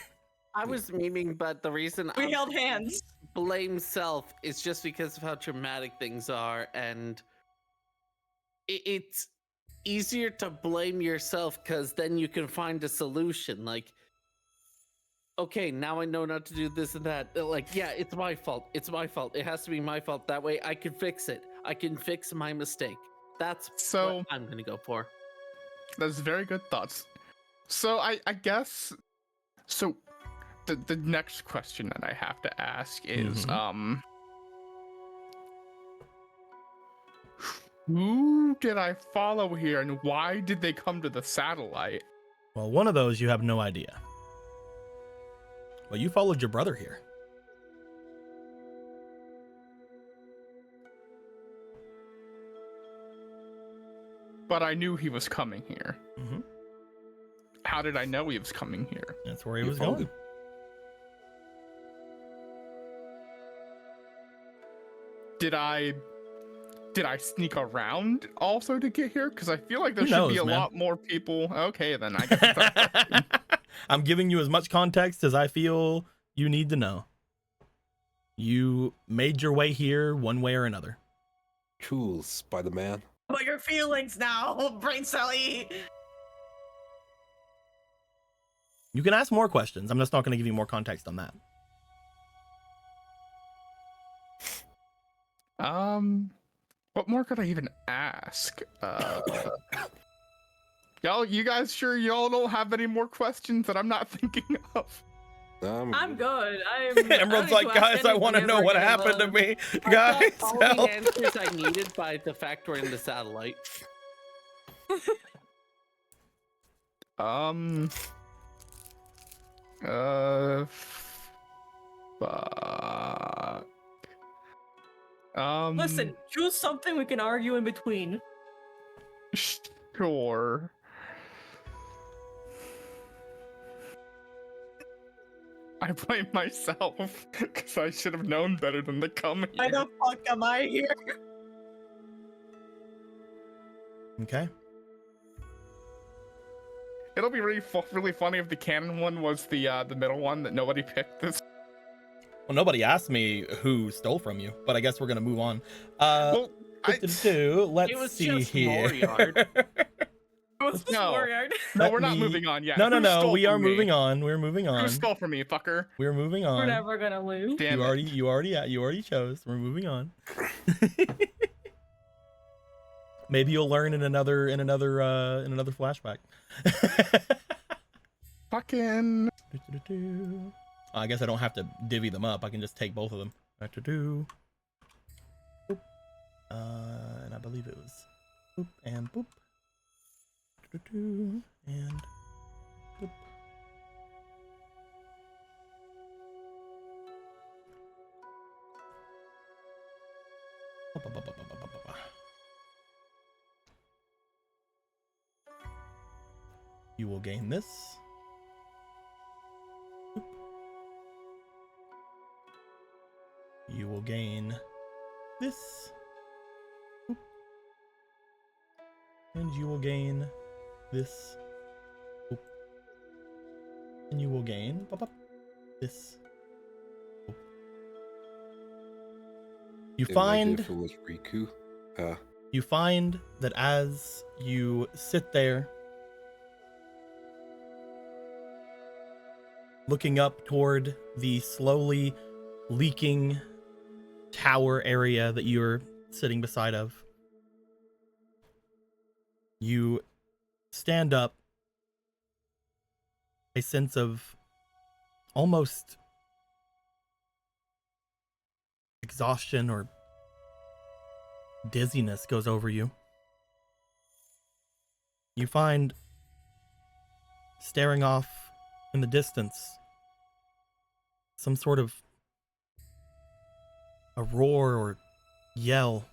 I was memeing, but the reason We I'm held hands. blame self is just because of how traumatic things are, and it's easier to blame yourself because then you can find a solution. Like, okay, now I know not to do this and that. Like, yeah, it's my fault. It's my fault. It has to be my fault. That way I can fix it. I can fix my mistake. That's So- what I'm gonna go for. That's very good thoughts. So I guess so the next question that I have to ask is who did I follow here and why did they come to the satellite? Well, one of those you have no idea. Well, you followed your brother here. But I knew he was coming here. Mm-hmm. How did I know he was coming here? That's where he You was followed going. him. Did I sneak around also to get here? Because I feel like there Who should be knows, a man? lot more people. Okay, then I guess it's not a question. I'm giving you as much context as I feel you need to know. You made your way here one way or another. Cool, Spider-Man. About your feelings now, brain celly. You can ask more questions. I'm just not going to give you more context on that. What more could I even ask? You guys sure y'all don't have any more questions that I'm not thinking of? I'm good. Emerald's like, guys, I want to know what happened to me. Guys, I got all the help. answers I needed by the fact we're in the satellite. Fuck. Listen, choose something we can argue in between. Sure. I blame myself because I should have known better than to come Why here. the fuck am I here? Okay. It'll be really funny if the canon one was the middle one that nobody picked. This. Well, nobody asked me who stole from you, but I guess we're going to move on. Well, Let's It was see just here. Moriard. What's the No. Warrior? No, Let we're not me- moving on yet. No, Who stole we are from me? moving on. We're moving Who on. stole from me, fucker? We're moving We're on. never gonna lose. Damn You it. already chose. We're moving on. Maybe you'll learn in another flashback. Fucking. I guess I don't have to divvy them up. I can just take both of them. Boop. And I believe it was boop and boop. And boop. You will gain this. Boop. You will gain this. Boop. And you will gain this. Boop. And you will gain this. Boop. You find If it was Riku. you find that as you sit there looking up toward the slowly leaking tower area that you're sitting beside of. You stand up, a sense of almost exhaustion or dizziness goes over you. You find, staring off in the distance, some sort of a roar or yell.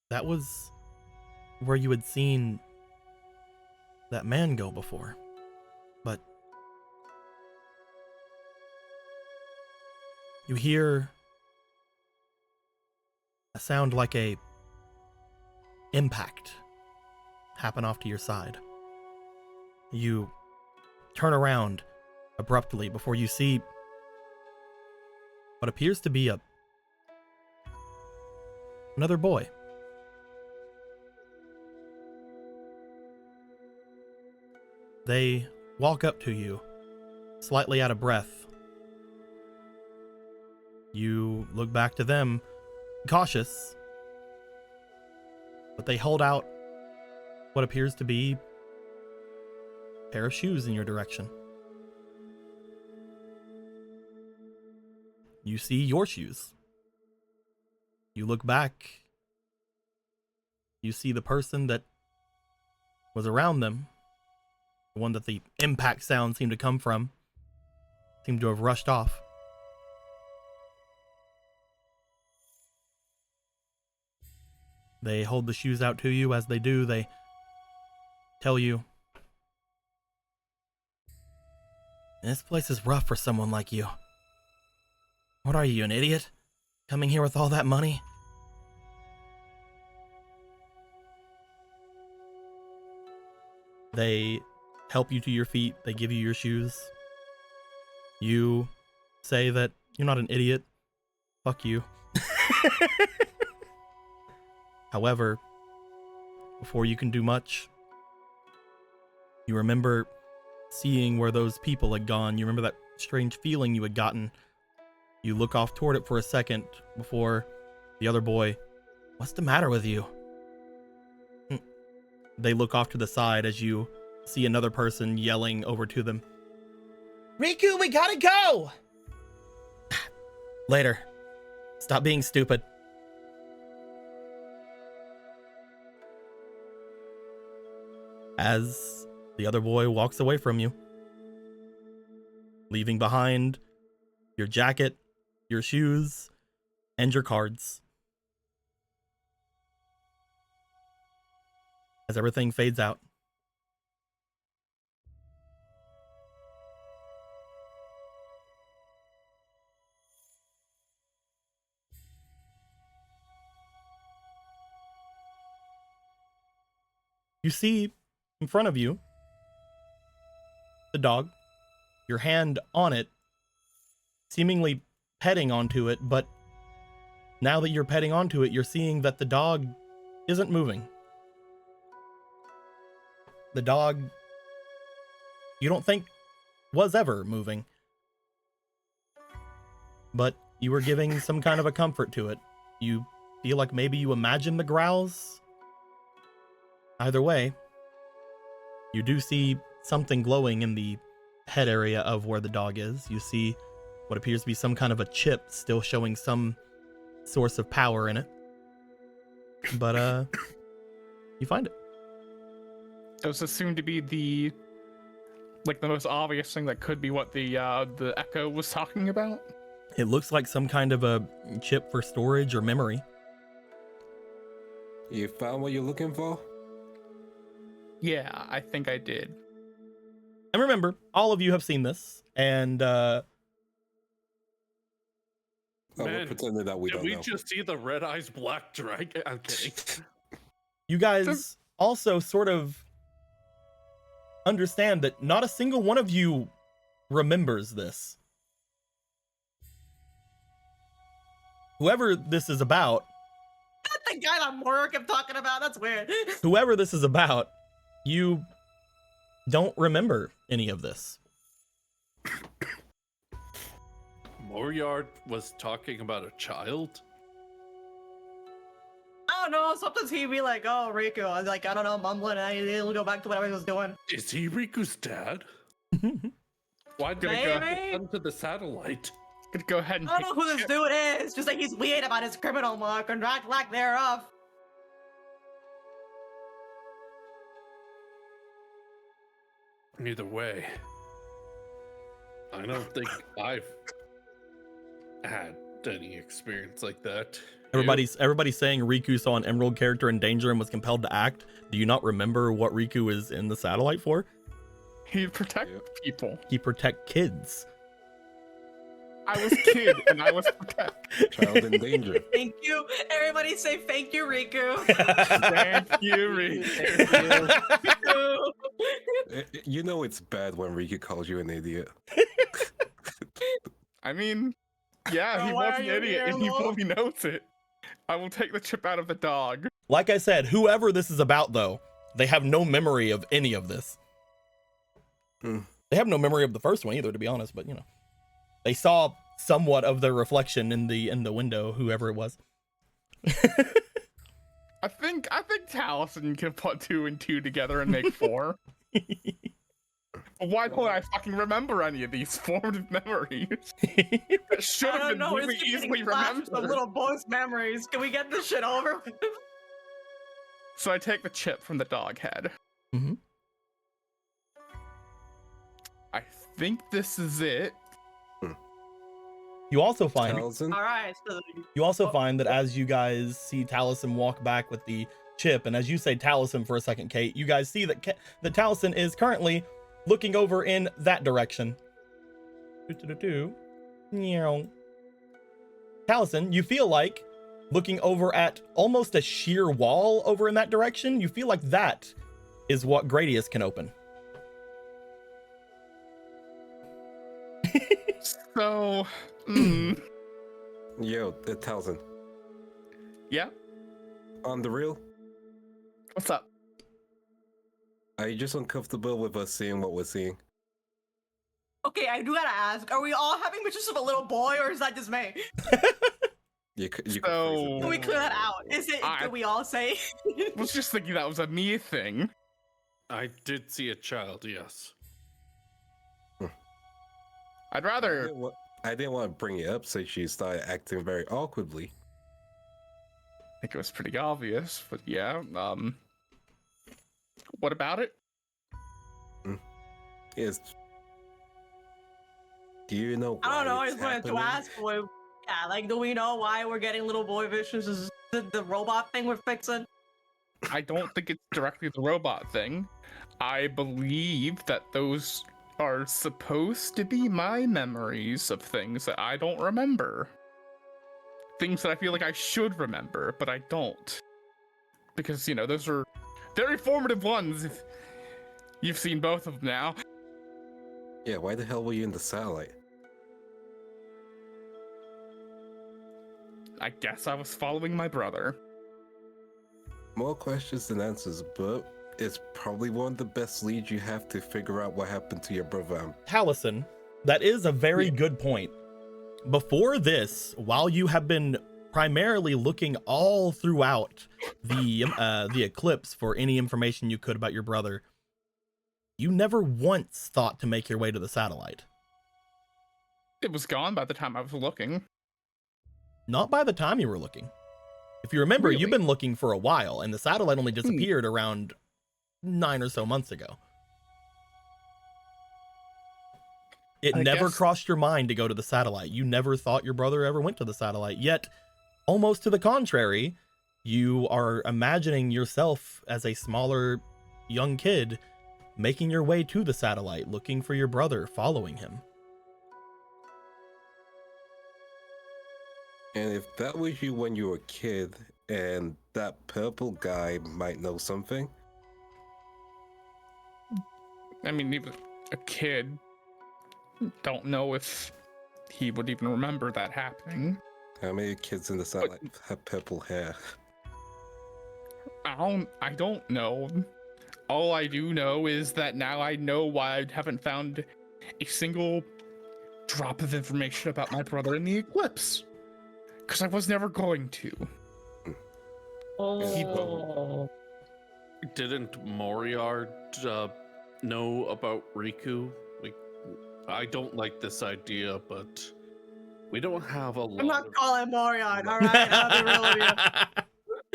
That was where you had seen that man go before. But you hear a sound like a impact happen off to your side. You turn around abruptly before you see what appears to be another boy. They walk up to you, slightly out of breath. You look back to them, cautious, but they hold out what appears to be a pair of shoes in your direction. You see your shoes. You look back. You see the person that was around them, the one that the impact sound seemed to come from, seemed to have rushed off. They hold the shoes out to you. As they do, they tell you, "This place is rough for someone like you. What are you, an idiot? Coming here with all that money?" They help you to your feet. They give you your shoes. You say that you're not an idiot. Fuck you. However, before you can do much, you remember seeing where those people had gone. You remember that strange feeling you had gotten. You look off toward it for a second before the other boy, "What's the matter with you?" They look off to the side as you see another person yelling over to them, "Riku, we gotta go!" "Later. Stop being stupid." As the other boy walks away from you, leaving behind your jacket, your shoes, and your cards. As everything fades out. You see in front of you the dog, your hand on it, seemingly petting onto it, but now that you're petting onto it, you're seeing that the dog isn't moving. The dog, you don't think was ever moving, but you were giving some kind of a comfort to it. You feel like maybe you imagine the growls. Either way, you do see something glowing in the head area of where the dog is. You see what appears to be some kind of a chip still showing some source of power in it. But, you find it. Does this seem to be the most obvious thing that could be what the Echo was talking about? It looks like some kind of a chip for storage or memory. You found what you're looking for? Yeah, I think I did. And remember, all of you have seen this, and Oh, we're Man, pretending that we Did don't we know. just see the red eyes black dragon? I'm kidding. you guys also sort of understand that not a single one of you remembers this. Whoever this is about, The guy that Mora kept talking about, that's weird. whoever this is about, you don't remember any of this. Moriard was talking about a child? I don't know. Sometimes he'd be like, "Oh, Riku," I was like, I don't know, mumbling, and he'll go back to whatever he was doing. Is he Riku's dad? Why did Gonna he Maybe. come to the satellite? Gonna go ahead and I take don't know who the this chip. dude is. Just like he's weird about his criminal mark and lack thereof. Either way, I don't think I've had any experience like that. You? Everybody's saying Riku saw an Emerald character in danger and was compelled to act. Do you not remember what Riku is in the satellite for? He'd protect people. He protect kids. I was kid and I was protect. Child in danger. Thank you. Everybody say thank you, Riku. Thank you, Riku. You know it's bad when Riku calls you an idiot. I mean, yeah, Bro, he why was are an you idiot here, and he lol? fully knows it. I will take the chip out of the dog. Like I said, whoever this is about, though, they have no memory of any of this. Hmm. They have no memory of the first one either, to be honest. But you know, they saw somewhat of their reflection in the window, whoever it was. I think Taliesin can put 2 and 2 together and make 4. But why can't I fucking remember any of these formative memories? That should I have don't been know. really It's easily getting flashed remembered. of little boy's memories. Can we get this shit over with? So I take the chip from the dog head. Mhm. I think this is it. You also find Taliesin? All right. So You also find that as you guys see Taliesin walk back with the chip, and as you say Taliesin for a second, Kate, you guys see that that Taliesin is currently looking over in that direction. Taliesin, you feel like looking over at almost a sheer wall over in that direction. You feel like that is what Gradius can open. So, Yo, Taliesin. yeah. On the real, What's up? are you just uncomfortable with us seeing what we're seeing? okay, I do gotta ask: are we all having pictures of a little boy, or is that just me? You could phrase it So- Can we better. clear that out? Is it? I- Can we all say? I was just thinking that was a me thing. I did see a child, yes. I'd rather. I didn't want to bring it up since she started acting very awkwardly. I think it was pretty obvious, but yeah. What about it? Yes. Do you know? I don't know. I why just it's wanted to happening? ask. Yeah, like, do we know why we're getting little boy visions? Is the robot thing we're fixing? I don't think it's directly the robot thing. I believe that those are supposed to be my memories of things that I don't remember. Things that I feel like I should remember, but I don't. Because, you know, those are very formative ones. You've seen both of them now. Yeah, why the hell were you in the satellite? I guess I was following my brother. More questions than answers, but it's probably one of the best leads you have to figure out what happened to your brother. Taliesin, that is a very good point. Before this, while you have been primarily looking all throughout the eclipse for any information you could about your brother, you never once thought to make your way to the satellite. It was gone by the time I was looking. Not by the time you were looking. If you remember, you've Really? been looking for a while, and the satellite only disappeared around 9 or so months ago. It I never guess- crossed your mind to go to the satellite. You never thought your brother ever went to the satellite. Yet, almost to the contrary, you are imagining yourself as a smaller young kid making your way to the satellite, looking for your brother, following him. And if that was you when you were a kid, and that purple guy might know something, I mean, even a kid, don't know if he would even remember that happening. how many kids in the satellite have purple hair? I don't know. All I do know is that now I know why I haven't found a single drop of information about my brother in the eclipse. Because I was never going to. Oh. Didn't Moriard know about Riku? I don't like this idea, but we don't have a lot. I'm not of... calling Moriard, all right? I'll be real with you.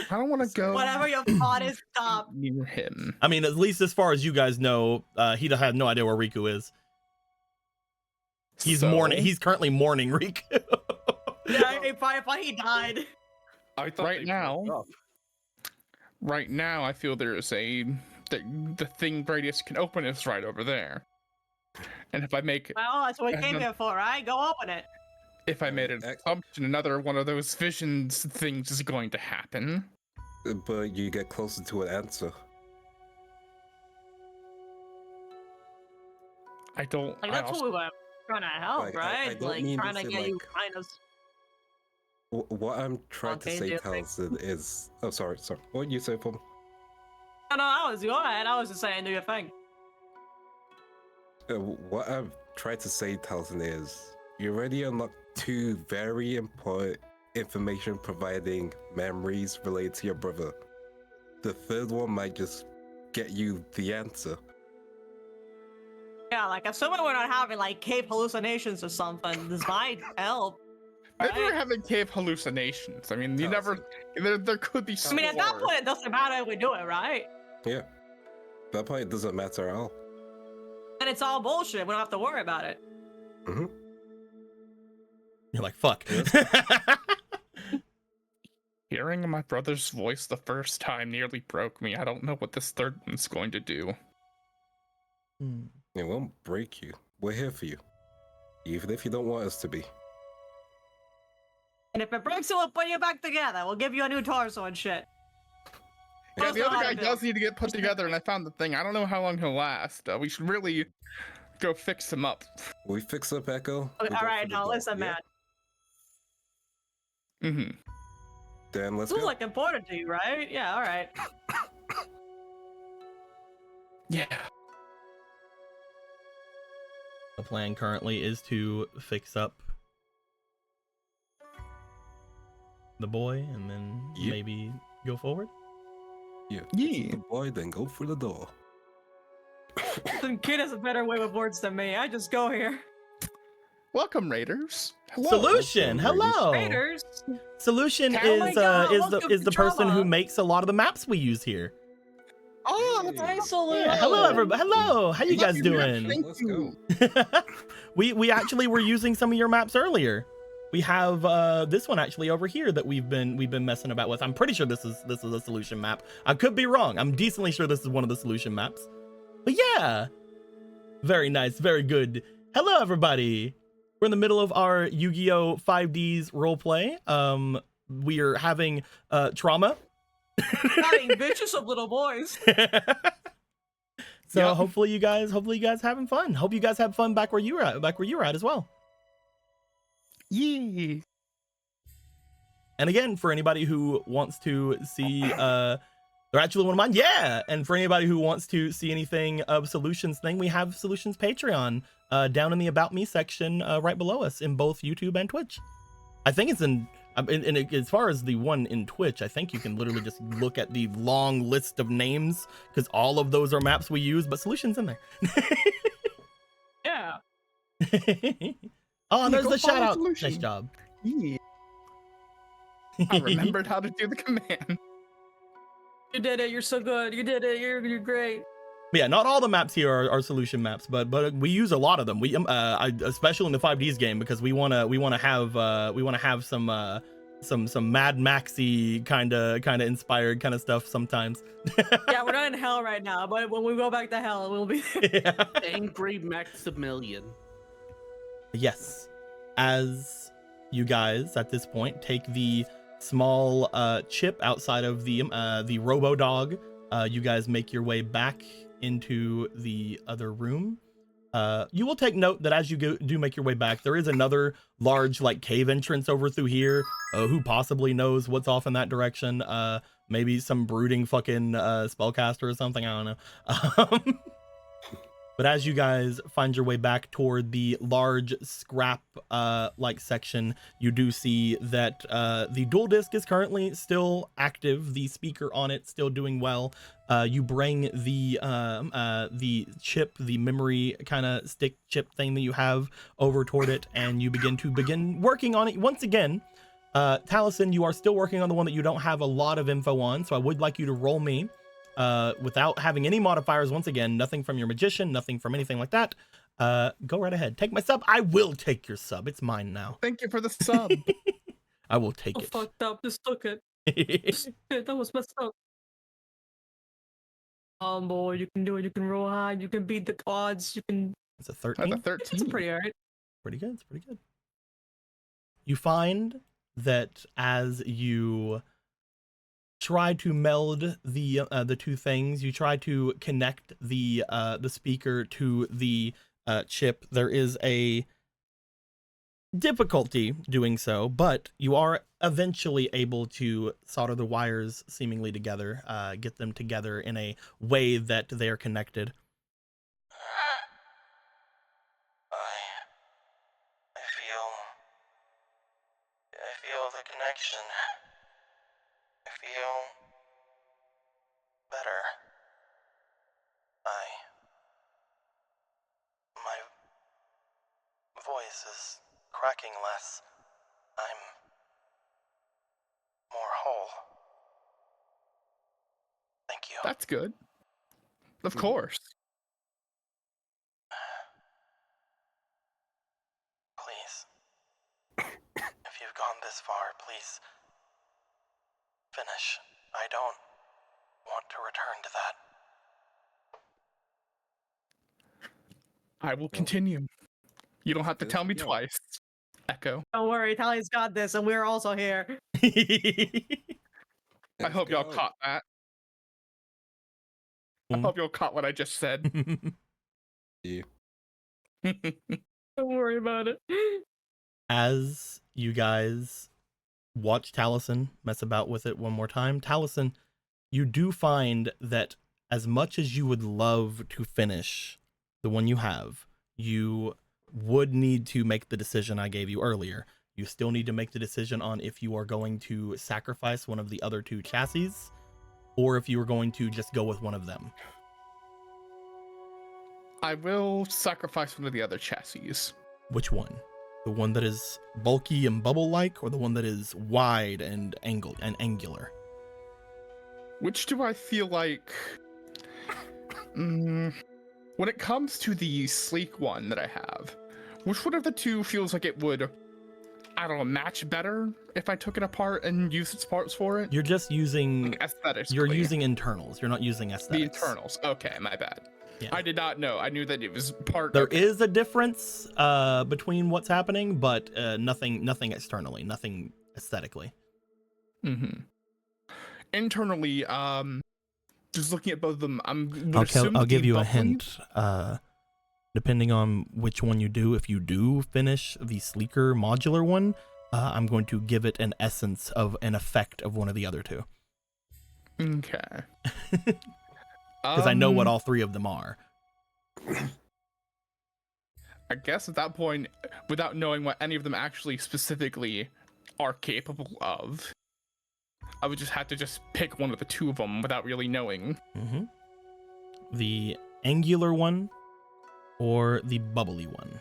I don't want to go. Whatever your thought is, stop. Near him. I mean, at least as far as you guys know, he had no idea where Riku is. He's mourning. He's currently mourning Riku. Yeah, if he died. I thought Right now, I feel there is the thing Radius can open is right over there. And if I make Well, that's what we came here for, right? Go open it. if I made an assumption, another one of those visions things is going to happen. But you get closer to an answer. I don't. Like, I that's also, what we were trying to help, Like, I right? don't Like, mean to trying to say, get you like- kind of. What I'm trying to Okay, say, do you think- Taliesin, is... Oh, sorry. What did you say, Paul? No, that was go ahead. I was just saying, do your thing. What I'm trying to say, Taliesin, is you already unlocked 2 very important information providing memories related to your brother. The third one might just get you the answer. Yeah, like, assuming we're not having, like, cave hallucinations or something, this might help. maybe we're Right? having cave hallucinations. I mean, you Taliesin. never. There could be. I mean, at that more. point, it doesn't matter if we do it, right? Yeah. At that point, it doesn't matter at all. Then it's all bullshit. We don't have to worry about it. Mm-hmm. You're like, fuck. Hearing my brother's voice the first time nearly broke me. I don't know what this third one's going to do. It won't break you. We're here for you. Even if you don't want us to be. And if it breaks it, we'll put you back together. We'll give you a new torso and shit. Yeah, That's the other what guy I do. does need to get put together, and I found the thing. I don't know how long he'll last. We should really go fix him up. We fix up Echo. Okay, we all go right, for the now door, listen, yeah? man. Mm-hmm. Then let's This is go. like important to you, right? Yeah, all right. Yeah. The plan currently is to fix up the boy and then Yep. maybe go forward. Yeah. Yeah. The boy, then go for the door. The kid has a better way with words than me. I just go here. Welcome, Raiders. Hello. Solution, Raiders. hello. Raiders. Solution Oh my God, welcome is to the person who drama. makes a lot of the maps we use here. Oh, that's Hey. Excellent. Yeah, hello everybody. Hello, how you guys Lucky man, doing? thank Let's you. go. we actually were using some of your maps earlier. We have this one actually over here that we've been messing about with. I'm pretty sure this is a solution map. I could be wrong. I'm decently sure this is one of the solution maps. But yeah, very nice, very good. Hello everybody. We're in the middle of our Yu-Gi-Oh 5Ds roleplay. We are having trauma. Having bitches of little boys. So Yep. hopefully you guys having fun. Hope you guys have fun back where you were at as well. Yeah. And again, for anybody who wants to see they're actually one of mine. Yeah. And for anybody who wants to see anything of Solutions thing, we have Solutions Patreon down in the About Me section right below us in both YouTube and Twitch. I think it's in as far as the one in Twitch, I think you can literally just look at the long list of names because all of those are maps we use, but Solutions in there. Yeah. Oh, there's go the shout follow out. Solution. Nice job. Yeah. I remembered how to do the command. You did it. You're so good. You did it. You're great. But yeah, not all the maps here are solution maps, but we use a lot of them. We especially in the 5Ds game because we wanna have some Mad Maxy kind of inspired kind of stuff sometimes. Yeah, we're not in hell right now, but when we go back to hell, we'll be there. Yeah. Angry Maximilian. Yes, as you guys at this point take the small chip outside of the Robo Dog, you guys make your way back into the other room. You will take note that as you do make your way back, there is another large like cave entrance over through here. Who possibly knows what's off in that direction? Maybe some brooding fucking spellcaster or something. I don't know. But as you guys find your way back toward the large scrap like section, you do see that the dual disc is currently still active. The speaker on it still doing well. You bring the chip, the memory kind of stick chip thing that you have over toward it, and you begin working on it once again. Taliesin, you are still working on the one that you don't have a lot of info on, so I would like you to roll me. Without having any modifiers, once again, nothing from your magician, nothing from anything like that. Go right ahead. Take my sub. I will take your sub. It's mine now. Thank you for the sub. I will take I it. fucked up. Just took it. Shit, that was messed up. Boy, you can do it. You can roll high. You can beat the odds. You can. It's a That's 13. a 13. It's pretty alright. Pretty good. It's pretty good. You find that as you try to meld the two things, you try to connect the speaker to the chip, there is a difficulty doing so, but you are eventually able to solder the wires seemingly together, get them together in a way that they are connected. I feel the connection. I feel better. My voice is cracking less. I'm more whole. Thank you. That's good. Of course. Please. If you've gone this far, please finish. I don't want to return to that. I will continue. You don't have to Yes, tell me yeah. twice. Echo. Don't worry, Tally's got this, and we're also here. I hope y'all caught that. I Mm. hope y'all caught what I just said. Yeah. Don't worry about it. As you guys watch Taliesin mess about with it one more time, Taliesin, you do find that as much as you would love to finish the one you have, you would need to make the decision I gave you earlier. You still need to make the decision on if you are going to sacrifice one of the other two chassis, or if you are going to just go with one of them. I will sacrifice one of the other chassis. Which one? The one that is bulky and bubble-like, or the one that is wide and angular? Which do I feel like... when it comes to the sleek one that I have, which one of the two feels like it would, I don't know, match better if I took it apart and used its parts for it? You're just using Like aesthetics. You're using internals. You're not using aesthetics. the internals. Okay, my bad. Yeah. I did not know. I knew that it was part. There is a difference between what's happening, but nothing externally, nothing aesthetically. Mm-hmm. Internally, just looking at both of them, I'll give you a hint. Depending on which one you do, if you do finish the sleeker modular one, I'm going to give it an essence of an effect of one of the other two. Okay. Because I know what all three of them are. I guess at that point, without knowing what any of them actually specifically are capable of, I would just have to just pick one of the two of them without really knowing. Mm-hmm. The angular one or the bubbly one?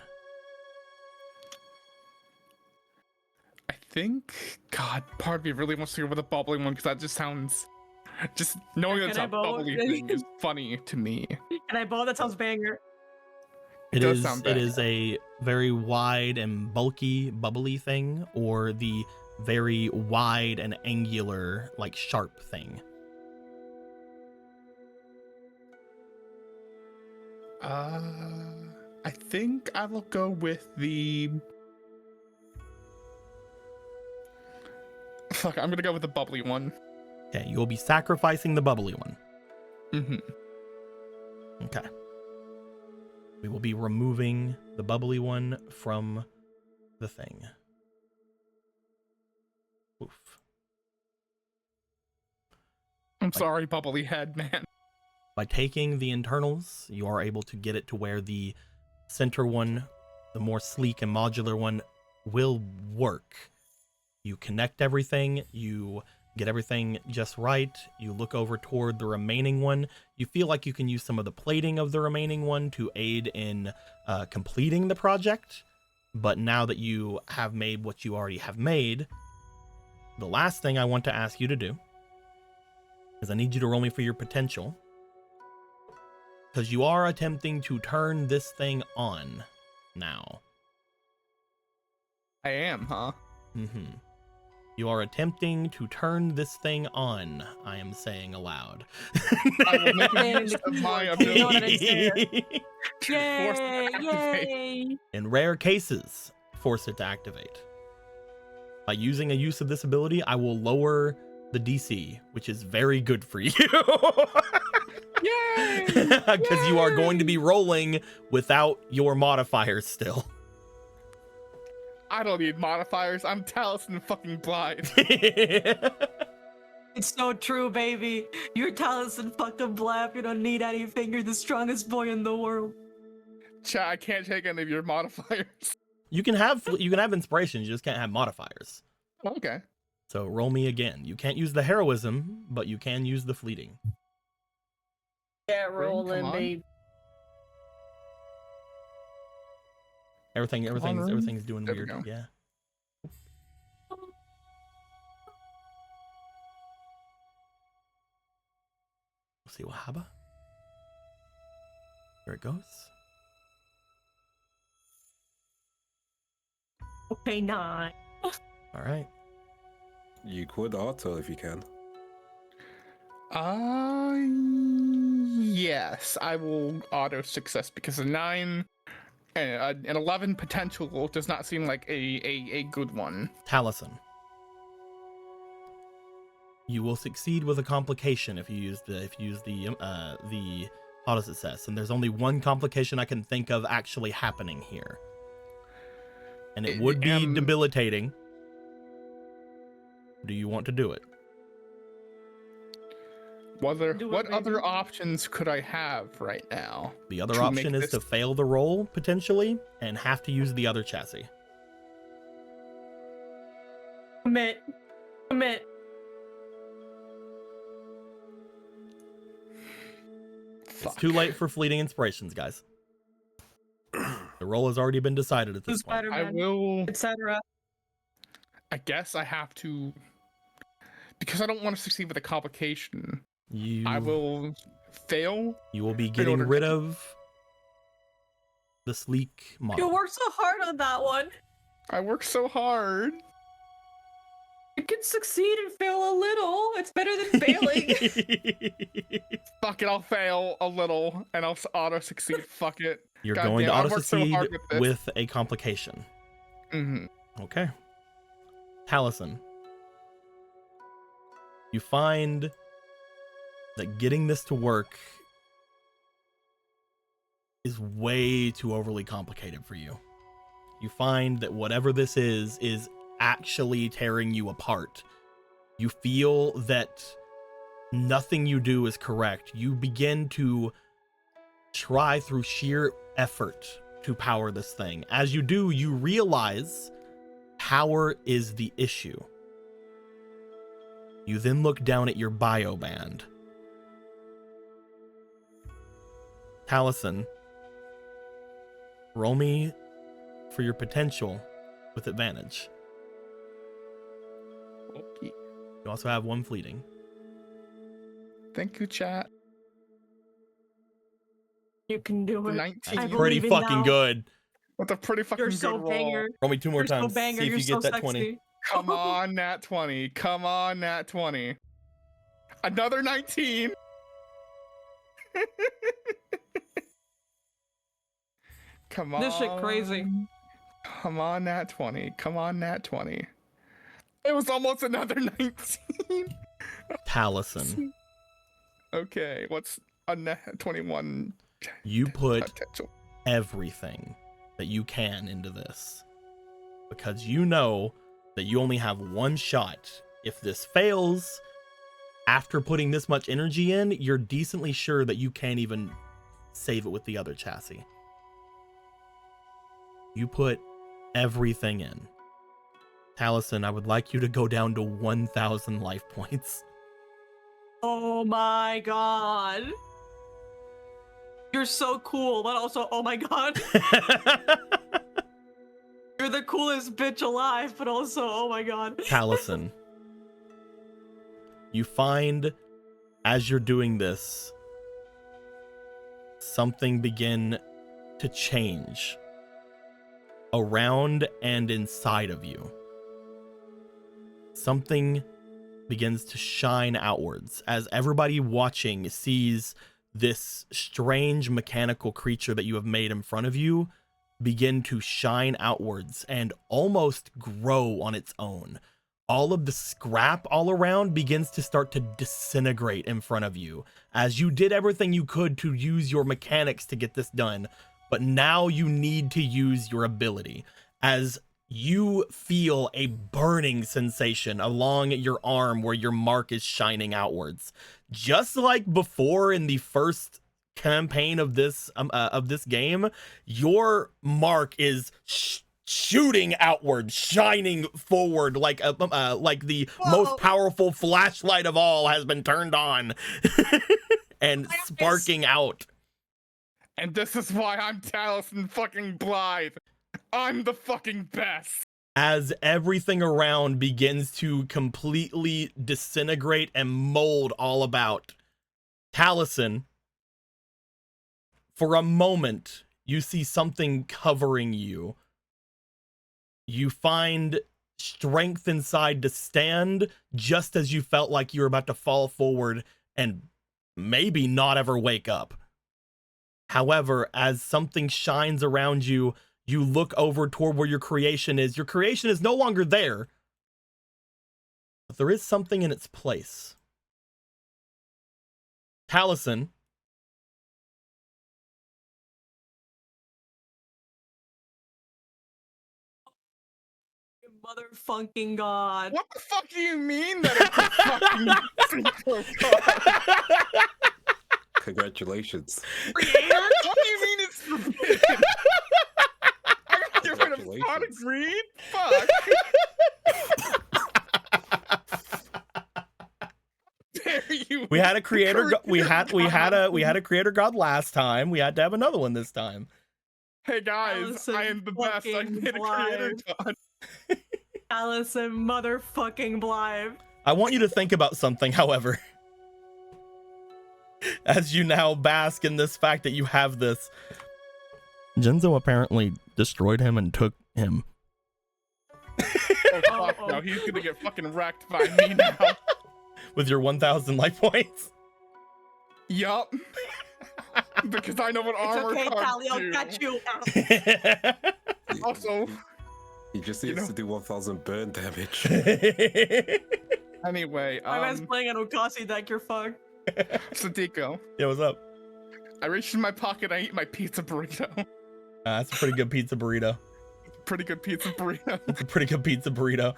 I think, God, part of me really wants to go with the bubbly one because that just sounds, just knowing Can it's I a vote? bubbly thing is funny to me. And I bought that sounds banger. It does is. sound It bad. is a very wide and bulky, bubbly thing, or the very wide and angular, like sharp thing. I think I will go with the. Fuck, I'm gonna go with the bubbly one. Okay, you will be sacrificing the bubbly one. Mm-hmm. Okay. We will be removing the bubbly one from the thing. Oof. I'm sorry, bubbly head, man. By taking the internals, you are able to get it to where the center one, the more sleek and modular one, will work. You connect everything, you get everything just right, you look over toward the remaining one, you feel like you can use some of the plating of the remaining one to aid in completing the project. But now that you have made what you already have made, the last thing I want to ask you to do is I need you to roll me for your potential, because you are attempting to turn this thing on now. I am, huh? You are attempting to turn this thing on, I am saying aloud. I will make a use of my ability. You know what I say? to force it to activate. Yay! In rare cases, force it to activate. By using a use of this ability, I will lower the DC, which is very good for you. Yay! Because you are going to be rolling without your modifiers still. I don't need modifiers. I'm Taliesin fucking blind. It's so true, baby. You're Taliesin fucking Blab. You don't need anything. You're the strongest boy in the world. Chat, I can't take any of your modifiers. You can have inspirations, you just can't have modifiers. Okay. So roll me again. You can't use the heroism, but you can use the fleeting. Yeah, Come rolling, on. baby. Everything's doing There we weird. go. Yeah. We'll see what happens. Here it goes. Okay, 9. All right. You could auto if you can. Yes, I will auto success because a 9 and an 11 potential does not seem like a good one. Taliesin. You will succeed with a complication if you use the auto success, and there's only one complication I can think of actually happening here, and it would be debilitating. Do you want to do it? What Do it, other baby. options could I have right now? The other To option make is to this- fail the roll potentially and have to use the other chassis. Commit. It's too late for fleeting inspirations, guys. The roll has already been decided at this point. I Spider-Man, will. etc. I guess I have to, because I don't want to succeed with a complication. I will fail. You will be in getting order rid to- of the sleek You model. worked so hard on that one. I worked so hard. You can succeed and fail a little. It's better than failing. Fuck it, I'll fail a little and I'll auto succeed. Fuck it. You're God going damn, to I've auto worked so succeed hard with this. with a complication. Okay. Taliesin. You find that getting this to work is way too overly complicated for you. You find that whatever this is actually tearing you apart. You feel that nothing you do is correct. You begin to try through sheer effort to power this thing. As you do, you realize power is the issue. You then look down at your bio band. Taliesin, roll me for your potential with advantage. Okay. You also have one fleeting. Thank you, chat. You can do it. 19. I That's pretty believe in fucking now. good. With a pretty fucking You're good so roll. banger. Roll me two more You're so times. banger. See if You're you so get that 20. sexy. Come on, nat 20. Come on, nat 20. Another 19. Come on. This shit crazy. Come on, nat 20. Come on, nat 20. It was almost another 19. Taliesin, Okay, what's a nat 21 you put potential? everything that you can into this because you know that you only have one shot. If this fails, after putting this much energy in, you're decently sure that you can't even save it with the other chassis. You put everything in. Taliesin, I would like you to go down to 1,000 life points. Oh my god. You're so cool, but also, oh my god. You're the coolest bitch alive, but also, oh my god. Taliesin, you find as you're doing this, something begin to change around and inside of you. Something begins to shine outwards as everybody watching sees this strange mechanical creature that you have made in front of you begin to shine outwards and almost grow on its own. All of the scrap all around begins to start to disintegrate in front of you as you did everything you could to use your mechanics to get this done. But now you need to use your ability as you feel a burning sensation along your arm where your mark is shining outwards. Just like before in the first campaign of this game, your mark is shooting outward, shining forward like the most powerful flashlight of all has been turned on and sparking out. And this is why I'm Taliesin fucking Blythe. I'm the fucking best. As everything around begins to completely disintegrate and mold all about, Taliesin, for a moment, you see something covering you. You find strength inside to stand just as you felt like you were about to fall forward and maybe not ever wake up. However, as something shines around you, you look over toward where your creation is. Your creation is no longer there, but there is something in its place. Taliesin, Motherfucking god. What the fuck do you mean that it's a fucking god? Congratulations. What do you mean it's forbidden? I gotta get rid of pot of greed? Fuck. Dare you? we had a creator. We had a creator god last time. We had to have another one this time. Hey guys, I am the best. I made a creator god. Taliesin motherfucking Blythe. I want you to think about something, however. As you now bask in this fact that you have this. Genzo apparently destroyed him and took him. Oh fuck no, he's gonna get fucking wrecked by me now. With your 1,000 life points? Yup. Because I know what It's armor okay, cards Tally, I'll do. catch you. Also, He just needs to do 1,000 burn damage. anyway, My man's playing an Okasi deck, you're fucked. Sadiko, Yeah, what's up? I reached in my pocket, I eat my pizza burrito. That's a pretty good pizza burrito. Pretty good pizza burrito. That's a pretty good pizza burrito.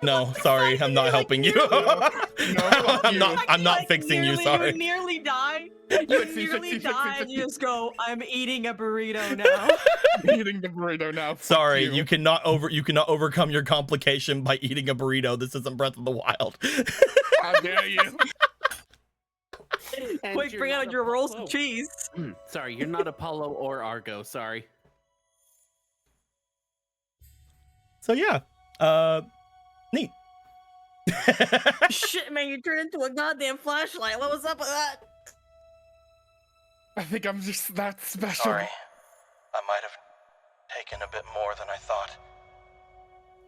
No, sorry, I'm not helping you. I'm not fixing you, sorry. You nearly die. You nearly die and you just go, I'm eating a burrito now. I'm eating the burrito now. Sorry, you cannot overcome your complication by eating a burrito. This isn't Breath of the Wild. How dare you? And Quick, you're bring not out your rolls Apollo. of cheese. Sorry, you're not Apollo or Argo. Sorry. So yeah, neat. Shit, man, you turned into a goddamn flashlight. What was up with that? I think I'm just that special. Sorry, I might have taken a bit more than I thought.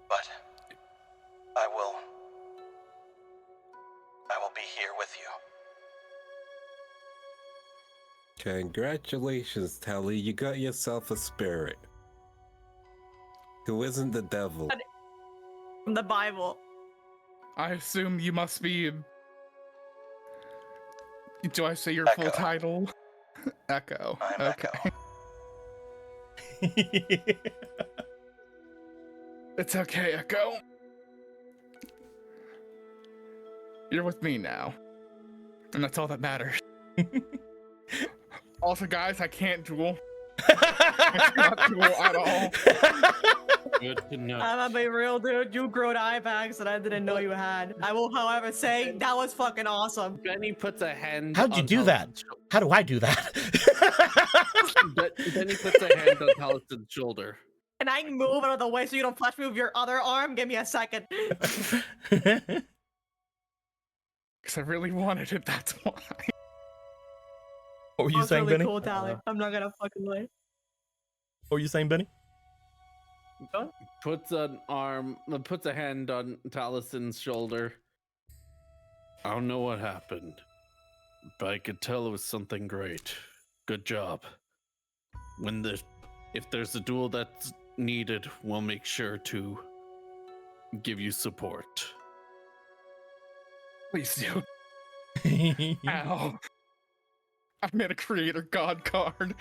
But I will be here with you. Congratulations, Tally. You got yourself a spirit. Who isn't the devil? From the Bible. I assume you must be. Do I say your full Echo. title? Echo. I'm Okay. Echo. It's okay, Echo. You're with me now. And that's all that matters. Also, guys, I can't duel. I cannot duel at all. Good to know. I'm gonna be real, dude. You growed eye bags that I didn't know you had. I will, however, say that was fucking awesome. Benny puts a hand. How'd you on do that? Talison's How do I do that? Benny puts a hand on Talison's shoulder. And I can move out of the way so you don't flash me with your other arm. Give me a second. Because I really wanted it, that's why. What were you That's saying, really Benny? cool, Tally. I'm not gonna fucking lie. What were you saying, Benny? Puts a hand on Talison's shoulder. I don't know what happened, but I could tell it was something great. Good job. If there's a duel that's needed, we'll make sure to give you support. Please do. Ow. I've made a creator god card.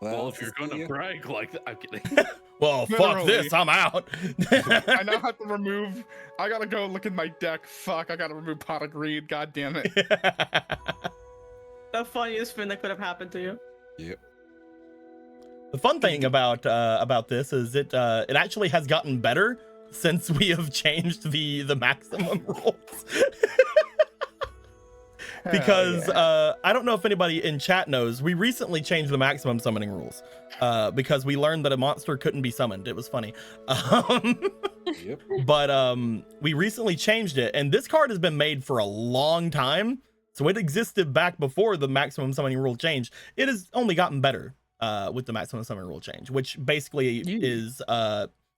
Well, if you're gonna brag like that, I'm kidding. Well, fuck Literally. this, I'm out. I now have to remove. I gotta go look at my deck. Fuck, I gotta remove Pot of Greed. God damn it. The funniest thing that could have happened to you. Yep. The fun thing about this is it actually has gotten better since we have changed the maximum rules. Because I don't know if anybody in chat knows, we recently changed the maximum summoning rules because we learned that a monster couldn't be summoned. It was funny. Yep. But we recently changed it, and this card has been made for a long time, so it existed back before the maximum summoning rule change. It has only gotten better with the maximum summoning rule change, which basically is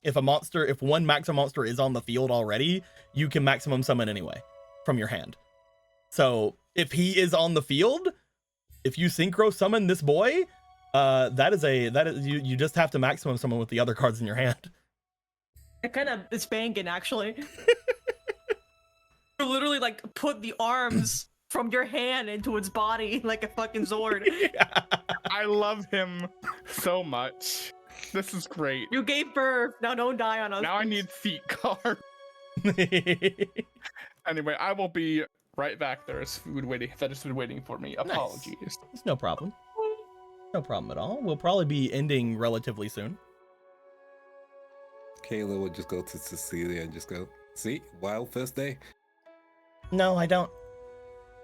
if one maximum monster is on the field already, you can maximum summon anyway from your hand. So if he is on the field, if you synchro summon this boy, you just have to maximum summon with the other cards in your hand. It kind of is banging, actually. You literally like put the arms from your hand into its body like a fucking Zord. I love him so much. This is great. You gave birth. Now don't die on us. Now I need feet card. Anyway, I will be right back. There is food waiting. That has been waiting for me. Apologies. It's no problem. No problem at all. We'll probably be ending relatively soon. Kayla would just go to Cecilia and just go, see, wild first day. No, I don't.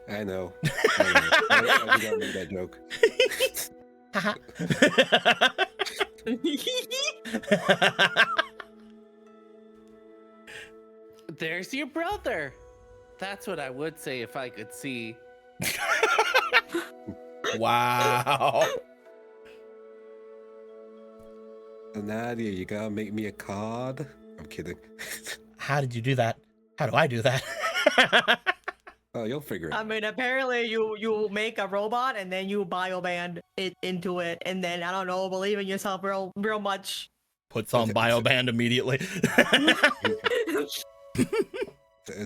I know. I think I made that joke. There's your brother. That's what I would say if I could see. Wow. Nadia, you gotta make me a card. I'm kidding. How did you do that? How do I do that? Oh, you'll figure it I out. mean, apparently you make a robot and then you bioband it into it, and then I don't know, believe in yourself real much. Puts on bioband immediately.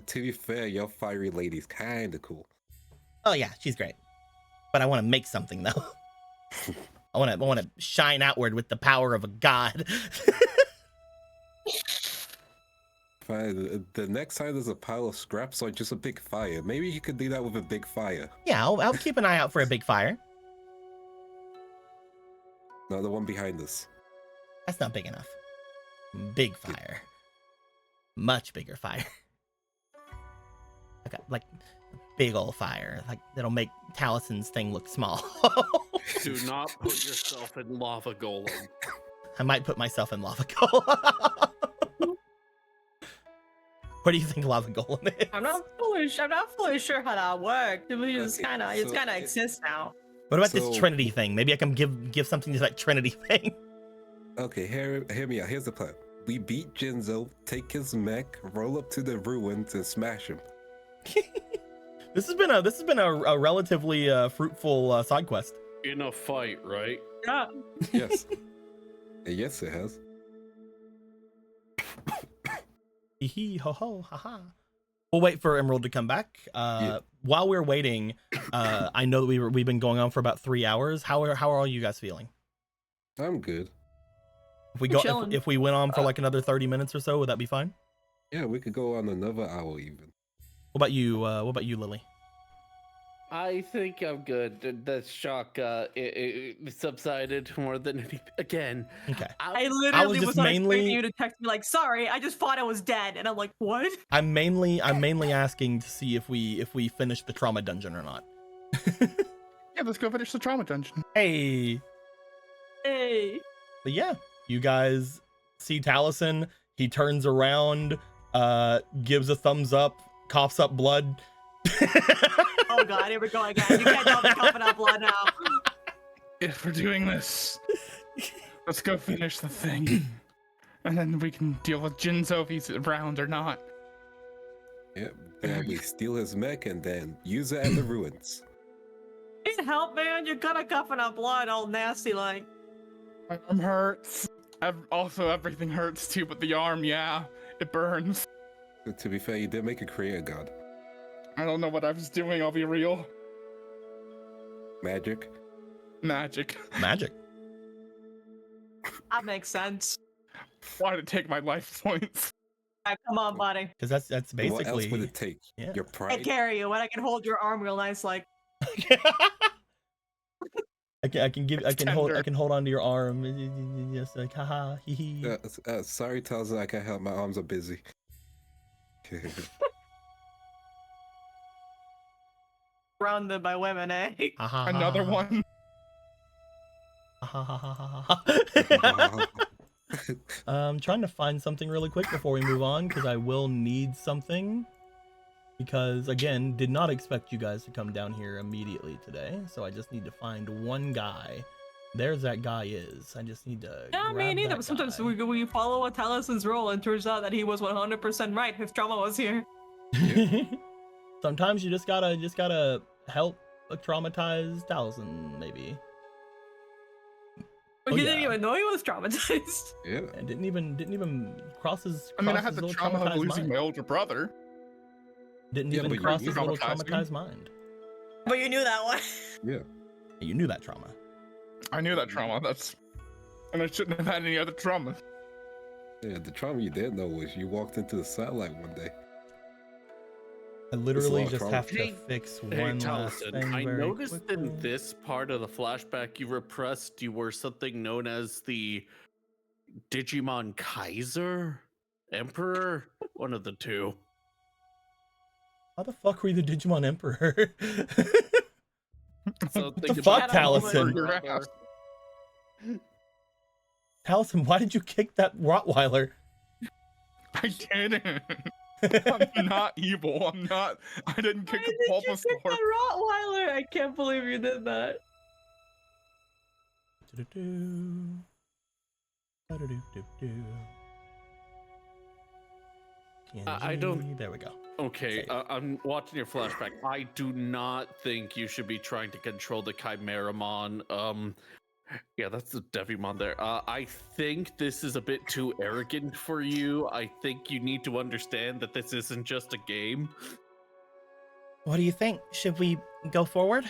To be fair, your fiery lady's kinda cool. Oh yeah, she's great. But I want to make something though. I want to shine outward with the power of a god. Fine. The next time there's a pile of scraps or just a big fire, maybe you could do that with a big fire. Yeah, I'll keep an eye out for a big fire. No, the one behind us. That's not big enough. Big fire. Much bigger fire. Like big old fire. Like that'll make Talison's thing look small. Do not put yourself in lava golem. I might put myself in lava golem. What do you think lava golem is? I'm not fully sure how that works. It just Okay, kind of exists now. What about So- this Trinity thing? Maybe I can give something to that Trinity thing. Okay, hear me out. Here's the plan. We beat Jinzo, take his mech, roll up to the ruins, and smash him. This has been a relatively fruitful side quest. In a fight, right? Yeah. Yes. Yes, it has. Hee hee ho ho ha ha. We'll wait for Emerald to come back. While we're waiting, I know that we've been going on for about 3 hours. How are all you guys feeling? I'm good. If we Chilling. if we went on for like another 30 minutes or so, would that be fine? Yeah, we could go on another hour even. What about you? What about you, Lily? I think I'm good. The shock it subsided more than anything. Again, Okay. I literally just was not mainly- expecting you to text me like, sorry, I just thought I was dead. And I'm like, what? I'm mainly asking to see if we finish the trauma dungeon or not. Yeah, let's go finish the trauma dungeon. Hey. Hey. But yeah, you guys see Taliesin. He turns around, gives a thumbs up, coughs up blood. Oh god, here we go again. You can't tell me coughing up blood now. If we're doing this, let's go finish the thing. And then we can deal with Jinzo if he's around or not. Yep. Then we steal his mech and then use it at the ruins. Need help, man? You're gonna coughing up blood all nasty like. My arm hurts. Also, everything hurts too, but the arm, yeah, it burns. But to be fair, you did make a creator god. I don't know what I was doing, I'll be real. Magic. Magic. Magic. That makes sense. Why did it take my life points? Alright, come on, buddy. Because that's basically. What else would it take? Yeah. Your I pride. carry you when I can hold your arm real nice like. I can hold onto your arm. Just like haha hee hee. Sorry, Taliesin, I can't help. My arms are busy. Surrounded by women, eh? Another one. I'm trying to find something really quick before we move on because I will need something. Because again, did not expect you guys to come down here immediately today, so I just need to find one guy. There's that guy is. I just need to. Yeah, me grab neither. that But sometimes guy. we follow a Talison's role, and turns out that he was 100% right if Trauma was here. Sometimes you just gotta help a traumatized Taliesin, maybe. But Oh, he didn't yeah. even know he was traumatized. Yeah. And didn't even cross his. I mean, I cross had his the little trauma of traumatized losing mind. my older brother. Didn't Yeah, even but cross you his little traumatized me. traumatized mind. But you knew that one. Yeah. You knew that trauma. I knew that trauma. And I shouldn't have had any other trauma. Yeah, the trauma you did know was you walked into the satellite one day. I literally lot of just trauma. have to Hey- fix Hey, one last Taliesin, thing. I very noticed in quickly. this part of the flashback you repressed, you were something known as the Digimon Kaiser? Emperor? One of the two. How the fuck were you the Digimon Emperor? Something the fuck, about Taliesin? your Your brother. ass. Taliesin, why did you kick that Rottweiler? I didn't. I'm not evil. I didn't kick a Bulbasaur. Rottweiler? I can't believe you did that. Do-do-do. Ba-do-do-do-do. I don't- TNG, There we go. Okay, Save. I'm watching your flashback. I do not think you should be trying to control the Chimeramon. Yeah, that's the Devimon there. I think this is a bit too arrogant for you. I think you need to understand that this isn't just a game. What do you think? Should we go forward?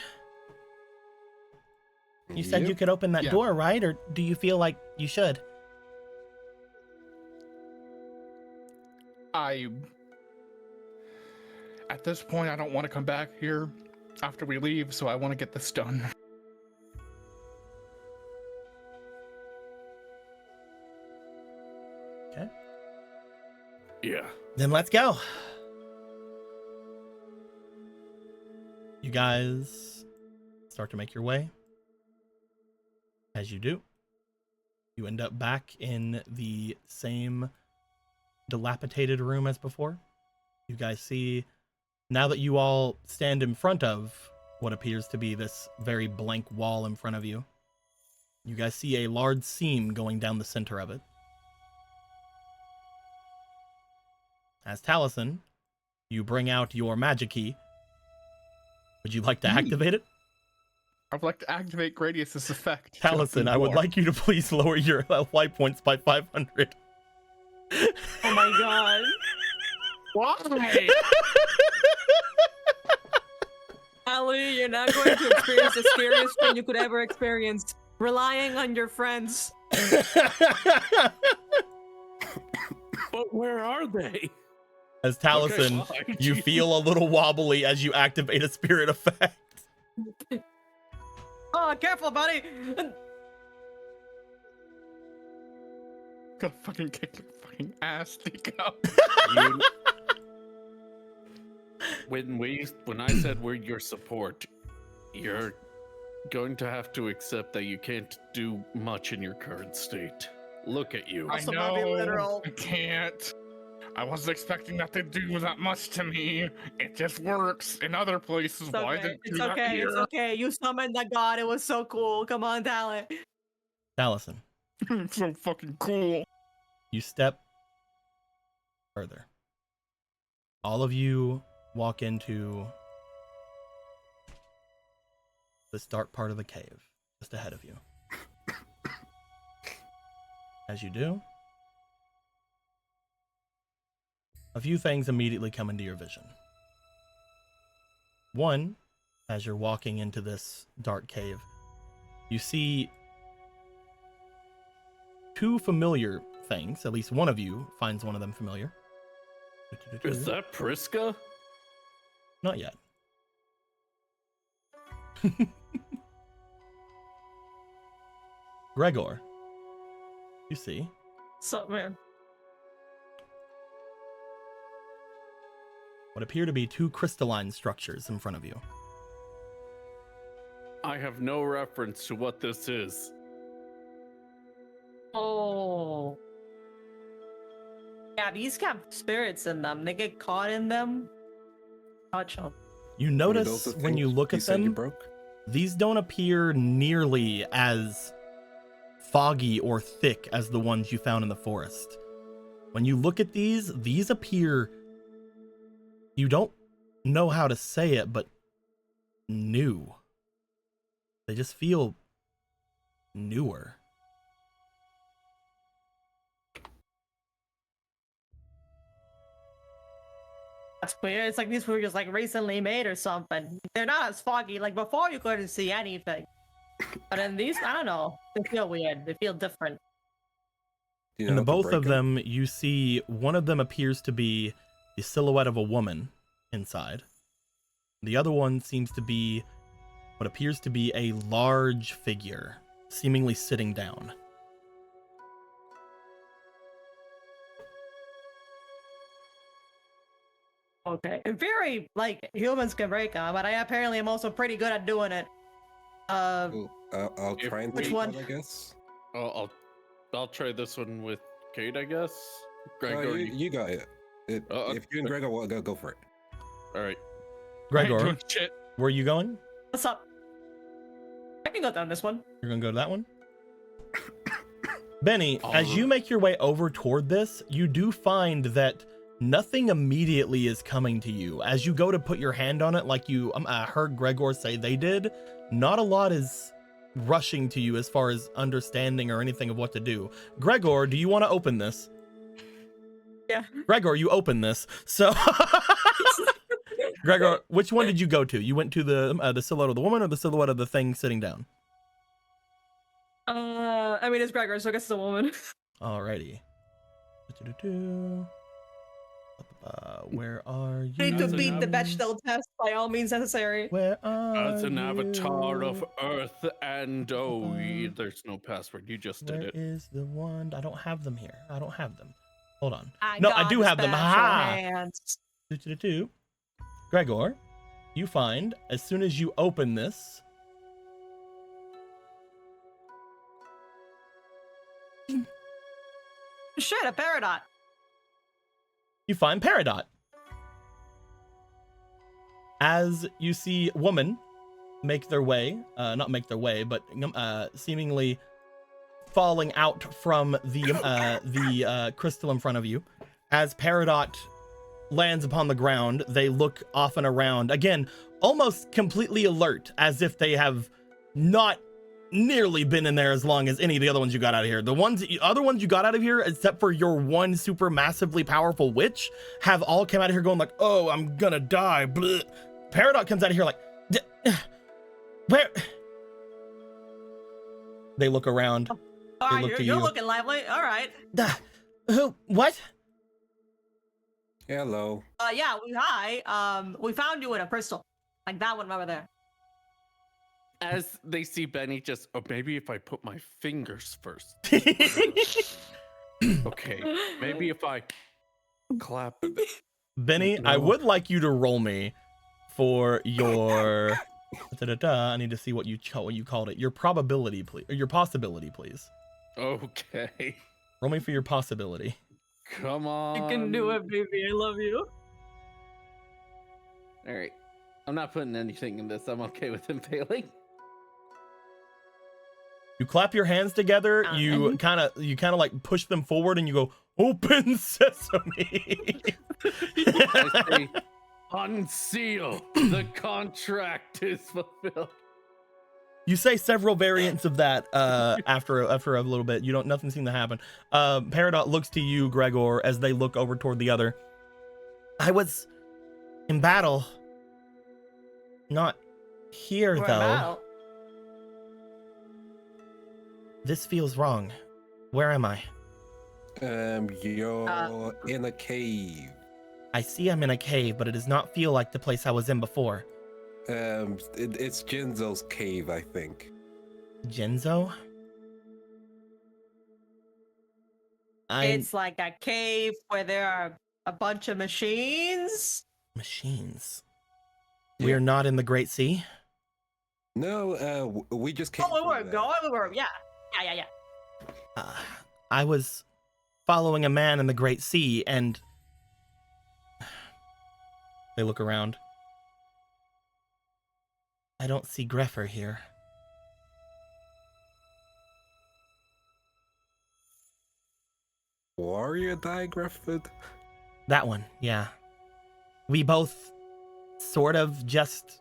You said you could open that Yeah. door, right? Or do you feel like you should? At this point, I don't want to come back here after we leave, so I want to get this done. Okay. Yeah. Then let's go. You guys start to make your way. As you do, you end up back in the same dilapidated room as before. You guys see, now that you all stand in front of what appears to be this very blank wall in front of you, you guys see a large seam going down the center of it. As Taliesin, you bring out your magic key. Would you like to activate it? I'd like to activate Gradius's effect. to Taliesin, open the I would door. like you to please lower your life points by 500. Oh my god. Why? Ali, you're not going to experience the scariest thing you could ever experience. Relying on your friends. But where are they? As Taliesin, fine. you feel a little wobbly as you activate a spirit effect. Oh, careful, buddy. Gonna fucking kick your fucking ass, Nico. You- when I said we're your support, you're going to have to accept that you can't do much in your current state. Look at you. I Also not be literal. I can't. I wasn't expecting that to do that much to me. It just works in other places. It's Why okay. didn't It's you okay. It's okay. You summoned the god. It was so cool. Come on, Talent. Taliesin, It's so fucking cool. you step further. All of you walk into this dark part of the cave just ahead of you. As you do, a few things immediately come into your vision. One, as you're walking into this dark cave, you see two familiar things. At least one of you finds one of them familiar. Is that Priska? Not yet. Gregor, you see What's up, man? what appear to be two crystalline structures in front of you. I have no reference to what this is. Oh. Yeah, these have spirits in them. They get caught in them. Touch them. You Were those notice the when you things look you at said you them, broke? these don't appear nearly as foggy or thick as the ones you found in the forest. When you look at these appear, you don't know how to say it, but new. They just feel newer. That's weird. It's like these were just like recently made or something. They're not as foggy. Like before, you couldn't see anything. But in these, I don't know. They feel weird. They feel different. Do you In know the how to both of break 'em? them, you see one of them appears to be the silhouette of a woman inside. The other one seems to be what appears to be a large figure, seemingly sitting down. Okay. In theory, like humans can break them, but I apparently am also pretty good at doing it. Cool. I'll If try and Which take one? I guess. I'll try this one with Kate, I guess. Gregor, You got it. If you and Gregor want to go for it. all right. I ain't Gregor, doing shit. where are you going? What's up? I can go down this one. You're gonna go to that one? Benny, as you make your way over toward this, you do find that nothing immediately is coming to you. As you go to put your hand on it, like you heard Gregor say they did, not a lot is rushing to you as far as understanding or anything of what to do. Gregor, do you want to open this? Yeah. Gregor, you open this. So, Gregor, which one did you go to? You went to the silhouette of the woman or the silhouette of the thing sitting down? I mean, it's Gregor, so I guess it's a woman. Alrighty. Where are you? I need to As an beat the av- Bechdel test by all means necessary. Where are As an avatar you? of Earth and there's no password. You just did Where it. is the wand? I don't have them here. I don't have them. Hold on. I No, I got do the have them. special Ha! hands. Gregor, you find as soon as you open this, Shit, a Peridot. you find Peridot. As you see woman make their way, not make their way, but seemingly falling out from the crystal in front of you. As Peridot lands upon the ground, they look off and around, again, almost completely alert, as if they have not nearly been in there as long as any of the other ones you got out of here. The other ones you got out of here, except for your one super massively powerful witch, have all come out of here going like, oh, I'm gonna die. Blech. Peridot comes out of here like, where? They look around. All They right, look to you're you. looking lively. All right. Who? What? Hello. Yeah, we found you in a crystal. Like that one over there. As they see Benny, just, oh, maybe if I put my fingers first. Okay, maybe if I clap a bit. Benny, I No. would like you to roll me for your. I need to see what you called it. Your probability, please. Or your possibility, please. Okay, Roll me for your possibility. come on. You can do it, baby. I love you. All right. I'm not putting anything in this. I'm okay with him failing. You clap your hands together. You kind of like push them forward, and you go, "Open sesame." I say, unseal. The contract is fulfilled. You say several variants of that after a little bit. Nothing seemed to happen. Peridot looks to you, Gregor, as they look over toward the other. I was in battle. Not here, We're though. about. This feels wrong. Where am I? You're in a cave. I see I'm in a cave, but it does not feel like the place I was in before. It's Jinzo's cave, I think. Genzo? It's like a cave where there are a bunch of machines. Machines. Yeah. We are not in the Great Sea. No, we just came. Oh, we through were that. going. We were, yeah. I was following a man in the Great Sea, and they look around. I don't see Greffer here. Warrior Digrefford? That one, yeah. We both sort of just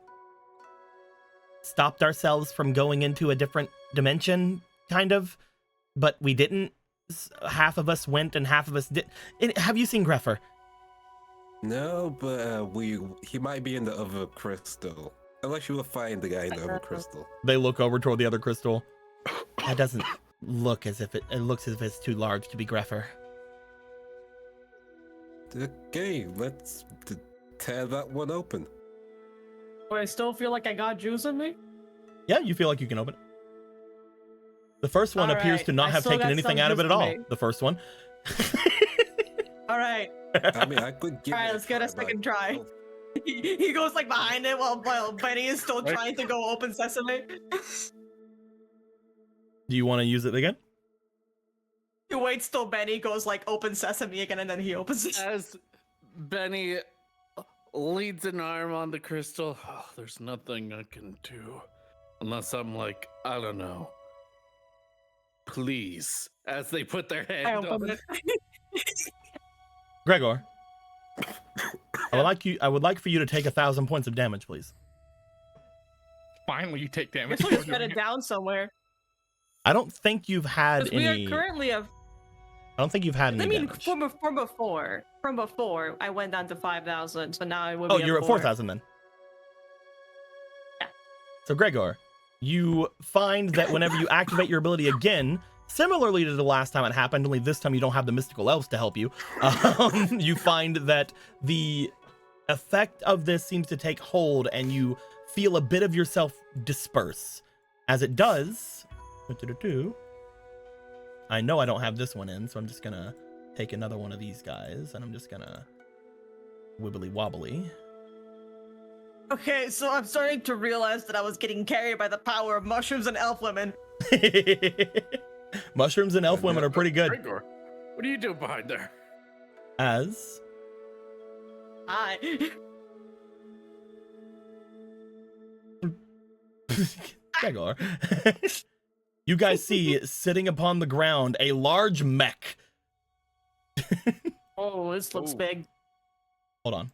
stopped ourselves from going into a different dimension, kind of, but we didn't. Half of us went and half of us did. Have you seen Greffer? No, but he might be in the other crystal. Unless you will find the guy in the other crystal. They look over toward the other crystal. That doesn't look as if it looks as if it's too large to be Greffer. Okay, let's tear that one open. Do I still feel like I got juice in me? Yeah, you feel like you can open it. The first one All appears right, to not I have still taken got anything some out of it juice at all. in me. The first one. All right. I mean, I could give All right, it a let's get a try by second try. myself. He goes like behind it while Benny is still Right. trying to go open sesame. Do you want to use it again? He waits till Benny goes like open sesame again, and then he opens it. As Benny leads an arm on the crystal, there's nothing I can do. Unless I'm like, I don't know. Please. As they put their I hand open on it. Gregor, I would like for you to take 1,000 points of damage, please. Finally, you take damage. Guess we just get it down somewhere. I don't think you've had 'Cause we any. are currently a. I don't think you've had any I mean, damage. from before, I went down to 5,000, so now I would Oh, be. you're at 4,000 then. Yeah. So Gregor, you find that whenever you activate your ability again, similarly to the last time it happened, only this time you don't have the mystical elves to help you, you find that the effect of this seems to take hold and you feel a bit of yourself disperse. As it does, I know I don't have this one in, so I'm just gonna take another one of these guys and I'm just gonna wibbly wobbly. Okay, so I'm starting to realize that I was getting carried by the power of mushrooms and elf women. Mushrooms and elf women are pretty good. Gregor, what are you doing behind there? As Hi. Gregor, you guys see sitting upon the ground a large mech. Oh, this looks Oh. big. Hold on.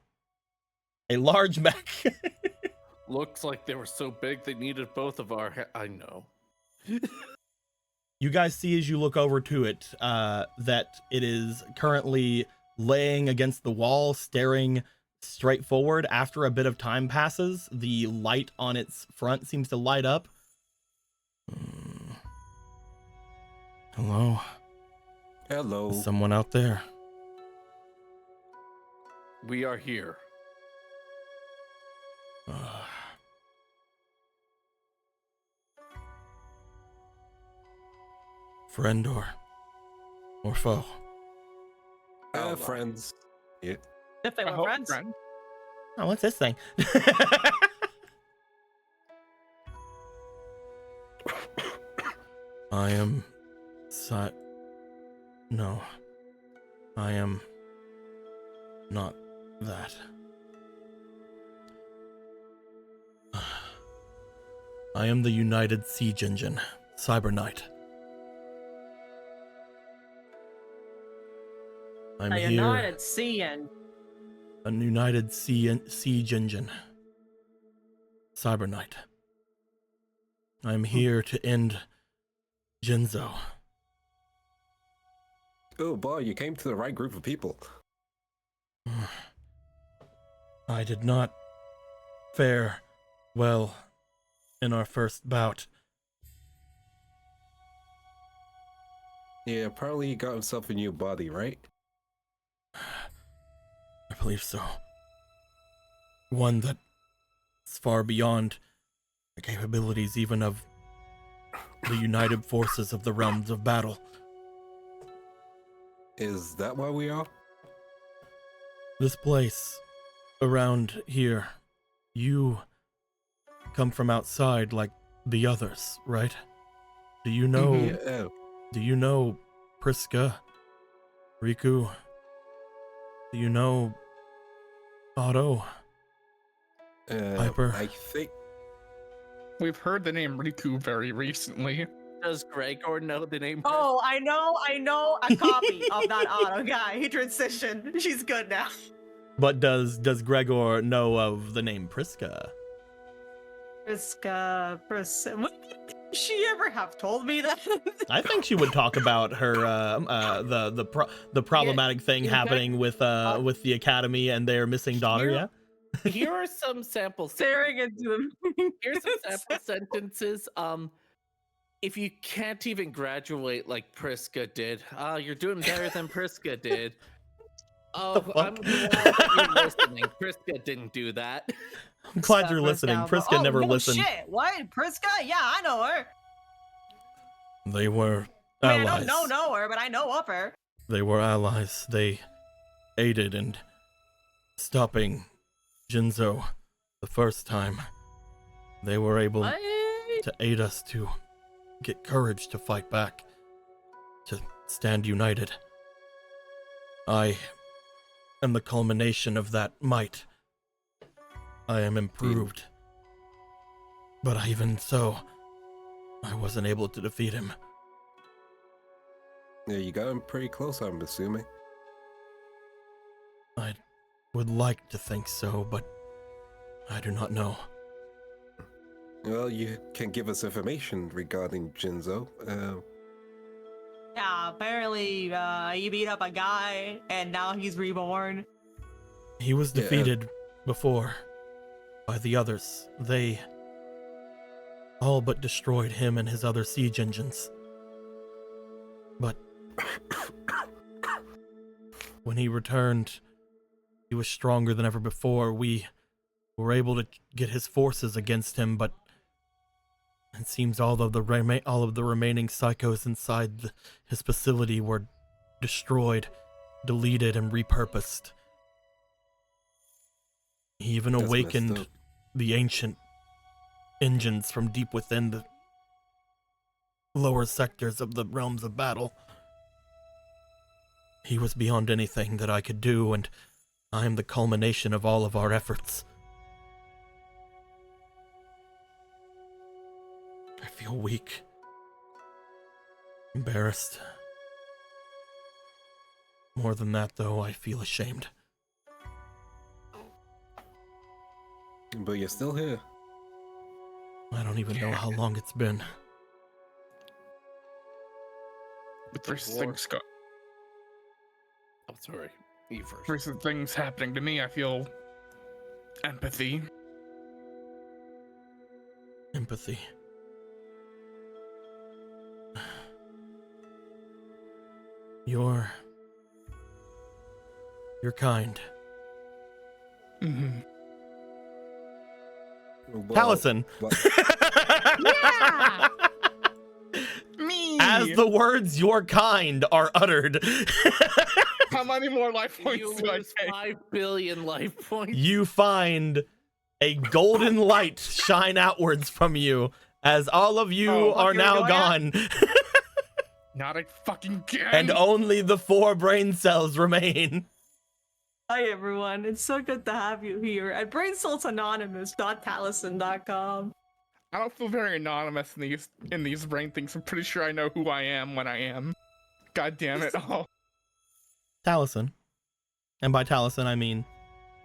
A large mech. Looks like they were so big they needed both of our. I know. You guys see as you look over to it that it is currently laying against the wall, staring straight forward. After a bit of time passes, the light on its front seems to light up. Hello? Hello. Is someone out there? We are here. Friend or foe? Friends. Yeah. If they I were hope, friends. friend. Oh, what's this thing? I am No. I am not that. I am the United Siege Engine, Cyber Knight. I'm A here. United Seeing. A United Siege Engine, Cyber Knight. I'm here to end Jinzo. Oh boy, you came to the right group of people. I did not fare well in our first bout. Yeah, apparently he got himself a new body, right? I believe so. One that is far beyond the capabilities even of the united forces of the realms of battle. Is that why we are? This place around here, you come from outside like the others, right? Do you know Yeah. Do you know Priska? Riku? Do you know Otto? Piper? I think We've heard the name Riku very recently. Does Gregor know the name? Oh, I know a copy of that auto guy. He transitioned. She's good now. But does Gregor know of the name Priska? Priska. Would she ever have told me that? I think she would talk about her the problematic thing you happening with the academy and their missing daughter. Here- Yeah. Here are some sample Staring into them. Here's some sample sentences. If you can't even graduate like Priska did, you're doing better than Priska did. Oh, The I'm fuck? glad that you're listening. Priska didn't do that. I'm glad Stop you're Priska, listening. but- Priska oh, never no listened. Shit. What? Priska? Yeah, I know her. They were I mean, allies. I don't know her, but I know of her. They were allies. They aided in stopping Jinzo the first time. They were able What? to aid us to get courage to fight back, to stand united. I am the culmination of that might. I am improved. But even so, I wasn't able to defeat him. yeah, you got him pretty close, I'm assuming. I would like to think so, but I do not know. Well, you can give us information regarding Jinzo. Yeah, apparently he beat up a guy and now he's reborn. He was Yeah. defeated before by the others. They all but destroyed him and his other siege engines. But when he returned, he was stronger than ever before. We were able to get his forces against him, but it seems all of the remaining psychos inside his facility were destroyed, deleted, and repurposed. He even That's messed awakened up. the ancient engines from deep within the lower sectors of the realms of battle. He was beyond anything that I could do, and I am the culmination of all of our efforts. I feel weak, embarrassed. More than that, though, I feel ashamed. But you're still here. I don't even know how long it's been. With recent war. things, I'm sorry. You first. recent things happening to me, I feel empathy. Empathy. You're kind. Mhm. Well, Taliesin. but- Me. As the words "your kind" are uttered, How many more life points You do I lose take? 5 billion life points. you find a golden light shine outwards from you as all of you Oh, are you're now going out? gone, Not a fucking again. and only the 4 brain cells remain. Hi everyone, it's so good to have you here at brainsaltsanonymous.taliesin.com. I don't feel very anonymous in these brain things. I'm pretty sure I know who I am when I am. God damn it! Oh, Taliesin, and by Taliesin I mean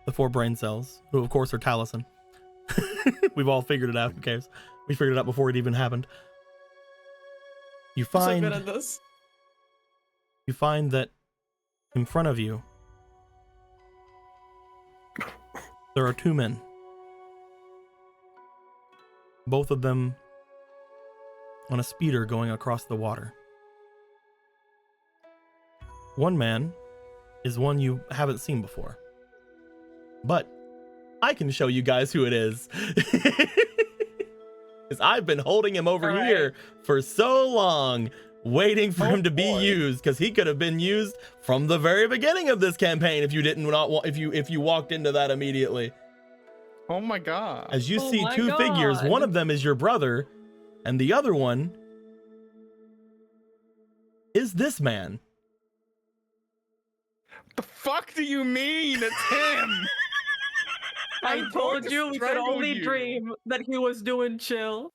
the 4 brain cells, who of course are Taliesin. We've all figured it out. Who cares? We figured it out before it even happened. You I'm so good find at this. that in front of you there are 2 men. Both of them on a speeder going across the water. One man is one you haven't seen before, but I can show you guys who it is. Because I've been holding him over All right. here for so long, waiting for him to be boy. used, because he could have been used from the very beginning of this campaign if you didn't not want, if you walked into that immediately. oh my god! As you Oh see my 2 figures, one God. of them is your brother, and the other one is this man. The fuck do you mean? It's him. I I'm going told to you we could strangle only you. dream that he was doing chill.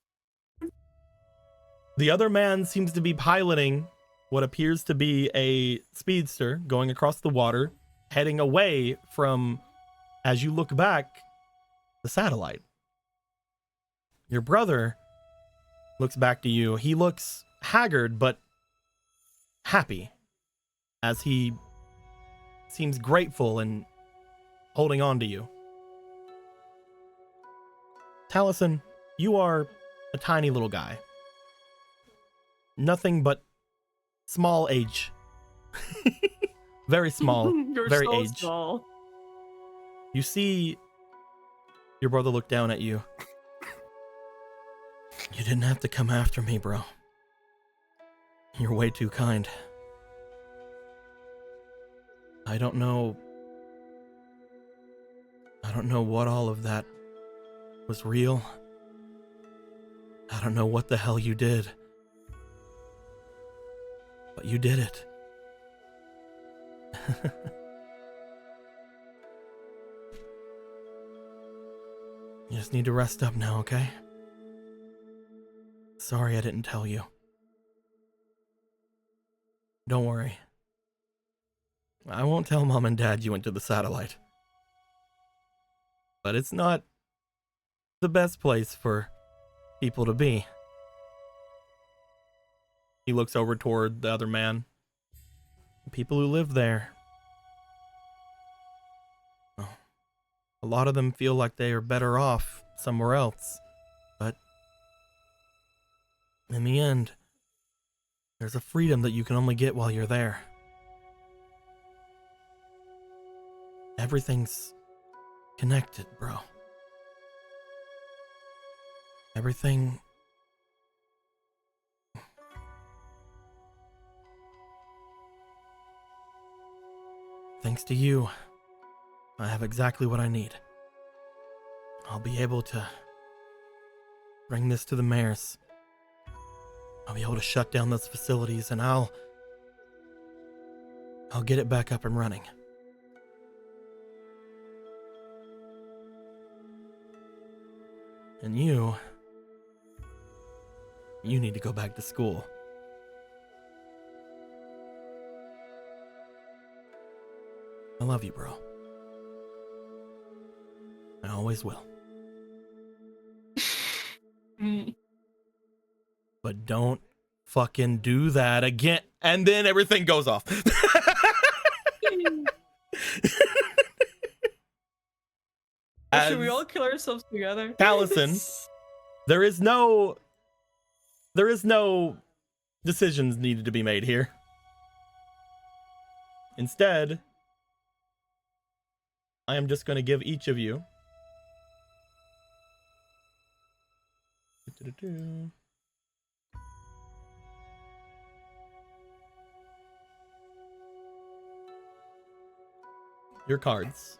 The other man seems to be piloting what appears to be a speedster going across the water, heading away from, as you look back, the satellite. Your brother looks back to you. He looks haggard but happy, as he seems grateful and holding on to you. Taliesin, you are a tiny little guy. Nothing but small age. Very small, You're very so aged. small. You see your brother look down at you. You didn't have to come after me, bro. You're way too kind. I don't know what all of that was real. I don't know what the hell you did. But you did it. You just need to rest up now, okay? Sorry I didn't tell you. Don't worry. I won't tell Mom and Dad you went to the satellite. But it's not the best place for people to be. He looks over toward the other man. The people who live there. Well, a lot of them feel like they are better off somewhere else. But in the end, there's a freedom that you can only get while you're there. Everything's connected, bro. Everything. Thanks to you, I have exactly what I need. I'll be able to bring this to the mayors. I'll be able to shut down those facilities, and I'll get it back up and running. And you need to go back to school. I love you, bro. I always will. But don't fucking do that again. And then everything goes off. Should we all kill ourselves together? Taliesin, there is no decisions needed to be made here. Instead, I am just going to give each of you your cards.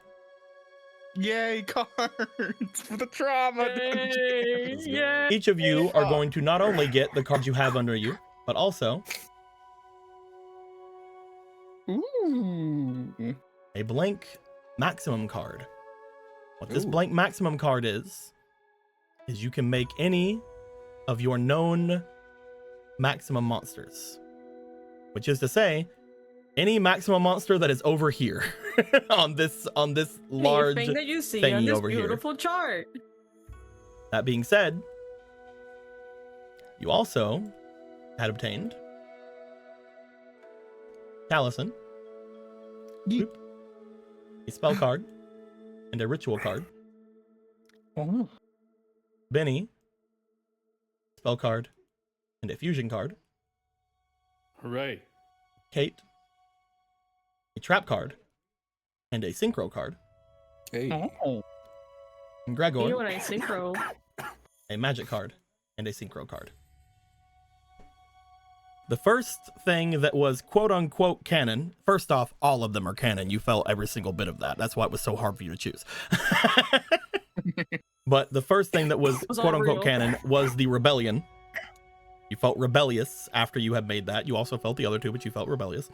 Yay, cards for the trauma Yay, dungeons. yay. Each of you are going to not only get the cards you have under you, but also Ooh. a blank maximum card. What this Ooh. blank maximum card is you can make any of your known maximum monsters, which is to say, any maximum monster that is over here on this large Anything that you see thingy on this over here. beautiful chart. That being said, you also had obtained Taliesin, Yeet. a spell card, and a ritual card. Oh. Benny, spell card, and a fusion card. Hooray. Kate, a trap card, and a synchro card. Hey. Oh. And You Gregor, and I synchro. a magic card, and a synchro card. The first thing that was quote-unquote canon, first off, all of them are canon. You felt every single bit of that. That's why it was so hard for you to choose. But the first thing that was Was all quote-unquote real. canon was the rebellion. You felt rebellious after you had made that. You also felt the other two, but you felt rebellious.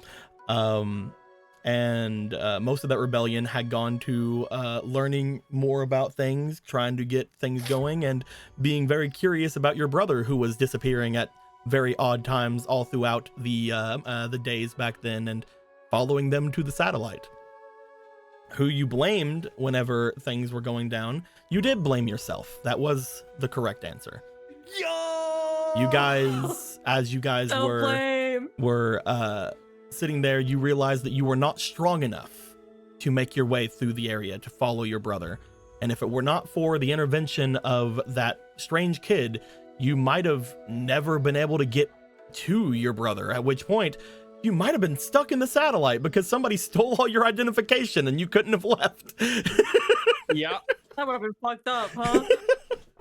And most of that rebellion had gone to learning more about things, trying to get things going, and being very curious about your brother, who was disappearing at very odd times all throughout the days back then, and following them to the satellite. Who you blamed whenever things were going down, you did blame yourself. That was the correct answer. You guys, as you guys Don't were blame. sitting there, you realized that you were not strong enough to make your way through the area to follow your brother. And if it were not for the intervention of that strange kid, you might have never been able to get to your brother, at which point you might have been stuck in the satellite because somebody stole all your identification and you couldn't have left. Yeah. That would have been fucked up, huh?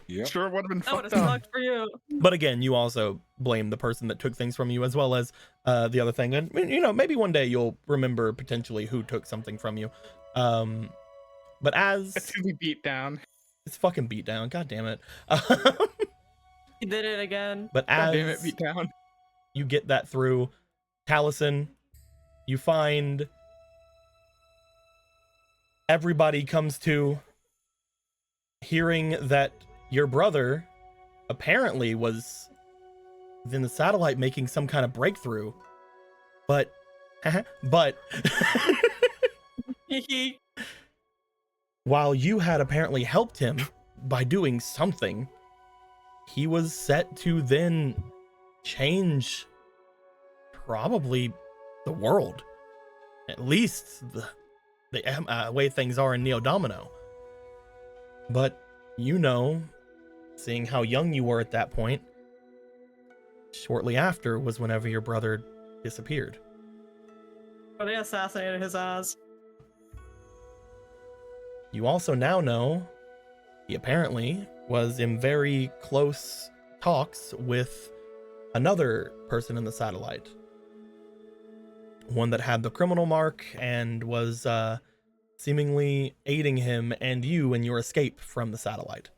Yep. Sure would have been That would have fucked up. sucked for you. But again, you also blame the person that took things from you, as well as the other thing. And you know, maybe one day you'll remember potentially who took something from you. But as It's gonna be beat down. it's fucking beat down, god damn it. He did it again. But God damn it, as beat down. you get that through Taliesin, you find everybody comes to hearing that your brother apparently was in the satellite making some kind of breakthrough, but while you had apparently helped him by doing something, he was set to then change probably the world, at least the way things are in Neo Domino. But you know, seeing how young you were at that point, shortly after was whenever your brother disappeared. But they assassinated his ass. You also now know he apparently was in very close talks with another person in the satellite. One that had the criminal mark and was seemingly aiding him and you in your escape from the satellite.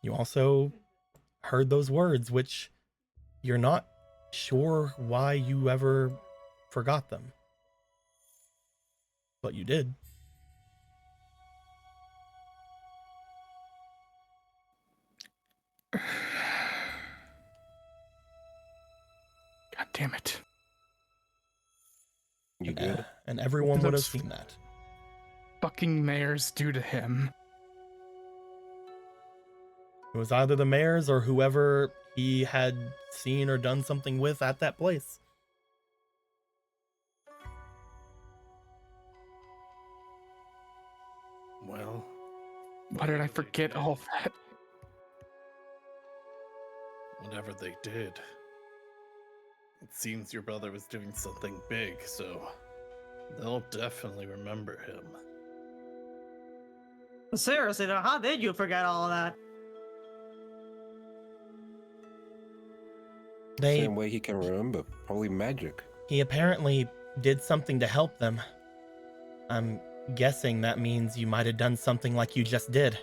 You also heard those words, which you're not sure why you ever forgot them. But you did. God damn it. You good? And everyone would have That's- seen that. Fucking mayor's due to him. It was either the mayor's or whoever he had seen or done something with at that place. Well, Why did I forget all that? whatever they did, it seems your brother was doing something big, so They'll definitely remember him. Seriously, though, how did you forget all of that? Same way he can remember. Probably magic. He apparently did something to help them. I'm guessing that means you might have done something like you just did.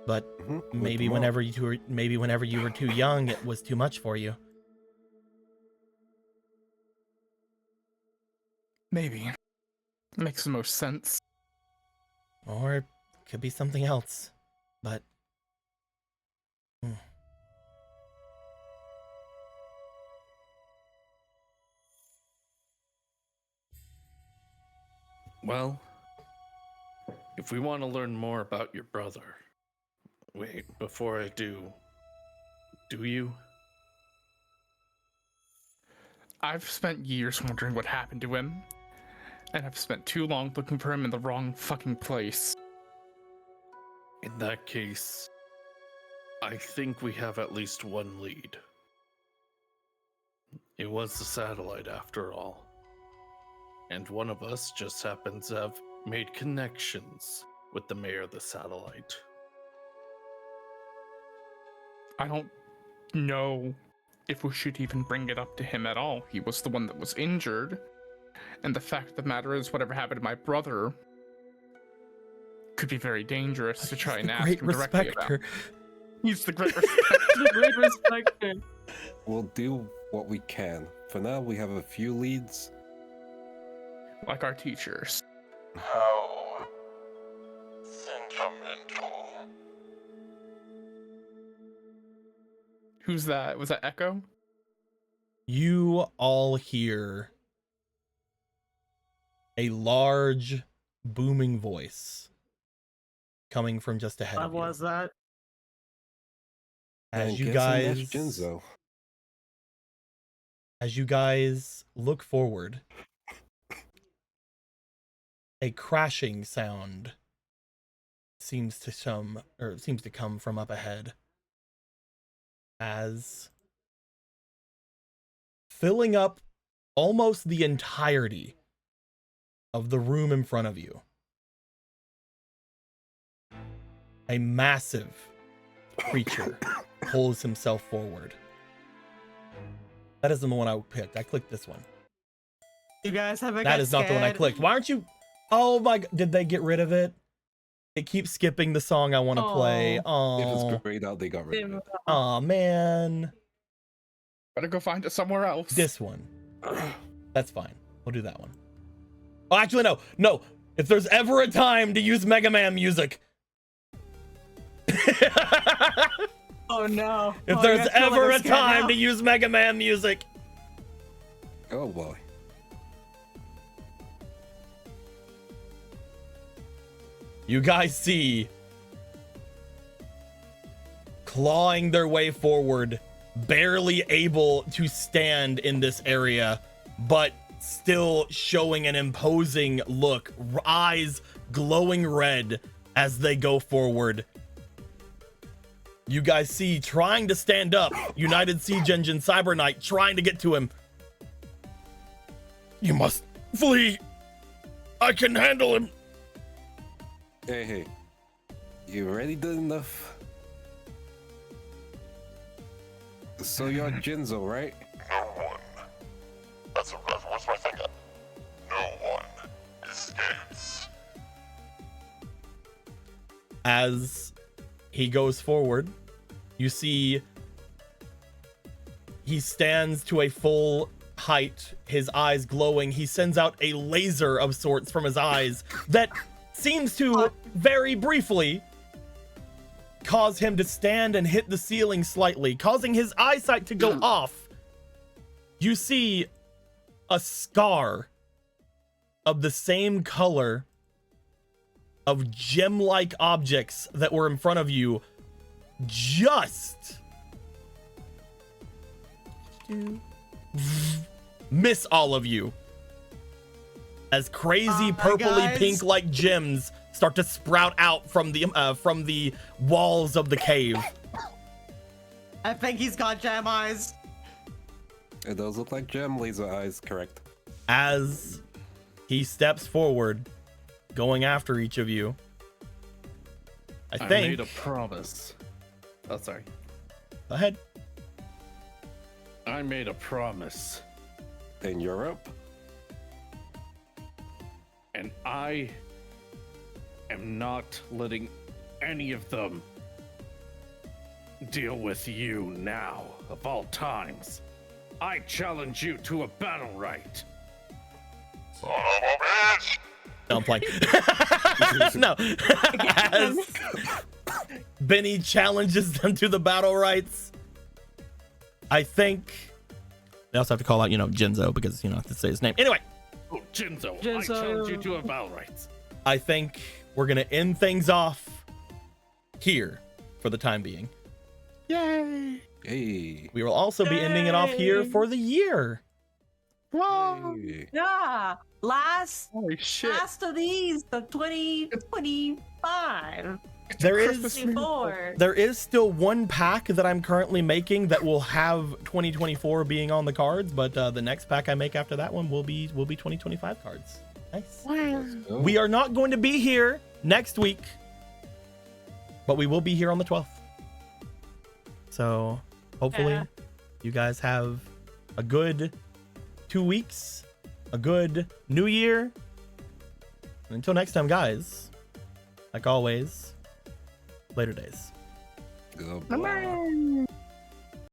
But maybe whenever you were too young, it was too much for you. Maybe. Makes the most sense. Or it could be something else. But Well, if we want to learn more about your brother, wait, before I do you? I've spent years wondering what happened to him, and I've spent too long looking for him in the wrong fucking place. In that case, I think we have at least one lead. It was the satellite after all. And one of us just happens to have made connections with the mayor of the satellite. I don't know if we should even bring it up to him at all. He was the one that was injured. And the fact of the matter is, whatever happened to my brother could be very dangerous to try and ask him directly about. He's the great respecter. The great respecter. We'll do what we can. For now, we have a few leads. Like our teachers. How sentimental. Who's that? Was that Echo? you all hear a large booming voice coming from just ahead of you. What was that? As I'm you guessing that's guys, Jinzo. as you guys look forward, a crashing sound seems to come from up ahead, as filling up almost the entirety of the room in front of you, a massive creature pulls himself forward. That isn't the one I picked. I clicked this one. You guys haven't. That is not the one I clicked. Why aren't you? Oh my god, did they get rid of it? It keeps skipping the song I want to play. It Oh, was grayed out, they got rid of it. oh man. Better go find it somewhere else. This one. That's fine. We'll do that one. Oh, actually, no. No. If there's ever a time to use Mega Man music. Oh no. If there's ever a time to use Mega Man music. Oh boy. You guys see clawing their way forward, barely able to stand in this area, but still showing an imposing look, eyes glowing red as they go forward. You guys see trying to stand up, United Siege Engine Cyber Knight trying to get to him. You must flee. I can handle him. Hey, you already did enough. So you're Jinzo, right? No one. What's my finger? No one escapes. As he goes forward, you see he stands to a full height, his eyes glowing. He sends out a laser of sorts from his eyes that seems to very briefly cause him to stand and hit the ceiling slightly, causing his eyesight to go off. You see a scar of the same color of gem-like objects that were in front of you just miss all of you, as crazy purpley pink like gems start to sprout out from the walls of the cave. I think he's got gem eyes. It does look like gem laser eyes, correct. As he steps forward, going after each of you. I I think. made a promise. Oh, sorry. Go ahead. I made a promise, Then you're up. and I am not letting any of them deal with you now, of all times. I challenge you to a battle right. No, I'm playing. No. As Benny challenges them to the battle rights, I think they also have to call out, Jinzo, because, I have to say his name. Anyway, Oh, Jinzo, I Jinzo. challenge you to a battle right. I think we're going to end things off here for the time being. Yay! Hey. We will also be ending it off here Yay. for the year. Hey. Yeah. Last Holy shit! of these, the 2025. There Christmas is miracle. 24. there is still one pack that I'm currently making that will have 2024 being on the cards, but the next pack I make after that one will be 2025 cards. Nice. Let's go. We are not going to be here next week, but we will be here on the 12th. So hopefully Yeah. you guys have a good 2 weeks, a good new year. And until next time, guys, like always, later days. Goodbye.